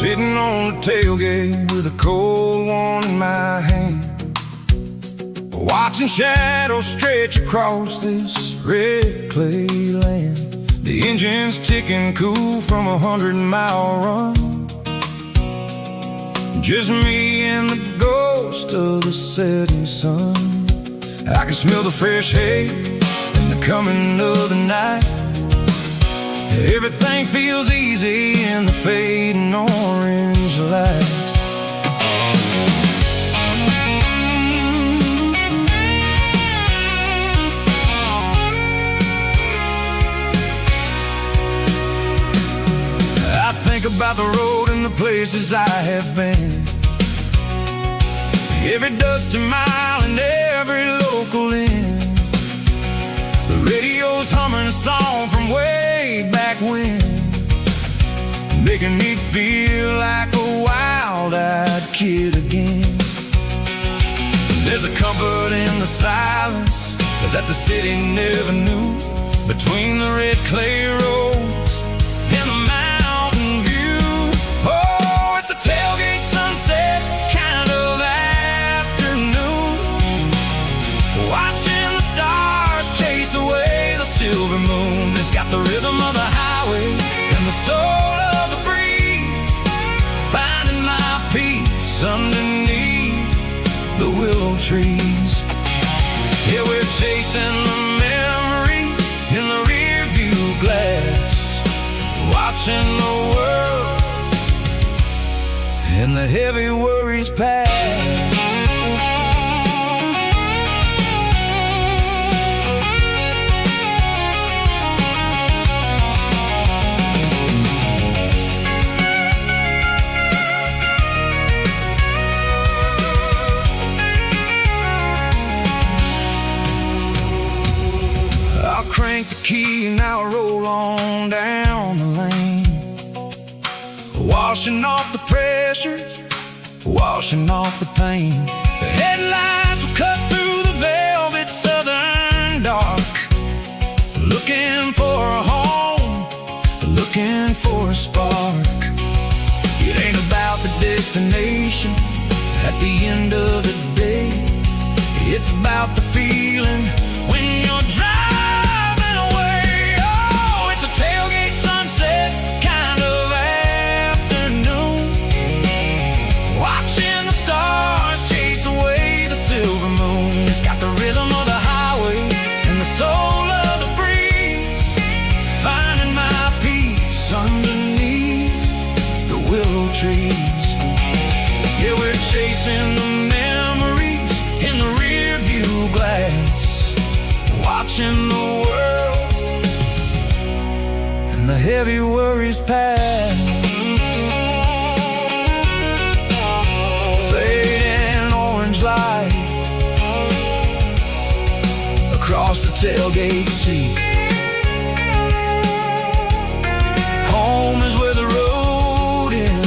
Sitting on the tailgate with a cold one in my hand, watching shadows stretch across this red clay land. The engine's ticking cool from 100-mile run, just me and the ghost of the setting sun. I can smell the fresh hay and the coming of the night. Everything feels easy in the fading orange light. I think about the road and the places I have been, every dusty mile and every local inn. The radio's humming a song from way back when, making me feel like a wild-eyed kid again. There's a comfort in the silence that the city never knew, between the red clay roads and the mountain view. Oh, it's a tailgate sunset kind of afternoon, watching the stars chase away the silver moon. It's got the rhythm of the highway and the soul of the breeze, finding my peace underneath the willow trees. Yeah, we're chasing the memories in the rear view glass, watching the world and the heavy worries pass. Crank the key and now roll on down the lane, washing off the pressure, washing off the pain. The headlights will cut through the velvet southern dark, looking for a home, looking for a spark. It ain't about the destination at the end of the day, it's about the feeling when you're driving. Tailgate sunset kind of afternoon, watching the stars chase away the silver moon. It's got the rhythm of the highway and the soul of the breeze, finding my peace underneath the willow trees. Yeah, we're chasing the memories in the rear view glass, watching the world and the heavy worries pass. Fading orange light across the tailgate seat. Home is where the road ends.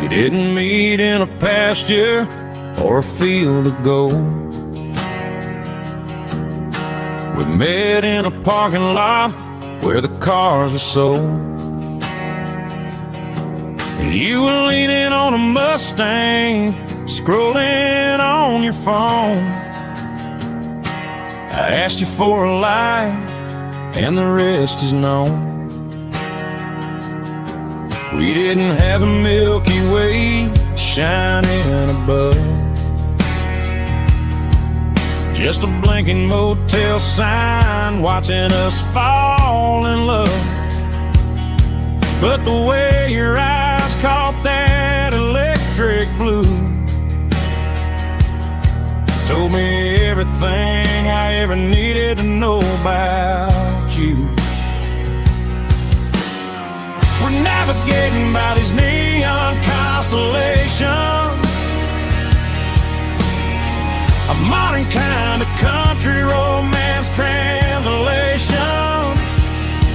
Didn't meet in a pasture or a field of gold. We met in a parking lot where the cars are sold. You were leaning on a Mustang, scrolling on your phone. I asked you for a light, and the rest is known. We didn't have a Milky Way shining above, just a blinking motel sign watching us fall in love. But the way your eyes caught that electric blue told me everything I ever needed to know about you. We're navigating by these neon constellations, a modern kind of country romance translation.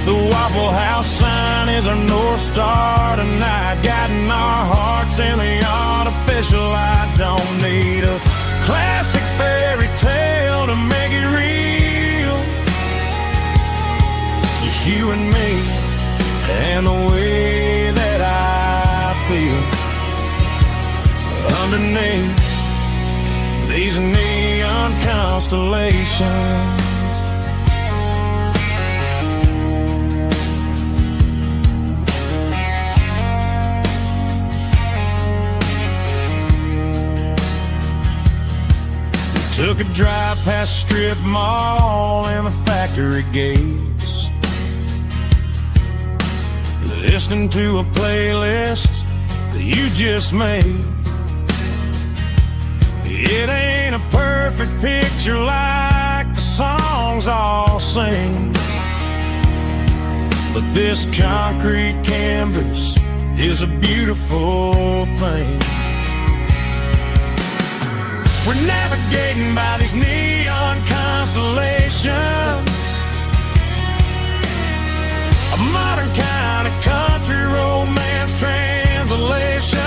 The Waffle House sign is our North Star tonight, guiding our hearts in the artificial light. Don't need a classic fairy tale to make it real, just you and me and the way that I feel underneath these neon constellations. We took a drive past Strip Mall and the factory gates, listening to a playlist that you just made. It ain't a perfect picture like the songs all sing, but this concrete canvas is a beautiful thing. We're navigating by these neon constellations, a modern kind of country romance translation.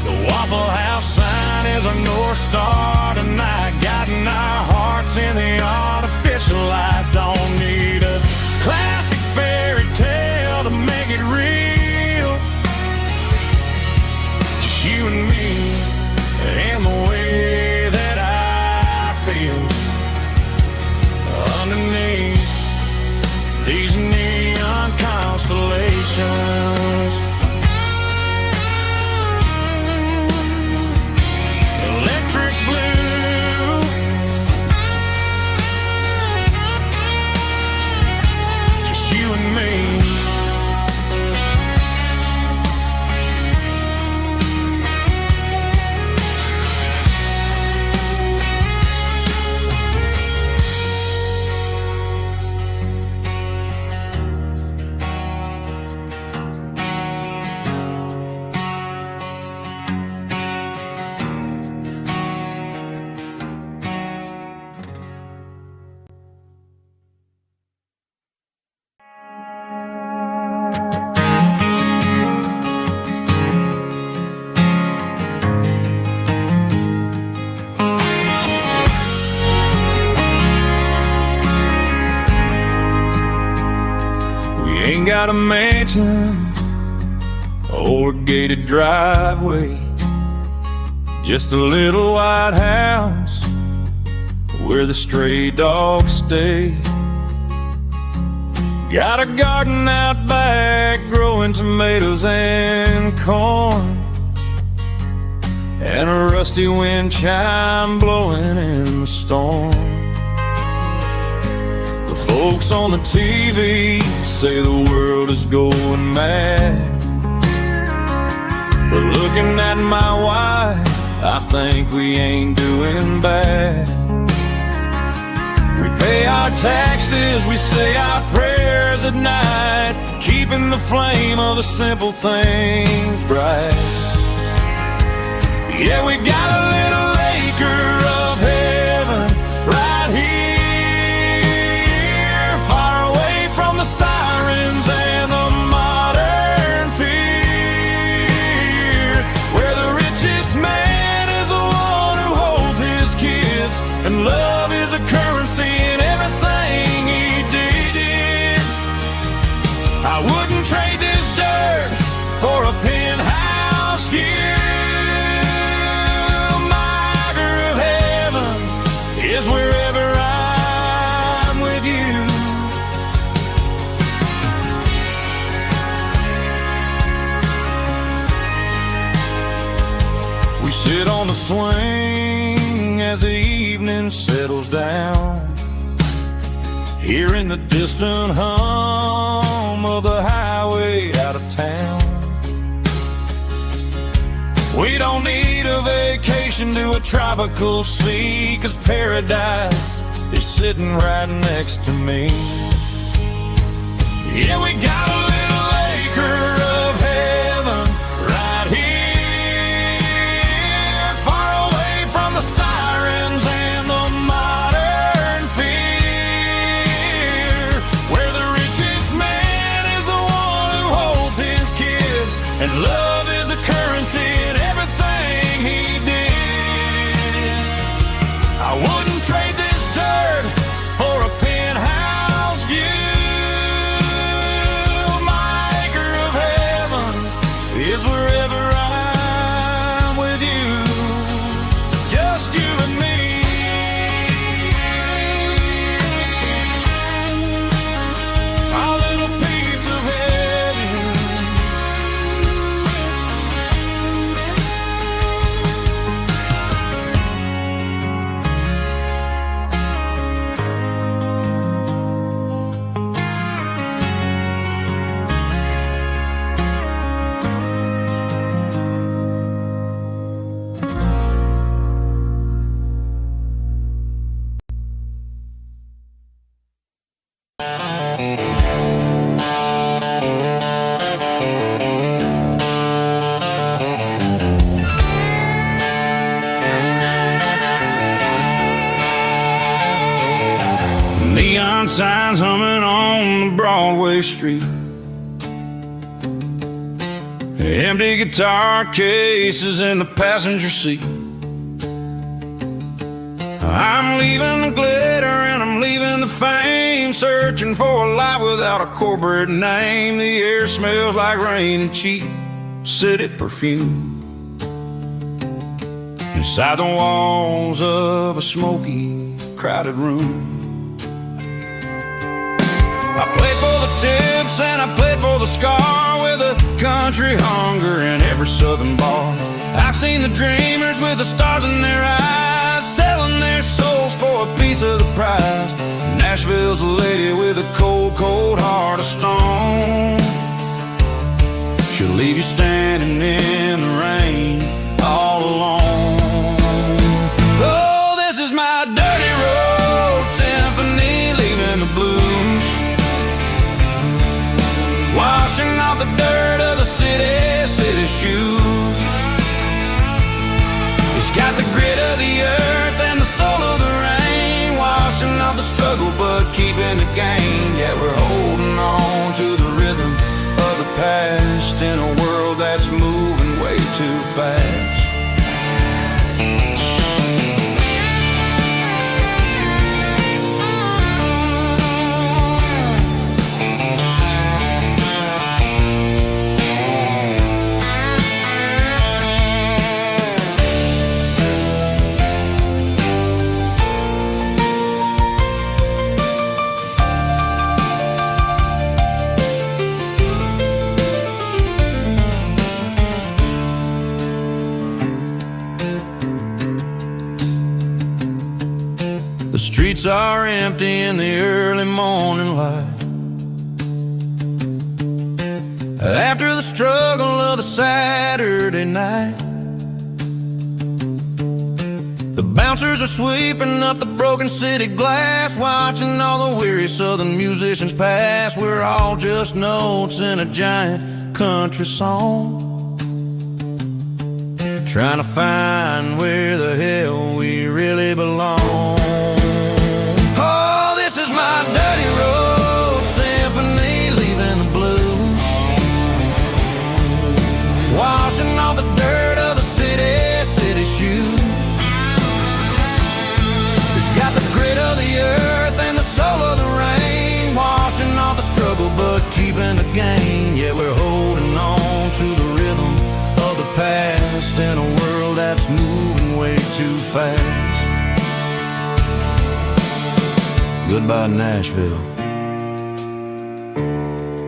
The Waffle House sign is our North Star tonight, guiding our hearts in the artificial light. Don't need a classic fairy tale to make it real, just you and me and the way that I feel underneath these neon constellations. Electric blue, just you and me. Ain't got a mansion or a gated driveway, just a little white house where the stray dogs stay. Got a garden out back growing tomatoes and corn, and a rusty wind chime blowing in the storm. Folks on the TV say the world is going mad, but looking at my wife, I think we ain't doing bad. We pay our taxes, we say our prayers at night, keeping the flame of the simple things bright. Yeah, we got a little acre of heaven right here, sirens and the modern fear, where the richest man is the one who holds his kids, and love is a currency in everything he did. I wouldn't trade this dirt for a penthouse view. My acre of heaven is wherever I'm with you. We sit on the swing as the evening settles down, hearing the distant hum of the highway out of town. We don't need a vacation to a tropical sea, 'cause paradise is sitting right next to me. Yeah, we got a little acre of heaven right here, far away from the sirens and the modern fear, where the richest man is the one who holds his kids, and love is the currency in everything he did. I wouldn't trade this dirt for a penthouse view. signs humming on the Broadway street. Empty guitar cases in the passenger seat. I'm leaving the glitter and I'm leaving the fame, searching for a life without a corporate name. The air smells like rain and cheap city perfume. Inside the walls of a smoky, crowded room. I played for the tips and I played for the scar, with a country hunger in every southern bar. I've seen the dreamers with the stars in their eyes, selling their souls for a piece of the prize. Nashville's a lady with a cold, cold heart of stone. She'll leave you standing in the rain all alone. Oh, this is my dirty road symphony, leaving the blues, washing off the dirt of the city shoes. It's got the grit of the earth and the soul of the rain, washing off the struggle but keeping the gain. Yeah, we're holding on to the rhythm of the past in a world that's moving way too fast. The streets are empty in the early morning light, after the struggle of the Saturday night. The bouncers are sweeping up the broken city glass, watching all the weary southern musicians pass. We're all just notes in a giant country song, trying to find where the hell we really belong. My dirty road symphony, leaving the blues, washing off the dirt of the city shoes. It's got the grit of the earth and the soul of the rain, washing off the struggle but keeping the gain. Yeah, we're holding on to the rhythm of the past in a world that's moving way too fast. Goodbye, Nashville,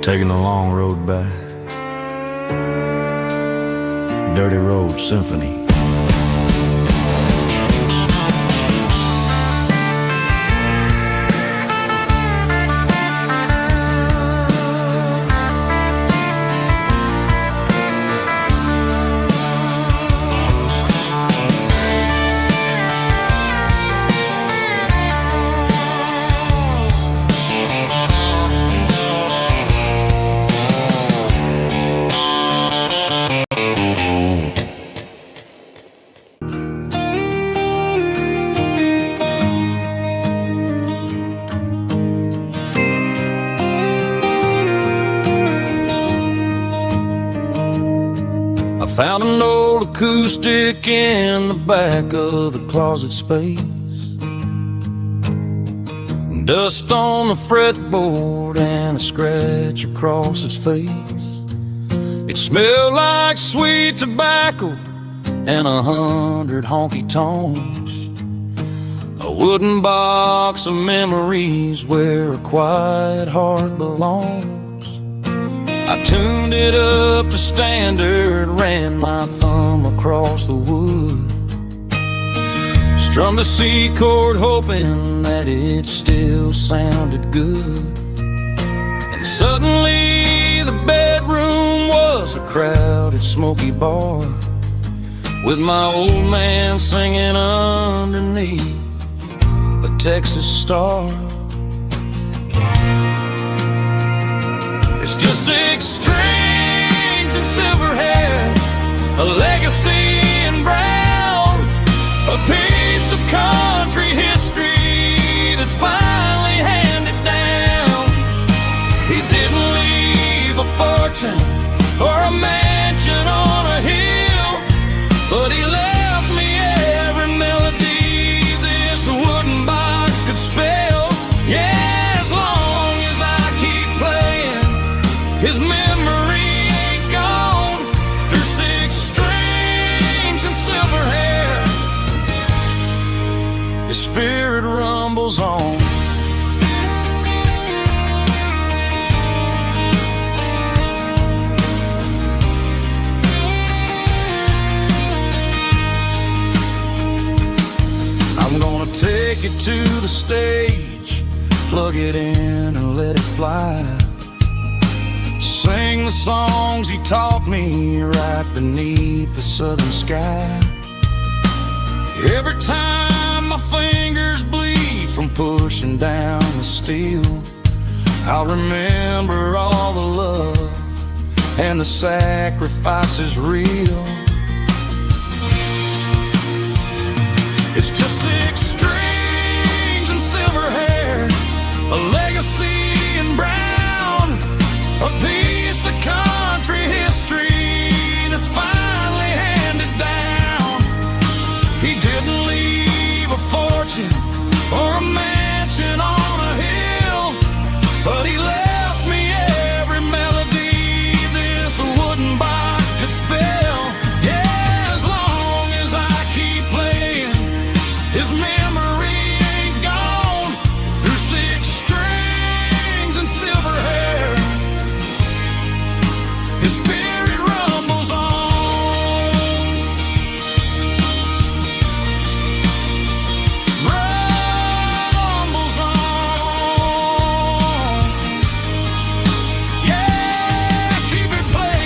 taking the long road back. Dirty Road Symphony. Found an old acoustic in the back of the closet space, dust on the fretboard and a scratch across its face. It smelled like sweet tobacco and 100 honky-tonks, a wooden box of memories where a quiet heart belongs. I tuned it up to standard, ran my thumb across the wood, strummed a C chord hoping that it still sounded good. And suddenly the bedroom was a crowded smoky bar, with my old man singing underneath a Texas star. It's just 6 strings and silver hair, a legacy in brown, a piece of country history that's finally handed down. his spirit rumbles on. I'm gonna take it to the stage, plug it in and let it fly. Sing the songs he taught me right beneath the southern sky. Every time my fingers bleed from pushing down the steel, I'll remember all the love and the sacrifices real. It's just 6 strings and silver hair, a legacy in brown, a piece of country history that's finally handed down. He didn't leave a fortune or a mansion on a hill, but he left me every melody this wooden box could spell. Yeah, as long as I keep playing, his memory ain't gone. Through 6 strings and silver hair, his spirit rumbles on. Rumbles on. Yeah, keep it playing.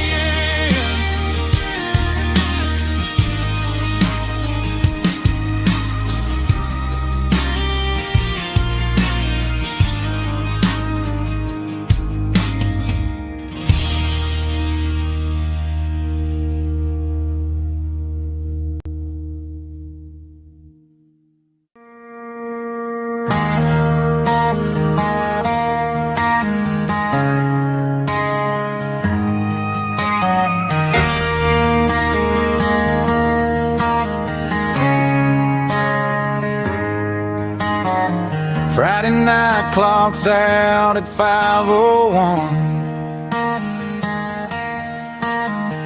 Friday night clocks out at 5:01.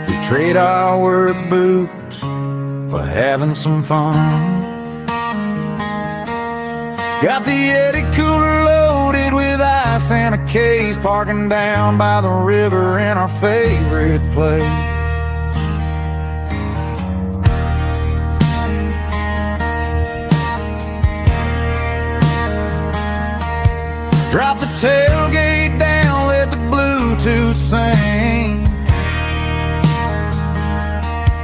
We trade our work boots for having some fun. Got the Yeti cooler loaded with ice and a case, parking down by the river in our favorite place. Drop the tailgate down, let the Bluetooth sing.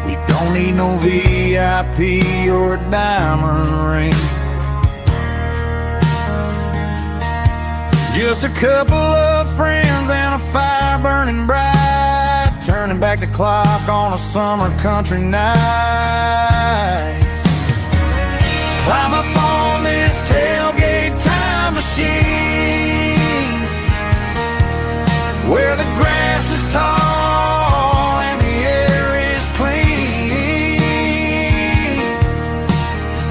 We don't need no VIP or a diamond ring. Just a couple of friends and a fire burning bright, turning back the clock on a summer country night. Climb up on this tailgate time machine, where the grass is tall and the air is clean.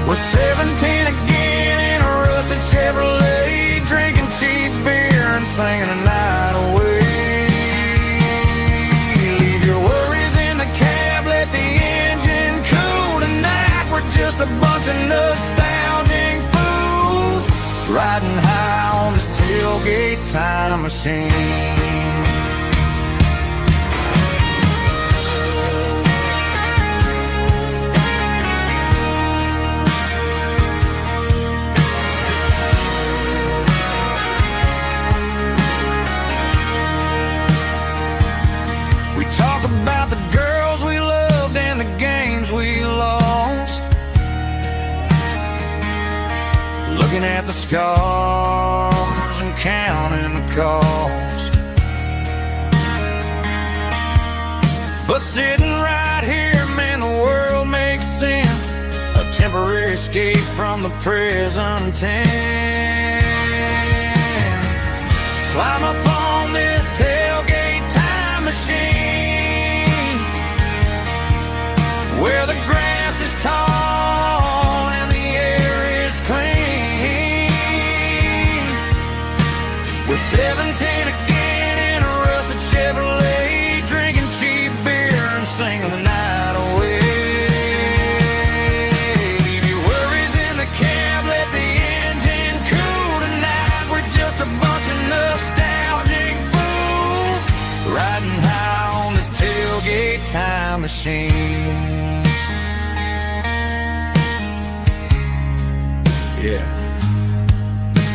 We're 17 again in a rusted Chevrolet, drinking cheap beer and singing the night away. Leave your worries in the cab, let the engine cool tonight. We're just a bunch of nostalgic fools riding high on this tailgate time machine. We talk about the girls we loved and the games we lost, looking at the scars and counting the cost. But sitting right here, man, the world makes sense. A temporary escape from the present tense. Climb up on this tailgate time machine, where the grass is tall and the air is clean. We're 17 again in a rusted Chevrolet, drinking cheap beer and singing the night away. Leave your worries in the cab, let Yeah.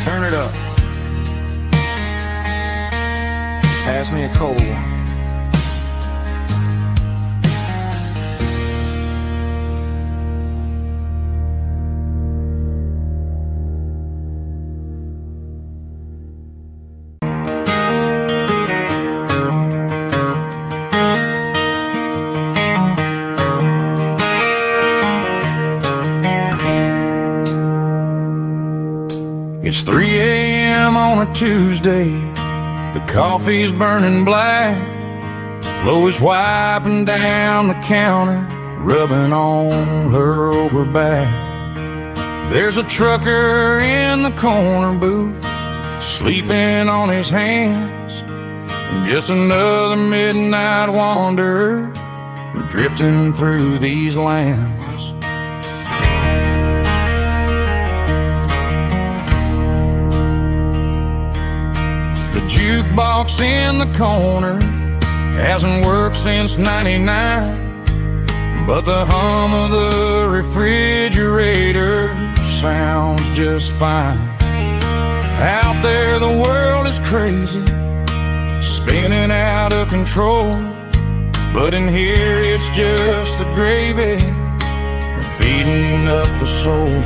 Turn it up. Pass me a cold one. It's 3 a.m. on a Tuesday. The coffee's burning black. Flo is wiping down the counter, rubbing on her over back. There's a trucker in the corner booth, sleeping on his hands. Just another midnight wanderer, drifting through these lands. The jukebox in the corner hasn't worked since '99, but the hum of the refrigerator sounds just fine. Out there the world is crazy, spinning out of control, but in here it's just the gravy feeding up the soul.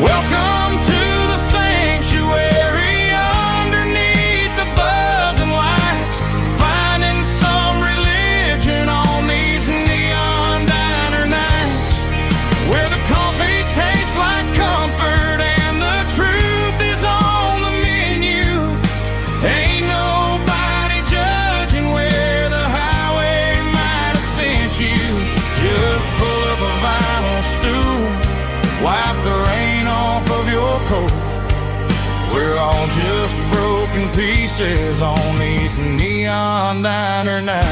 Welcome to the sanctuary. Wipe the rain off of your coat. We're all just broken pieces on these neon diner nights.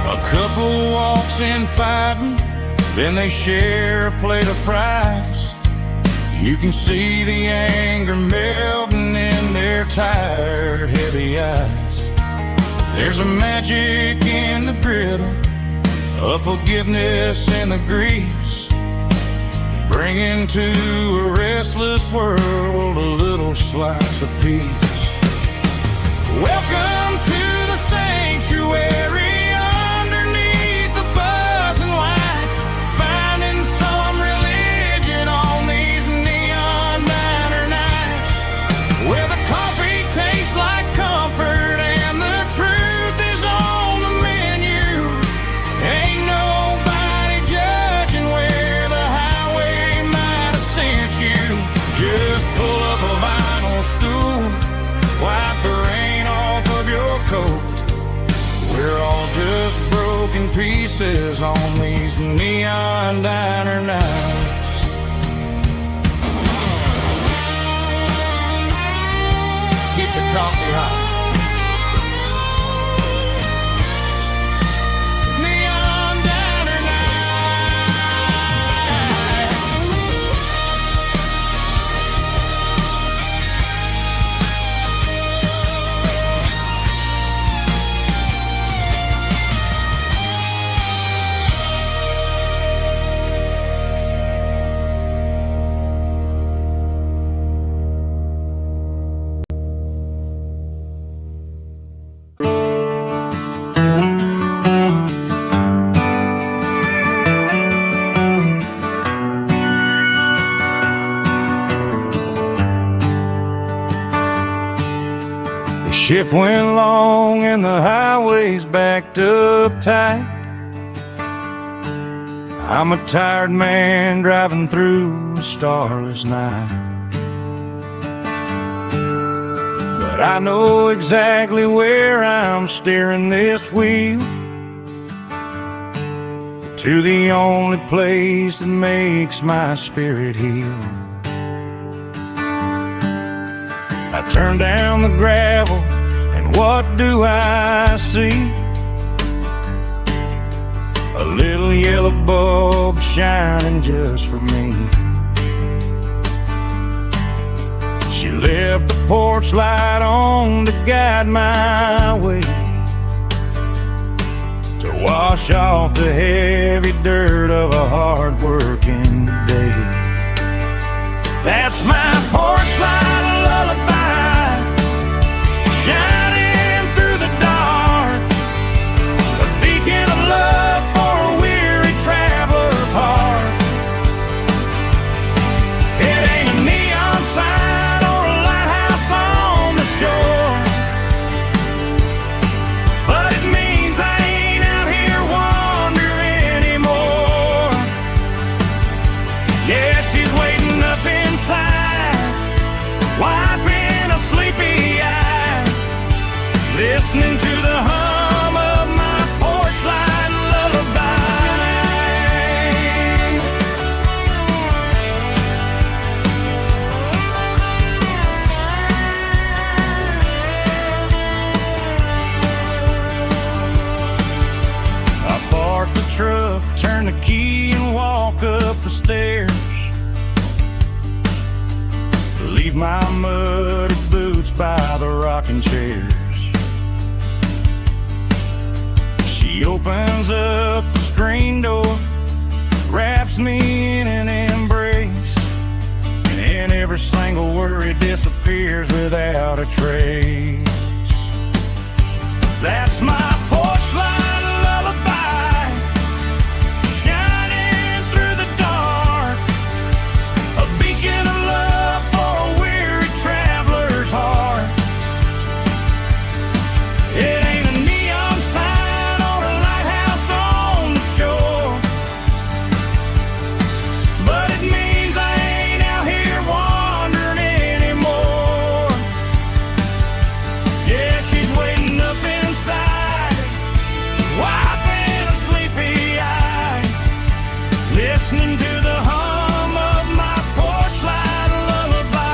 A couple walks in fighting, then they share a plate of fries. You can see the anger melting in their tired, heavy eyes. There's a magic in the griddle, a forgiveness in the grease, bringing to a restless world a little slice of peace. Welcome to the sanctuary. Pieces on these neon diner nights. Keep the coffee hot. Neon diner shift went long and the highway's backed up tight. I'm a tired man driving through a starless night, but I know exactly where I'm steering this wheel, to the only place that makes my spirit heal. I turn down the gravel, and what do I see? A little yellow bulb shining just for me. She left the porch light on to guide my way, to wash off the heavy dirt of a hard-working day. That's my porch light lullaby, shining through the dark, a beacon of love for a weary traveler's heart. It ain't a neon sign or a lighthouse on the shore, but it means I ain't out here wandering anymore. Yeah, she's waiting up inside, wiping a sleepy eye, listening to the hum of my porch light lullaby. I park the truck, turn the key and walk up the stairs, leave my muddy boots by the rocking chairs. She opens up the screen door, wraps me in an embrace, and every single worry disappears without a trace. That's my porch light lullaby, shining through the dark, a beacon of love for a weary traveler's heart. It ain't a neon sign or a lighthouse on the shore, but it means I ain't out here wandering anymore. Yeah, she's waiting up inside, wiping a sleepy eye, listening to the hum of my porch light lullaby.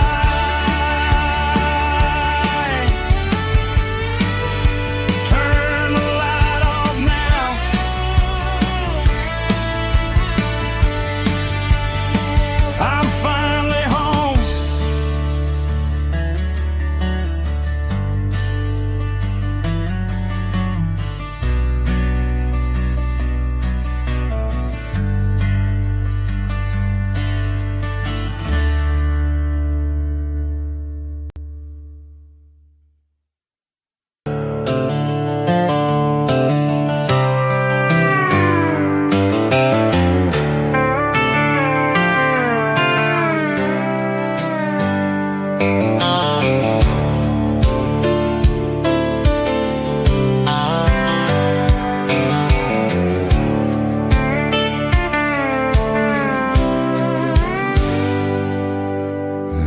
Turn the light off now, I'm finally home.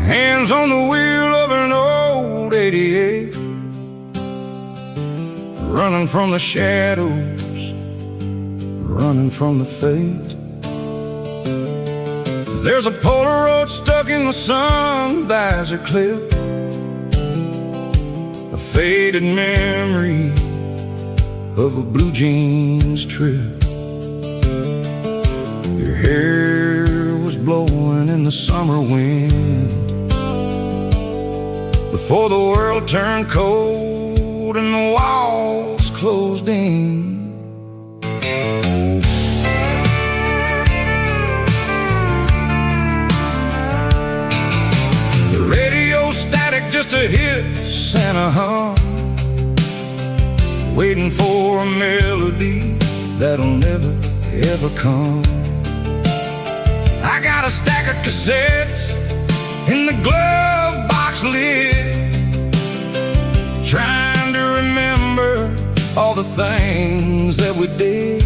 Hands on the wheel of an old 88, running from the shadows, running from the fate. There's a Polaroid stuck in the sun visor clip, a faded memory of a blue jeans trip. Your hair was blowing in the summer wind before the world turned cold and the walls closed in. The radio static just a hiss and a hum, waiting for a melody that'll never ever come. I got a stack of cassettes in the glove box lid, trying to remember all the things that we did.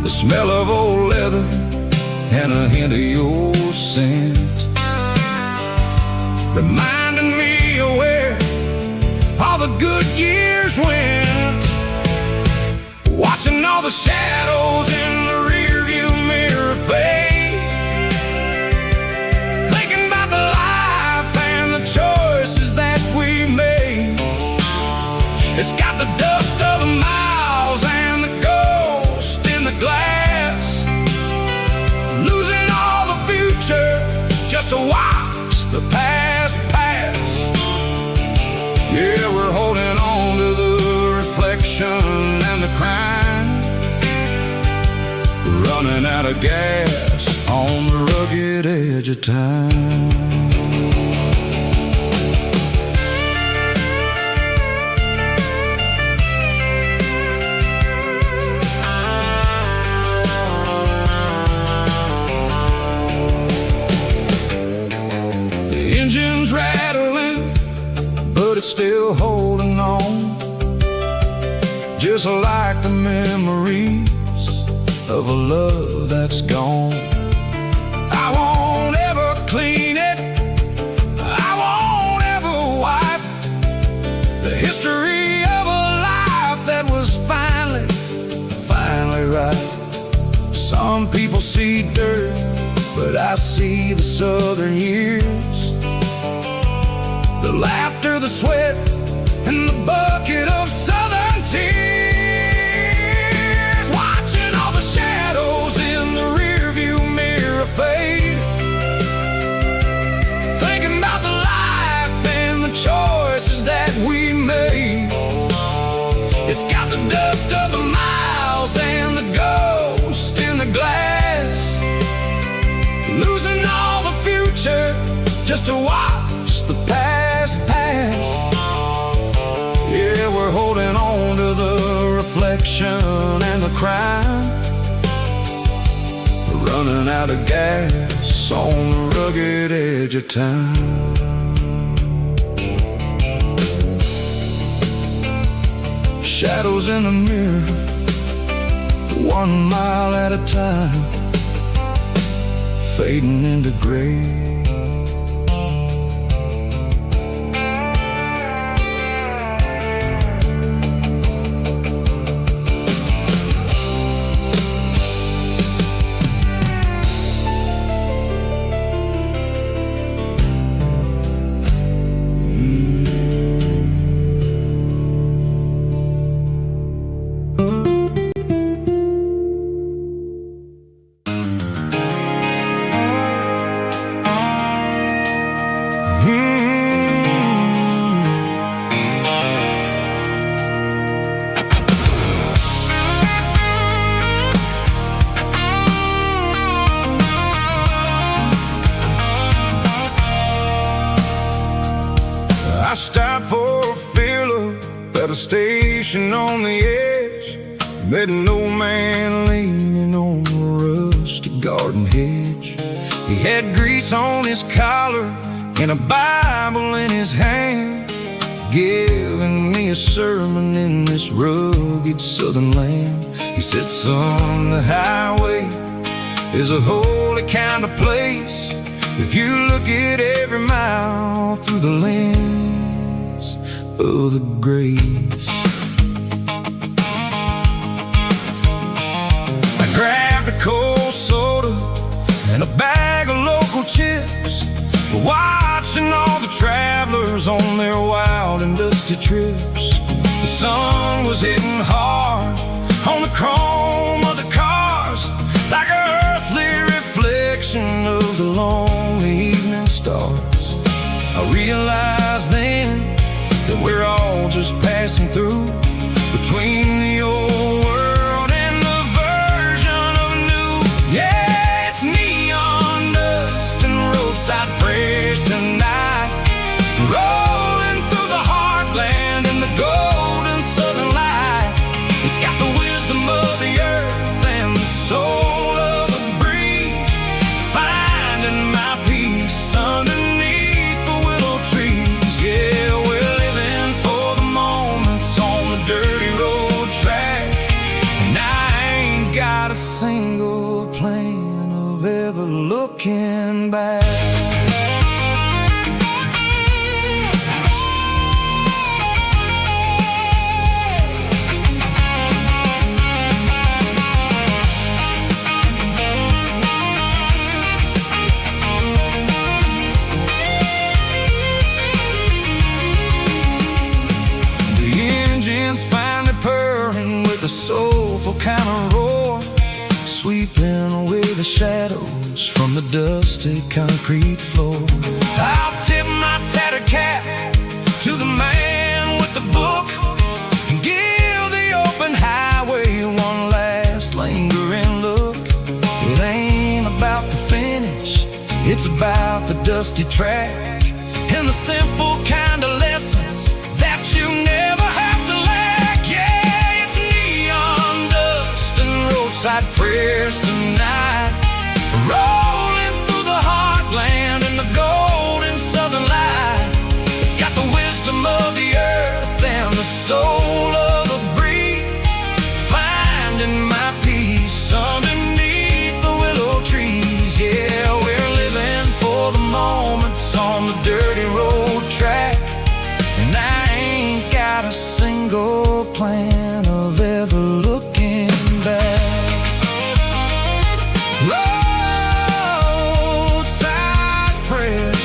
The smell of old leather and a hint of your scent, reminding me of where all the good years went. Watching all the shadows in the rearview mirror fade, thinking about the life and the choices that we made. It's got the dust of the miles and the ghost in the glass, losing all the future just to watch the of gas on the rugged edge of time. The engine's rattling, but it's still holding on, just like the memories of a love that's gone. I won't ever clean it, I won't ever wipe the history of a life that was finally right. Some people see dirt, but I see the southern years, the laughter, the sweat, and the bucket of southern tears. Watching all the shadows in the rearview mirror fade, thinking about the life and the choices that we made. It's got the dust of the miles and the ghost in the glass, losing all the future just to watch the past pass. Yeah, we're holding on to the reflection and the crime, we're running out of gas on the rugged edge of time. Shadows in the mirror, 1 mile at a time, fading into gray. I stopped for a fill-up at a station on the edge, met an old man leaning on a rusty garden hedge. He had grease on his collar and a Bible in his hand, giving me a sermon in this rugged southern land. He said, son, the highway is a holy kind of place if you look at every mile through the lens of the grace. I grabbed a cold soda and a bag of local chips, watching all the travelers on their wild and dusty trips. The sun was hitting hard on the chrome of the cars, like an earthly reflection of the lonely evening stars. I realized then that we're all just passing through, between the old world and the version of new. Yeah, it's neon dust and roadside prayers tonight, rolling through the heartland in the golden southern light. It's got the wisdom of the earth and the soul of the breeze, finding my peace underneath the willow trees. Yeah, we're living for the moments on the dirty road track, and I ain't got a single plan of ever looking back. The soulful kind of roar, sweeping away the shadows from the dusty concrete floor. I'll tip my tattered cap to the man with the book and give the open highway one last lingering look. It It's about the dusty track and the simple kind of lessons that you never have to lack. Yeah, it's neon dust and roadside prayers tonight, rolling through the heartland in the golden southern light. It's got the wisdom of the earth and the soul of the breeze, finding my peace underneath the willow trees. Yeah, we're living for the moments on the dirty road track, and I ain't got a single plan of ever looking back. Roadside prayers,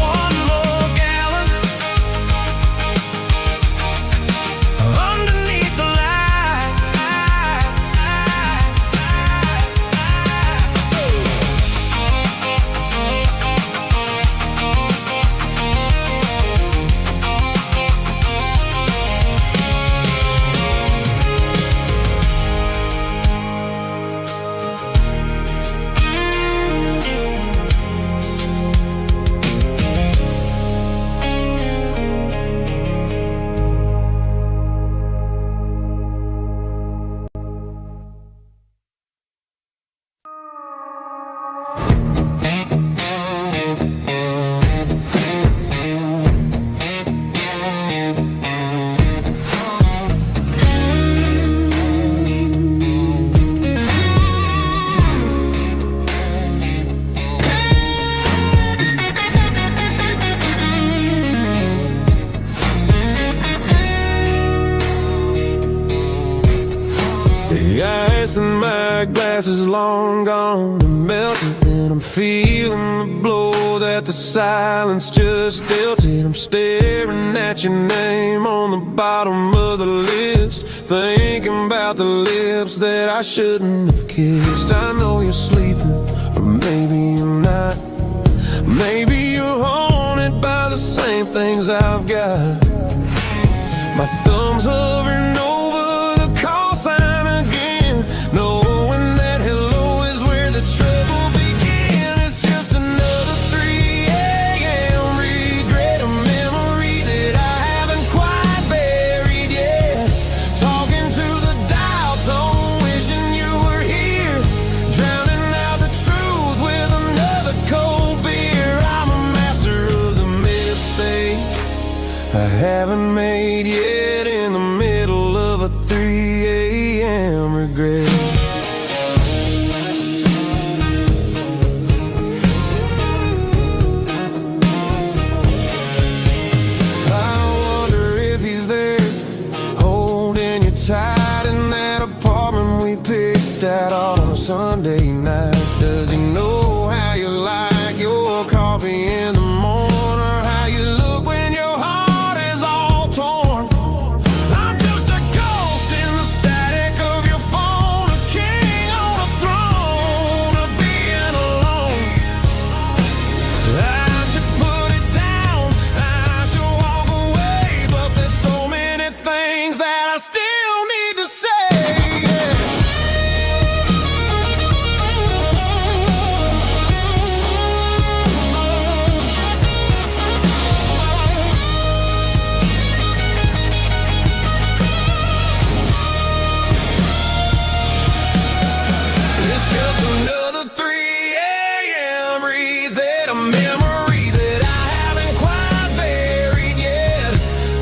one more gallon underneath the light. The ice in my glass is long gone and melted, and I'm feeling the blow that the silence just dealt it. I'm staring at your name on the bottom of the list, thinking about the lips that I shouldn't have kissed. I know you're sleeping, or maybe you're not. Maybe you're haunted by the same things I've got. My thumb's hovering over the call sign again, knowing that hello is where the trouble began. It's just another 3 a.m. regret, a memory that I haven't quite buried yet. Talking to the dial tone, wishing you were here, drowning out the truth with another cold beer. I'm a master of the mistakes I haven't made yet, in the middle of a 3 a.m. regret. I wonder if he's there, holding you tight in that apartment we picked out on a Sunday night. Does he know how you like your coffee in the morning, or how you look when your heart is all torn? I'm just a ghost in the static of your phone, a king on a throne of being alone. I should put it down, I should walk away, but there's so many things that I still need to say. It's just another 3 a.m. reset, a memory that I haven't quite buried yet.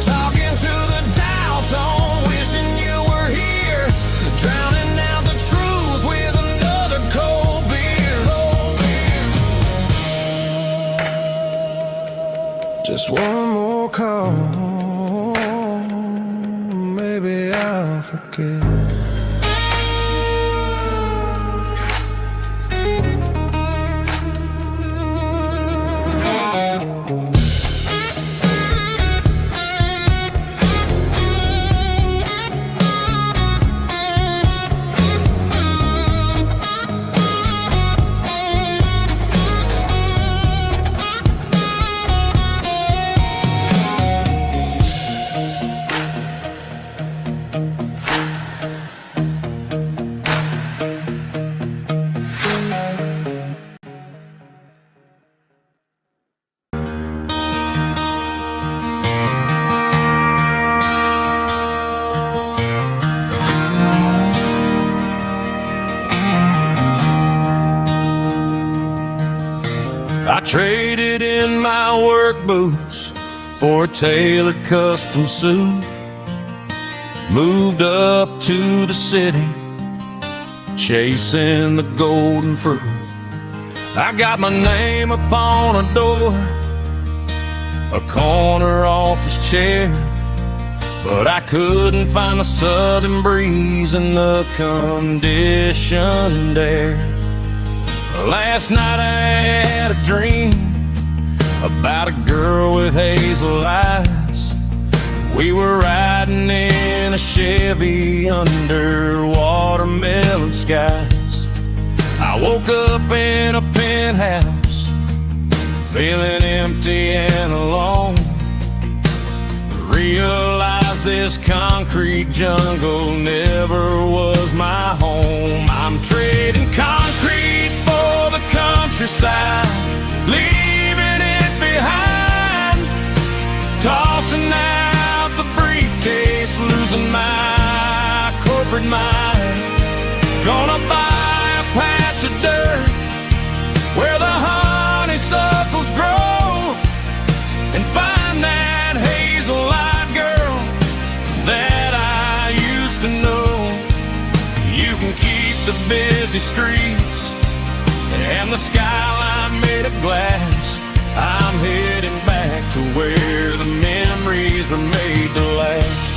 Talking to the dial tone, wishing you were here, drowning out the truth with another cold beer. Just one more call, maybe I'll forget. I traded in my work boots for a tailored custom suit. Moved up to the city, chasing the golden fruit. I got my name upon a door, a corner office chair, but I couldn't find the southern breeze in the conditioned air. Last night I had a dream about a girl with hazel eyes. We were riding in a Chevy under watermelon skies. I woke up in a penthouse, feeling empty and alone. Realized this concrete jungle never was my home. I'm trading concrete for the countryside, leaving it behind, tossing out the briefcase, losing my corporate mind. Gonna buy a patch of dirt where the honeysuckles grow and find that hazel-eyed girl that I used to know. You can keep the busy streets and the skyline made of glass. I'm heading back to where the memories are made to last.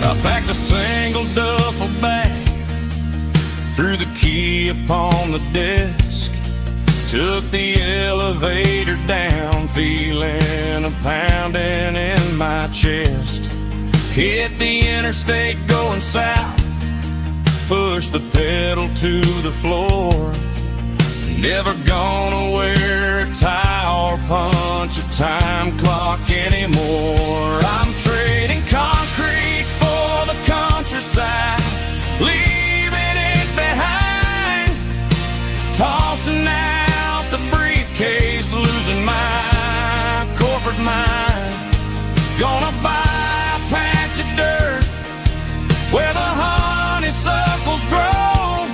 I packed a single duffel bag, threw the key upon the desk, took the elevator down, feeling a pounding in my chest. Hit the interstate going south, pushed the pedal to the floor. Never gonna wear a tie or punch a time clock anymore. I'm trading concrete for the countryside, leaving it behind, tossing out the briefcase, losing my corporate mind. Gonna buy a patch of dirt where the honeysuckles grow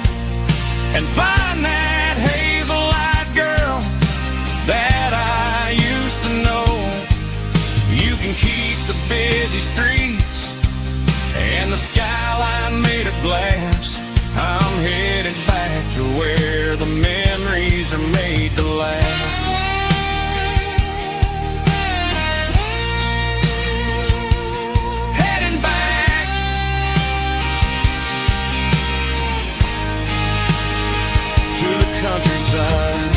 and find that hazel-eyed girl that I used to know. You can keep the busy streets and the skyline made of glass. I'm headed back to where the memories are made to last. Heading back to the countryside.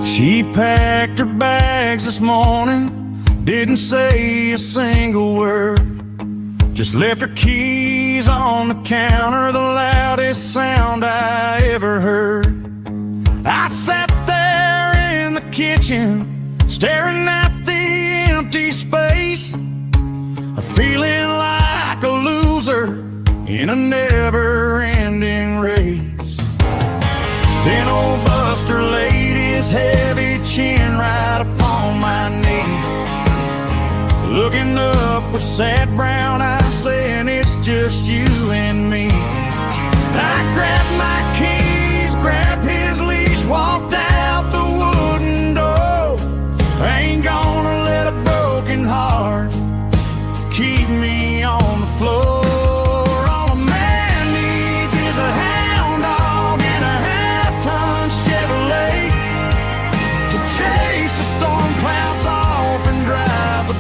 She packed her bags this morning, didn't say a single word, just left her keys on the counter, the loudest sound I ever heard. I sat there in the kitchen, staring at the empty space, feeling like a loser in a never-ending race. Then old Buster laid his heavy chin right upon my knee, looking up with sad brown eyes, saying it's just you and me. I grabbed my keys, grabbed his leash, walked out the wooden door. I ain't gonna let a broken heart keep me on the floor. All a man needs is a hound dog and a half-ton Chevrolet to chase the storm clouds off and drive the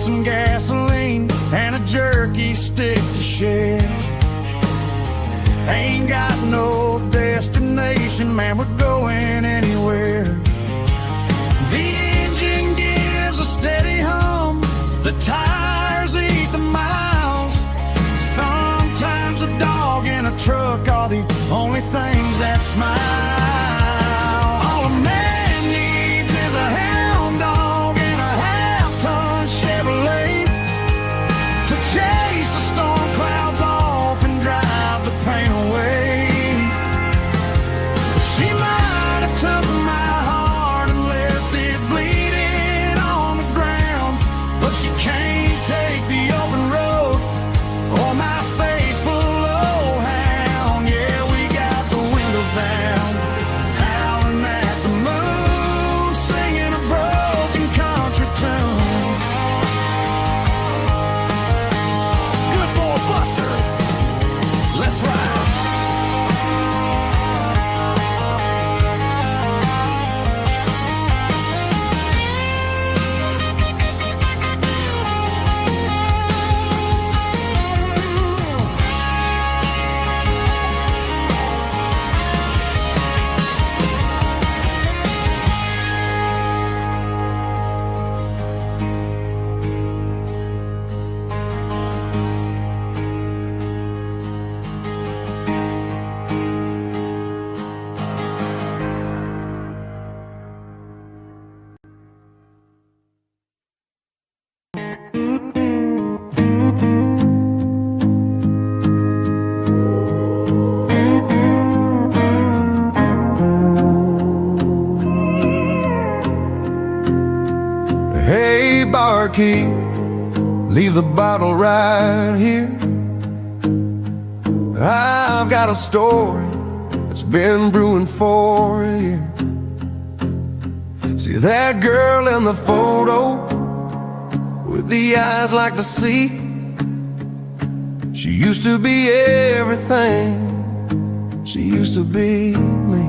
some gasoline and a jerky stick to share. Ain't got no destination, man, we're going anywhere. The engine gives a steady hum, the tires eat the miles. Sometimes a dog in a truck are the only things that smile. All a man needs is a hound dog and a half-ton Chevrolet to chase the storm clouds off and drive the pain away. She might have took my heart and left it bleeding on the ground, but she can't take the open road or my faithful old hound. Yeah, we got the windows down, howling at the moon, singing a broken country tune. Good boy Buster, let's ride. Hey, barkeep, leave the bottle right here. I've got a story that's been brewing for a year. See that girl in the photo with the eyes like the sea? She used to be everything, she used to be me.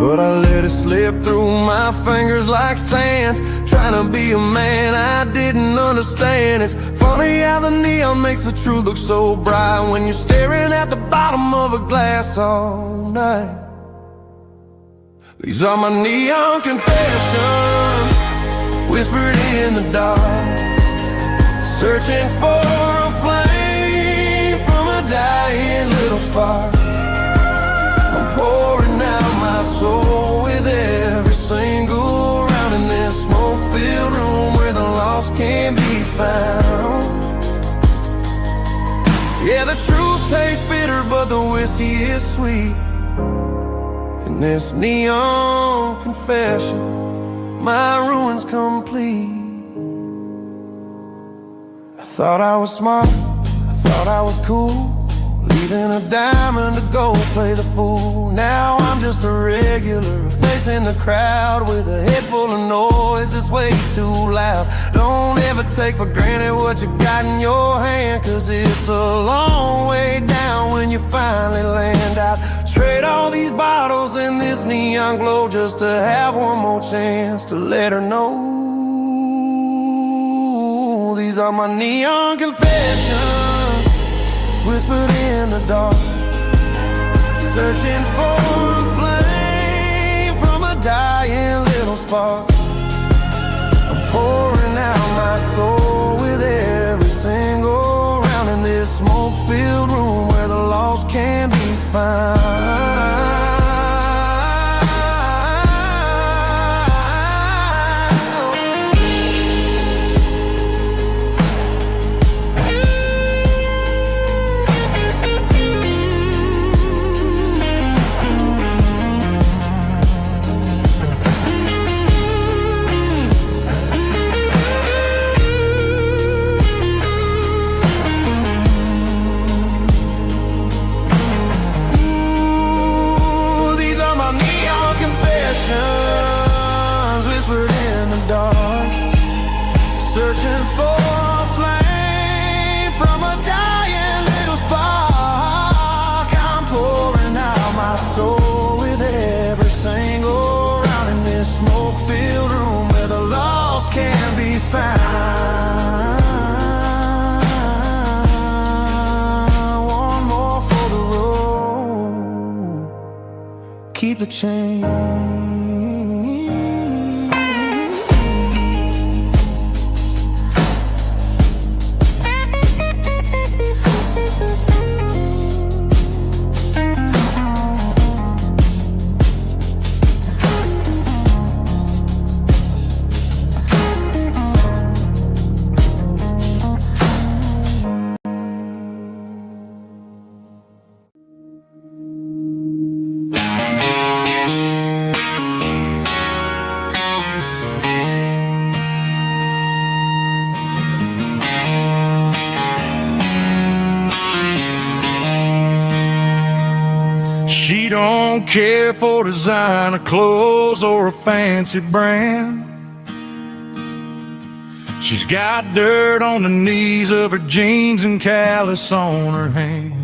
But I let it slip through my fingers like sand, trying to be a man I didn't understand. It's funny how the neon makes the truth look so bright when you're staring at the bottom of a glass all night. These are my neon confessions, whispered in the dark, searching for a flame from a dying little spark. I'm pouring out my soul with every single round in this smoke-filled room where the lost can be found. Yeah, the truth tastes bitter, but the whiskey is sweet. In this neon confession, my ruin's complete. I thought I was smart, I thought I was cool, leaving a diamond to go play the fool. Now I'm just a regular, facing the crowd with a head full of noise that's way too loud. Don't ever take for granted what you got in your hand, cause it's a long way down when you finally land out. Trade all these bottles and this neon glow just to have one more chance to let her know. These are my neon confessions, whispered in the dark, searching for a flame from a dying little spark. I'm pouring out my soul with every single round in this smoke-filled room where the lost can be found. found. One more for the road. Keep the change. She don't care for designer clothes or a fancy brand. She's got dirt on the knees of her jeans and callus on her hand.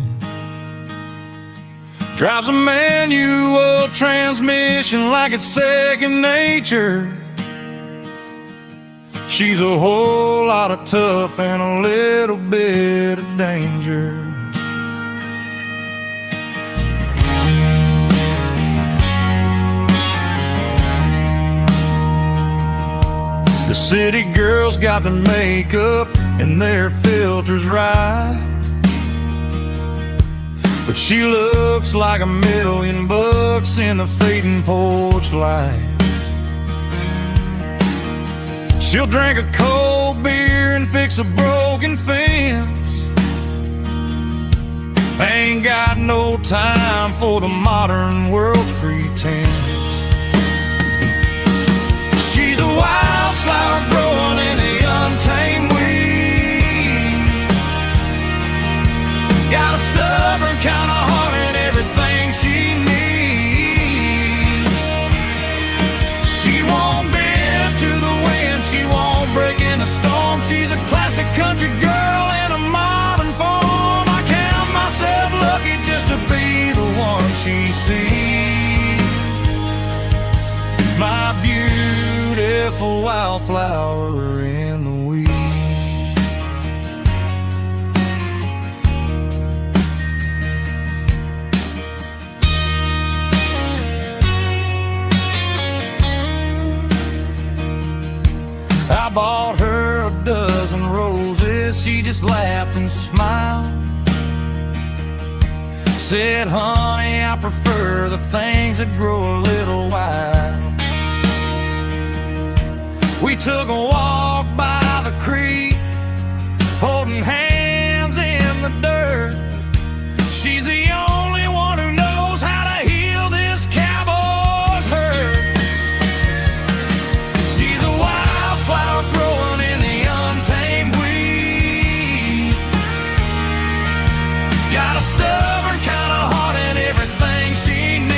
Drives a manual transmission like it's second nature. She's a whole lot of tough and a little bit of danger. The city girls got their makeup and their filters right, but she looks like $1,000,000 in the fading porch light. She'll drink a cold beer and fix a broken fence. Ain't got no time for the modern world's pretense. She's a wildflower growing in the untamed weeds. Got a stubborn kind of heart and everything she needs. She won't bend to the wind, she won't break in a storm. She's a classic country girl in a modern form. I count myself lucky just to be the one she sees. My beautiful wildflower in the weeds. I bought her a dozen roses, she just laughed and smiled. Said, honey, I prefer the things that grow a little wild. We took a walk by the creek, holding hands in the dirt. She's the only one who knows how to heal this cowboy's hurt. She's a wildflower growing in the untamed weed. Got a stubborn kind of heart and everything she needs.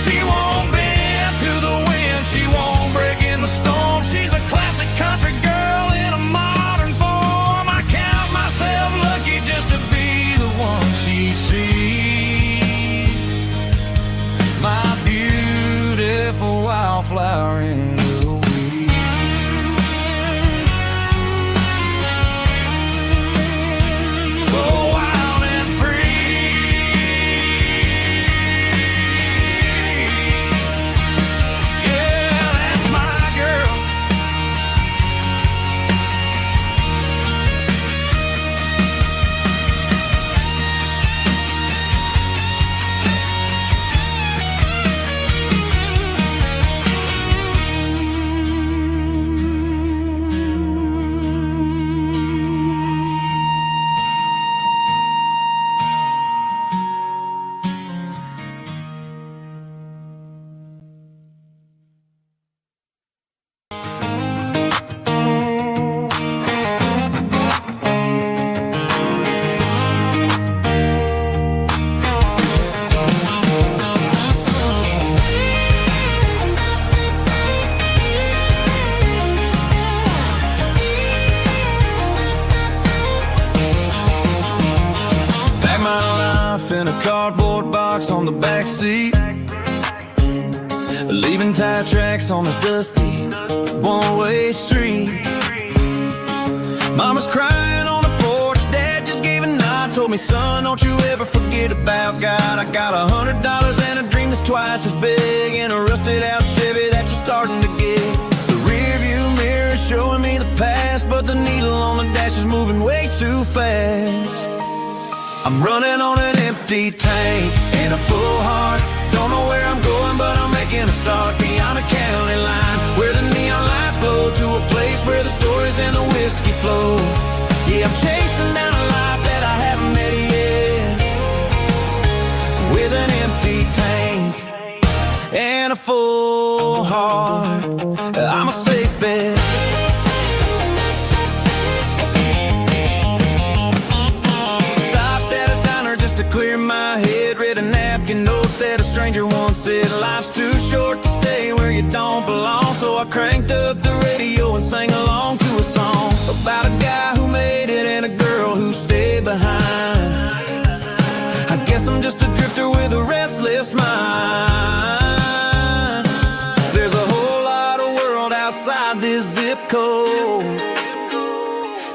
She won't bend to the wind, she won't break in the storm. She's a classic country girl in a modern form. I count myself lucky just to be the one she sees. My beautiful wildflower in the weeds. So wild and free. Yeah, that's my girl. Pack my life in a cardboard box on the back seat. leaving tire tracks on this dusty one-way street. Mama's crying on the porch, Dad just gave a nod, told me, son, don't you ever forget about God. I got $100 and a dream that's twice as big, and a rusted out Chevy that you're starting to get. The rear view mirror is showing me the past, but the needle on the dash is moving way too fast. I'm running on an empty tank and a full heart. Don't know where I'm going, but I'm making a start beyond a county line, where the neon lights glow, to a place where the stories and the whiskey flow. Yeah, I'm chasing down a life that I haven't met yet, with an empty tank and a full heart. I'm a safe bet. Clear my head, read a napkin note that a stranger once said, life's too short to stay where you don't belong. So I cranked up the radio and sang along to a song about a guy who made it and a girl who stayed behind. I guess I'm just a drifter with a restless mind. There's a whole lot of world outside this zip code,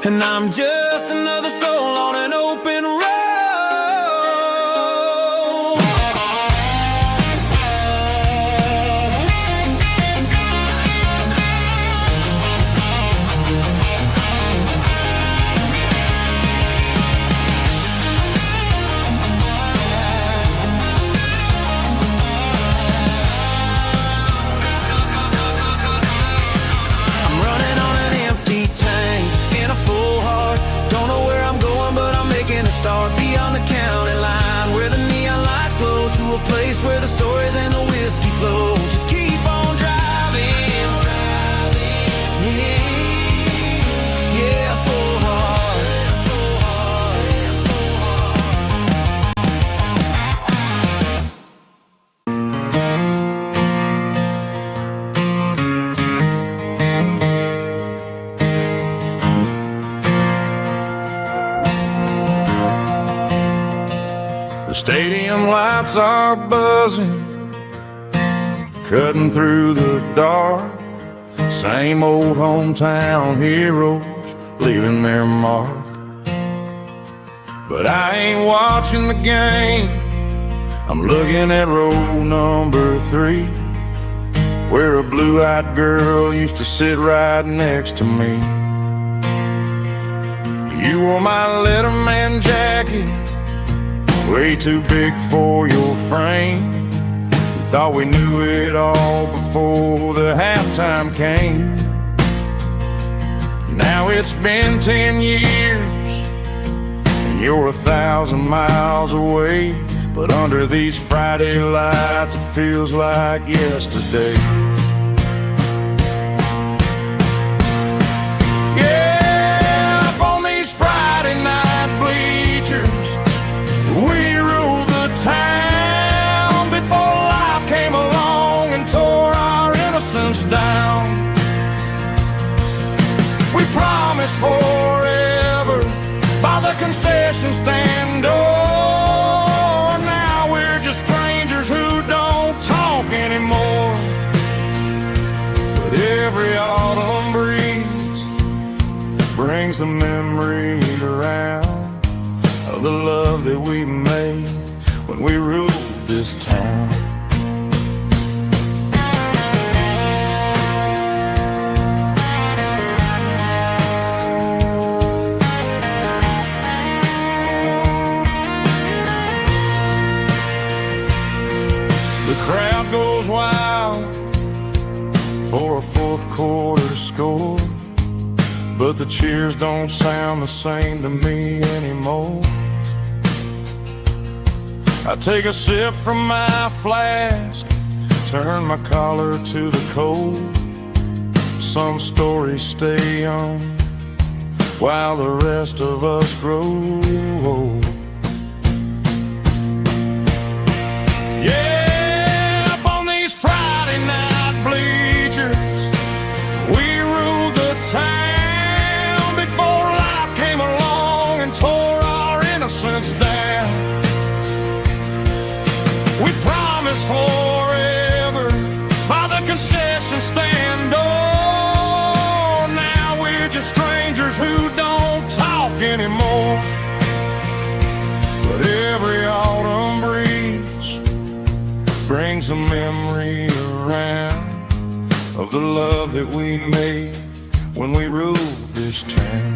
and I'm just another soul on an open road. Start beyond the county line, where the neon lights glow, to a place where the stories and the whiskey flow. Just keep on driving, yeah, full heart, full The stadium lights are buzzing, cutting through the dark. Same old hometown heroes leaving their mark. But I ain't watching the game, I'm looking at row number 3, where a blue-eyed girl used to sit right next to me. You wore my Letterman jacket, way too big for your frame. We thought we knew it all before the halftime came. Now it's been 10 years and you're 1,000 miles away, but under these Friday lights it feels like yesterday. Yeah, up on these Friday night bleachers, we ruled the town before life came along and tore our innocence down. We promised forever by the concession stand door. Now we're just strangers who don't talk anymore. But every autumn breeze brings the memories around of the love that we made when we ruled this town. The crowd goes wild for a fourth quarter score, but the cheers don't sound the same to me anymore. I take a sip from my flask, turn my collar to the cold. Some stories stay young while the rest of us grow old. Yeah, up on these Friday night bleachers, we ruled the town before life came along and tore our innocence down. We promised forever brings a memory around of the love that we made when we ruled this town.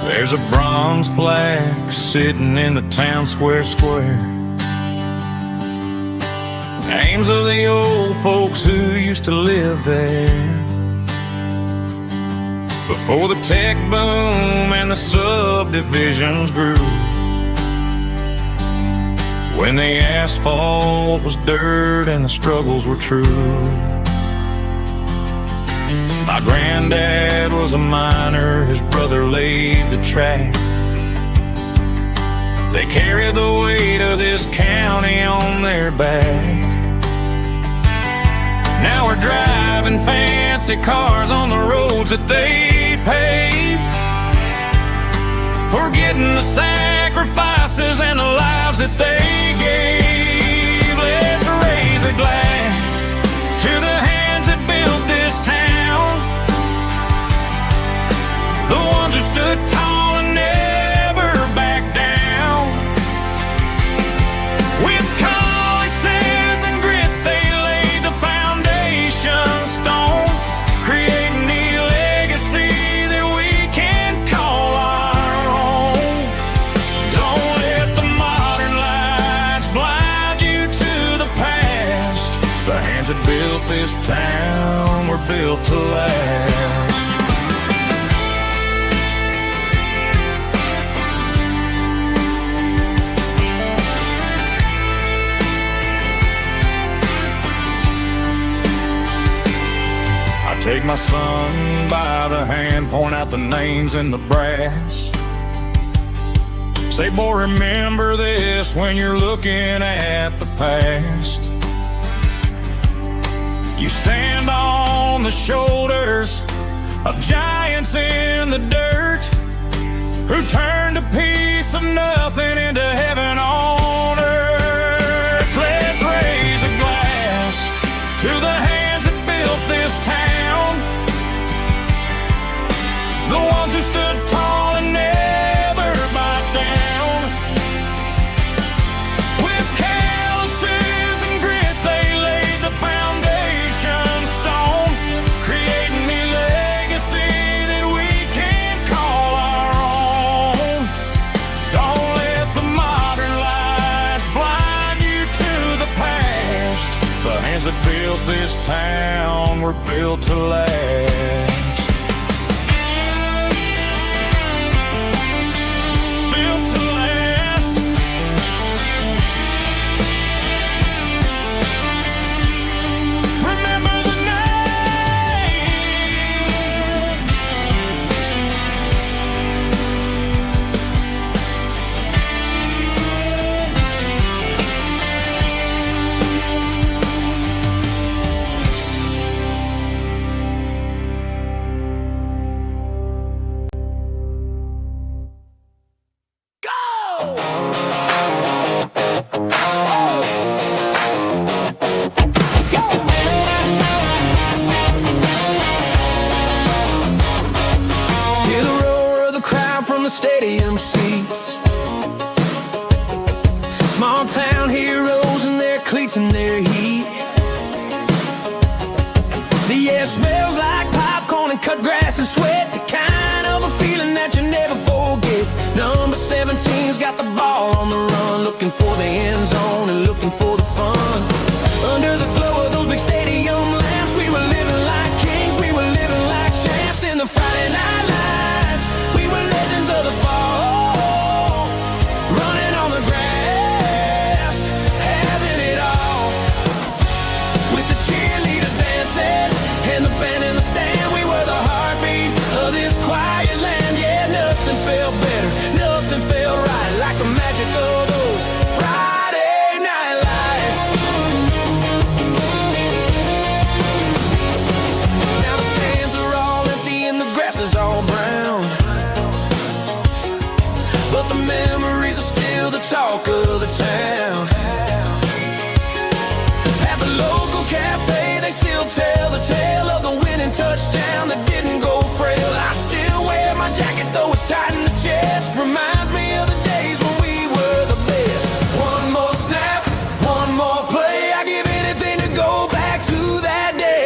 There's a bronze plaque sitting in the town square. Names of the old folks who used to live there before the tech boom and the subdivisions grew, when the asphalt was dirt and the struggles were true. My granddad was a miner, his brother laid the track. They carried the weight of this county on their back. Now we're driving fancy cars on the roads that they paved, forgetting the sacrifices and the lives that they gave. Let's raise a glass to the hands that built this town, the ones who stood tall and never backed down. With calluses and grit they laid the foundation stone, creating the legacy that we can call our own. Don't let the modern lights blind you to the past. The hands that built this town were built to last. Take my son by the hand, point out the names in the brass. Say, boy, remember this when you're looking at the past. You stand on the shoulders of giants in the dirt, who turned a piece of nothing into heaven on earth. Let's raise a glass to the hands that built this town, the ones who stood tall and never backed down. With calluses and grit they laid the foundation stone, creating the legacy that we can call our own. Don't let the modern lights blind you to the past. The hands that built this town were built to last. the stadium seats. Small town heroes in their cleats and their heat. The air smells like popcorn and cut grass and sweat, the kind of a feeling that you never forget. Number 17's got the ball on the run, looking for the end zone and looking for the fun. Under the glow of those big stadium lamps, we were living like kings, we were living like champs. In the Friday night lights, we were legends of the fall, running on the grass, having it all. With the cheerleaders dancing and the band in the stand, we were the heartbeat of this quiet land. Yeah, nothing felt better, nothing felt right like the magic of those Friday night lights. Now the stands are all empty and the grass is all brown, but the memories are still the talk of the town. At the local cafe, they still tell the tale of the winning touchdown that didn't go frail. I still wear my jacket though it's tight in the chest. Reminds me of the days when we were the best. One more snap, one more play, I give anything to go back to that day.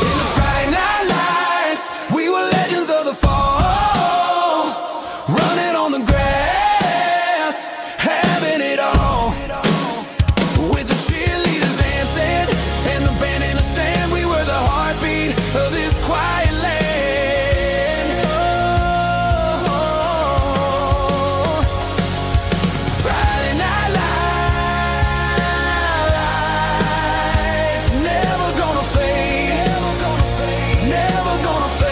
In the Friday night lights, we were legends of the fall, running on the grass, having it all. With the cheerleaders dancing and the band in the stand, we were the heartbeat of this quiet land. Oh, Friday night lights, never gonna fade, never gonna fade.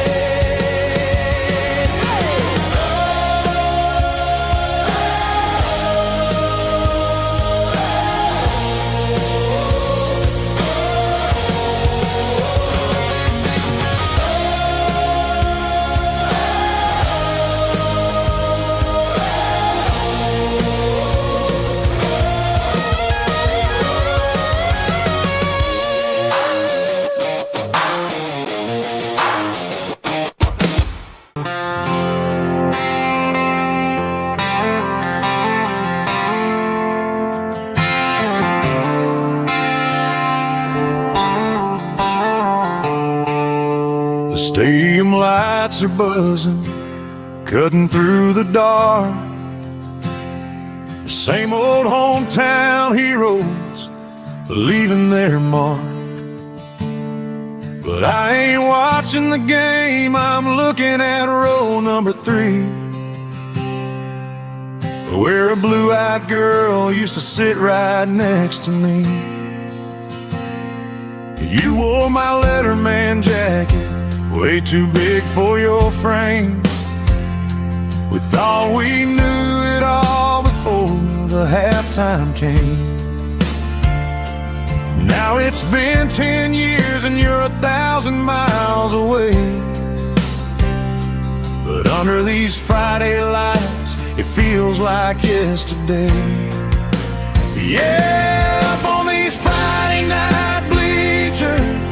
The stadium lights are buzzing, cutting through the dark. The same old hometown heroes leaving their mark. But I ain't watching the game, I'm looking at row number 3, where a blue-eyed girl used to sit right next to me. You wore my Letterman jacket, way too big for your frame. We thought we knew it all before the halftime came. Now it's been 10 years and you're 1,000 miles away. But under these Friday lights, it feels like yesterday. Yeah, up on these Friday night bleachers,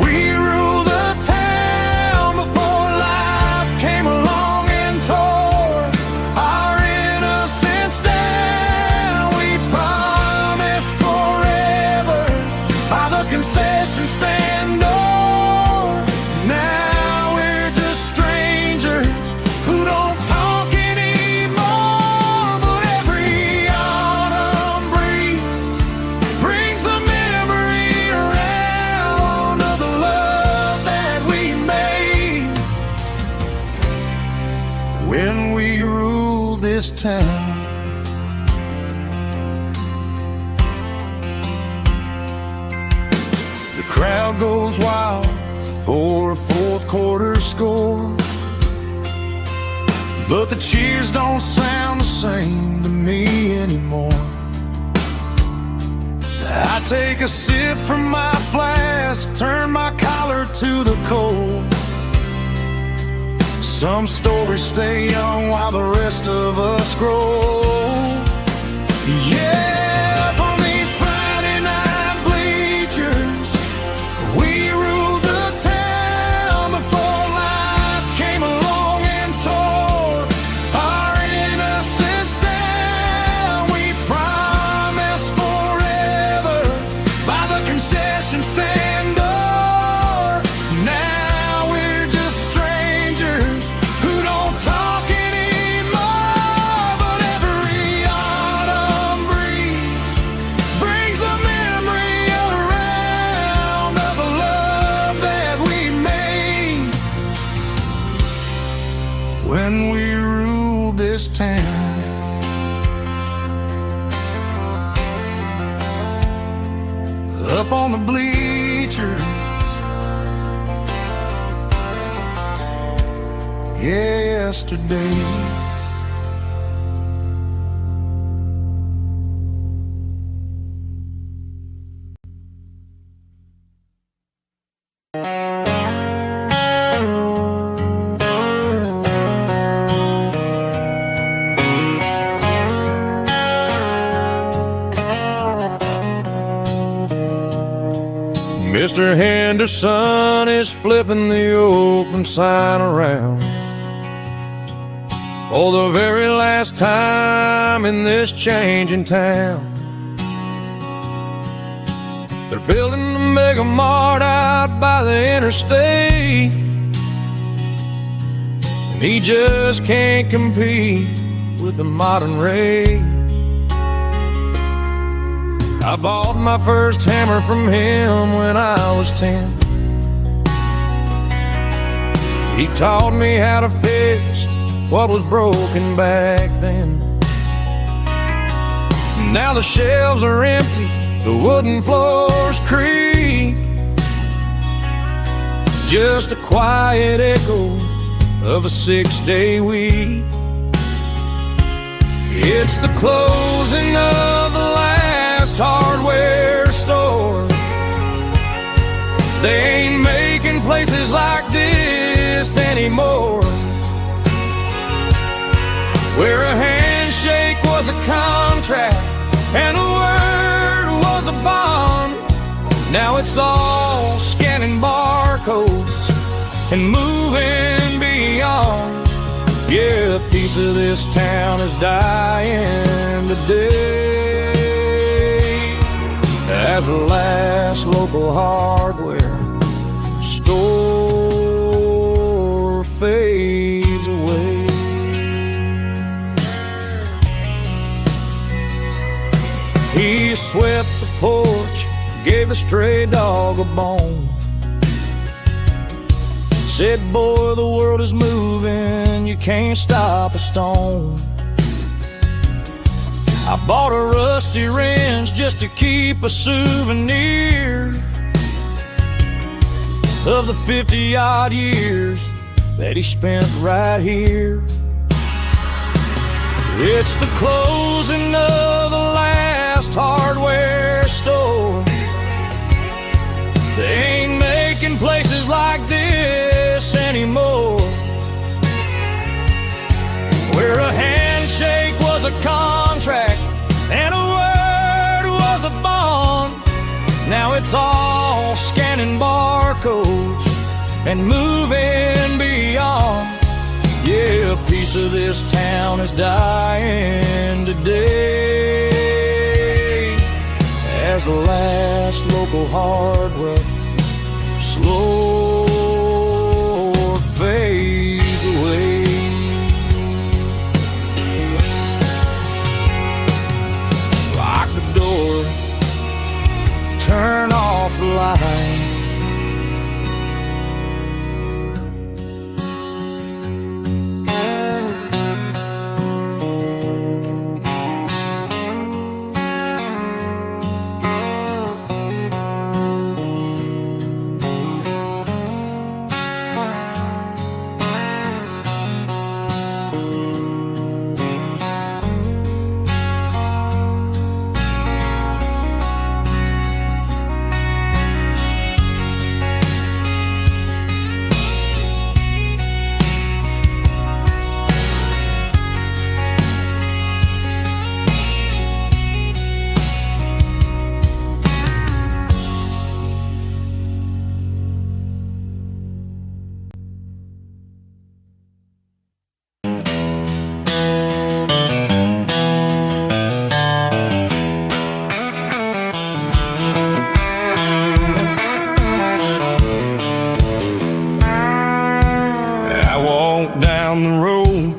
we rule the town before life came along and tore our innocence down. We promised forever by the concession stand door. Now we're just strangers who don't talk anymore. But every autumn breeze brings the memory around of the love that we made when we ruled this town. The crowd goes wild for a fourth quarter score, but the cheers don't sound the same to me anymore. I take a sip from my flask, turn my collar to the cold. Some stories stay young while the rest of us grow. Yeah, up on these Friday night bleachers, we ruled the town before lights came along and tore our innocence down. We promised forever by the concession stand door. Now we're just strangers who don't talk anymore. But every autumn breeze brings a memory around of the love that we made when we ruled this town. Up on the bleachers, yesterday. Mr. Henderson is flipping the open sign around for the very last time in this changing town. They're building a mega mart out by the interstate, and he just can't compete with the modern rate. I bought my first hammer from him when I was 10. He taught me how to fix what was broken back then. Now the shelves are empty, the wooden floors creak, just a quiet echo of a 6-day week. It's the closing of the last hardware store. They ain't making places like this anymore, where a handshake was a contract and a word was a bond. Now it's all scanning barcodes and moving beyond. Yeah, a piece of this town is dying today as the last local hardware store fades away. He swept the porch, gave a stray dog a bone, said, boy, the world is moving, you can't stop a stone. I bought a rusty wrench just to keep a souvenir of the 50-odd years that he spent right here. It's the closing of the last hardware store. They ain't making places like this anymore, where a handshake was a contract and a word was a bond. Now it's all scanning barcodes and moving beyond. Yeah, a piece of this town is dying today as the last local hardware slow fades away. Lock the door, turn off the light.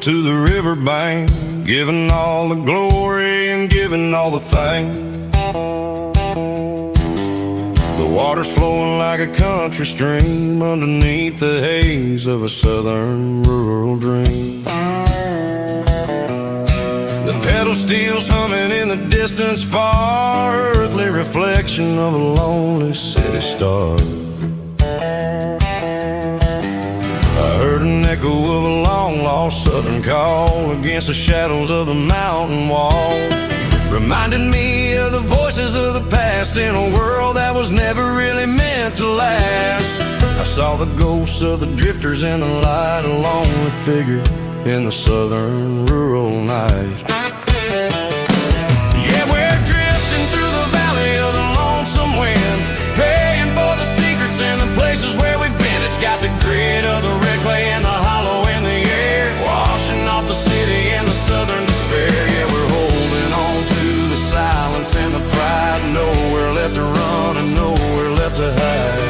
to the riverbank, giving all the glory and giving all the thanks. The water's flowing like a country stream underneath the haze of a southern rural dream. The pedal steel's humming in the distance far, earthly reflection of a lonely city star. I heard an echo of a long-lost southern call against the shadows of the mountain wall, reminded me of the voices of the past in a world that was never really meant to last. I saw the ghosts of the drifters in the light, a lonely figure in the southern rural night. Yeah, we're drifting through the valley of the lonesome wind, paying for the secrets and the places where we've been. It's got the grit of the red clay and the hollow in the air, washing off the city and the southern despair. Yeah, we're holding on to the silence and the pride, nowhere left to run and nowhere left to hide.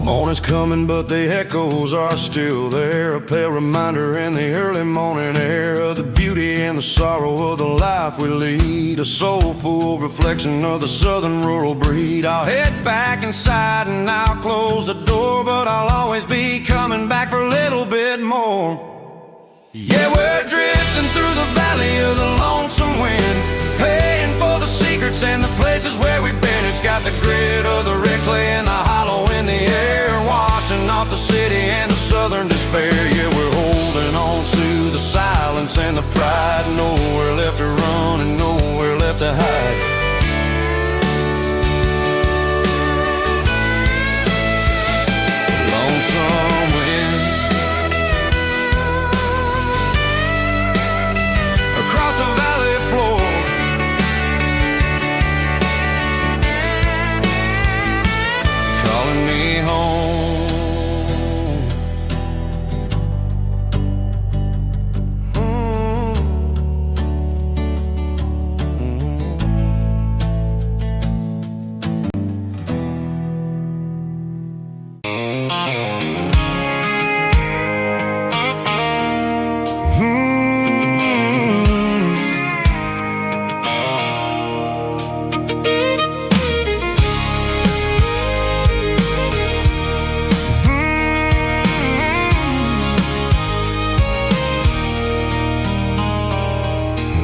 Morning's coming, but the echoes are still there, a pale reminder in the early morning air of the beauty and the sorrow of the life we lead, a soulful reflection of the southern rural breed. I'll head back inside and I'll close the door, but I'll always be coming back for a little bit more. Yeah, we're drifting through the valley of the lonesome wind, paying for the secrets and the places where we've been. It's got the grit of the red clay and the hollow in the air, washing off the city and the southern despair. Yeah, we're holding on to the silence and the pride, nowhere left to run and nowhere left to hide. Lonesome wind across the valley floor, calling me home.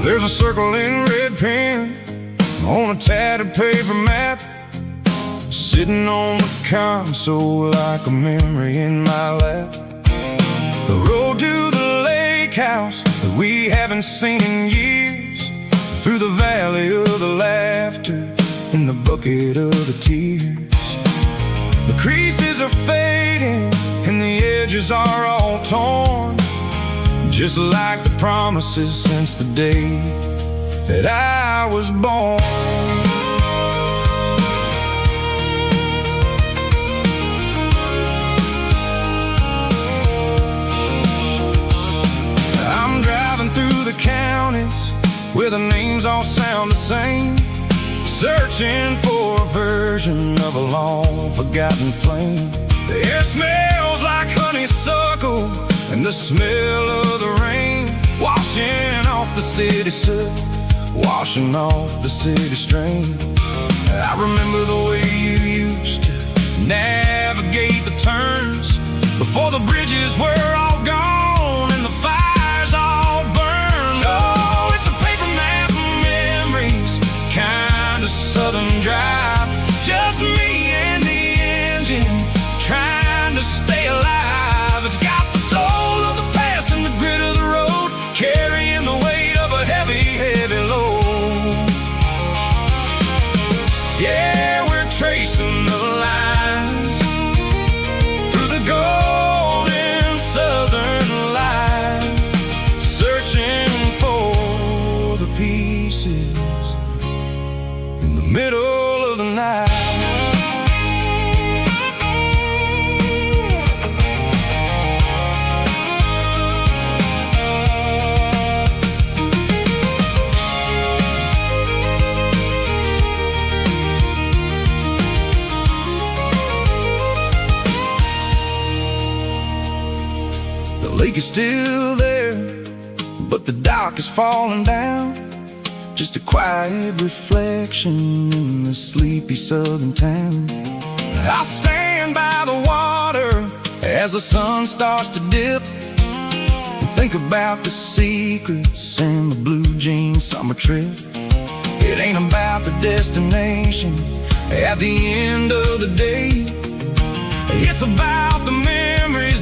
There's a circle in red pen on a tattered paper map, sitting on the console like a memory in my lap. The road to the lake house that we haven't seen in years, through the valley of the laughter and the bucket of the tears. The creases are fading and the edges are all torn, just like the promises since the day that I was born. I'm driving through the counties where the names all sound the same, searching for a version of a long forgotten flame. The air smells like honeysuckle and the smell of the rain, washing off the city soot, washing off the city strain. I remember the way you used to navigate the turns before the bridges were all gone and the fires all burned. Oh, it's a paper map of memories, kind of southern drive, just me and the engine trying to stay alive. It's got the soul of the past and the grit of the road, carrying the weight of a heavy, heavy load. Yeah, we're tracing the lines through the golden sun. lake is still there, but the dock is falling down. Just a quiet reflection in the sleepy southern town. I stand by the water as the sun starts to dip, and think about the secrets and the blue jean summer trip. It ain't about the destination at the end of the day. It's about the memories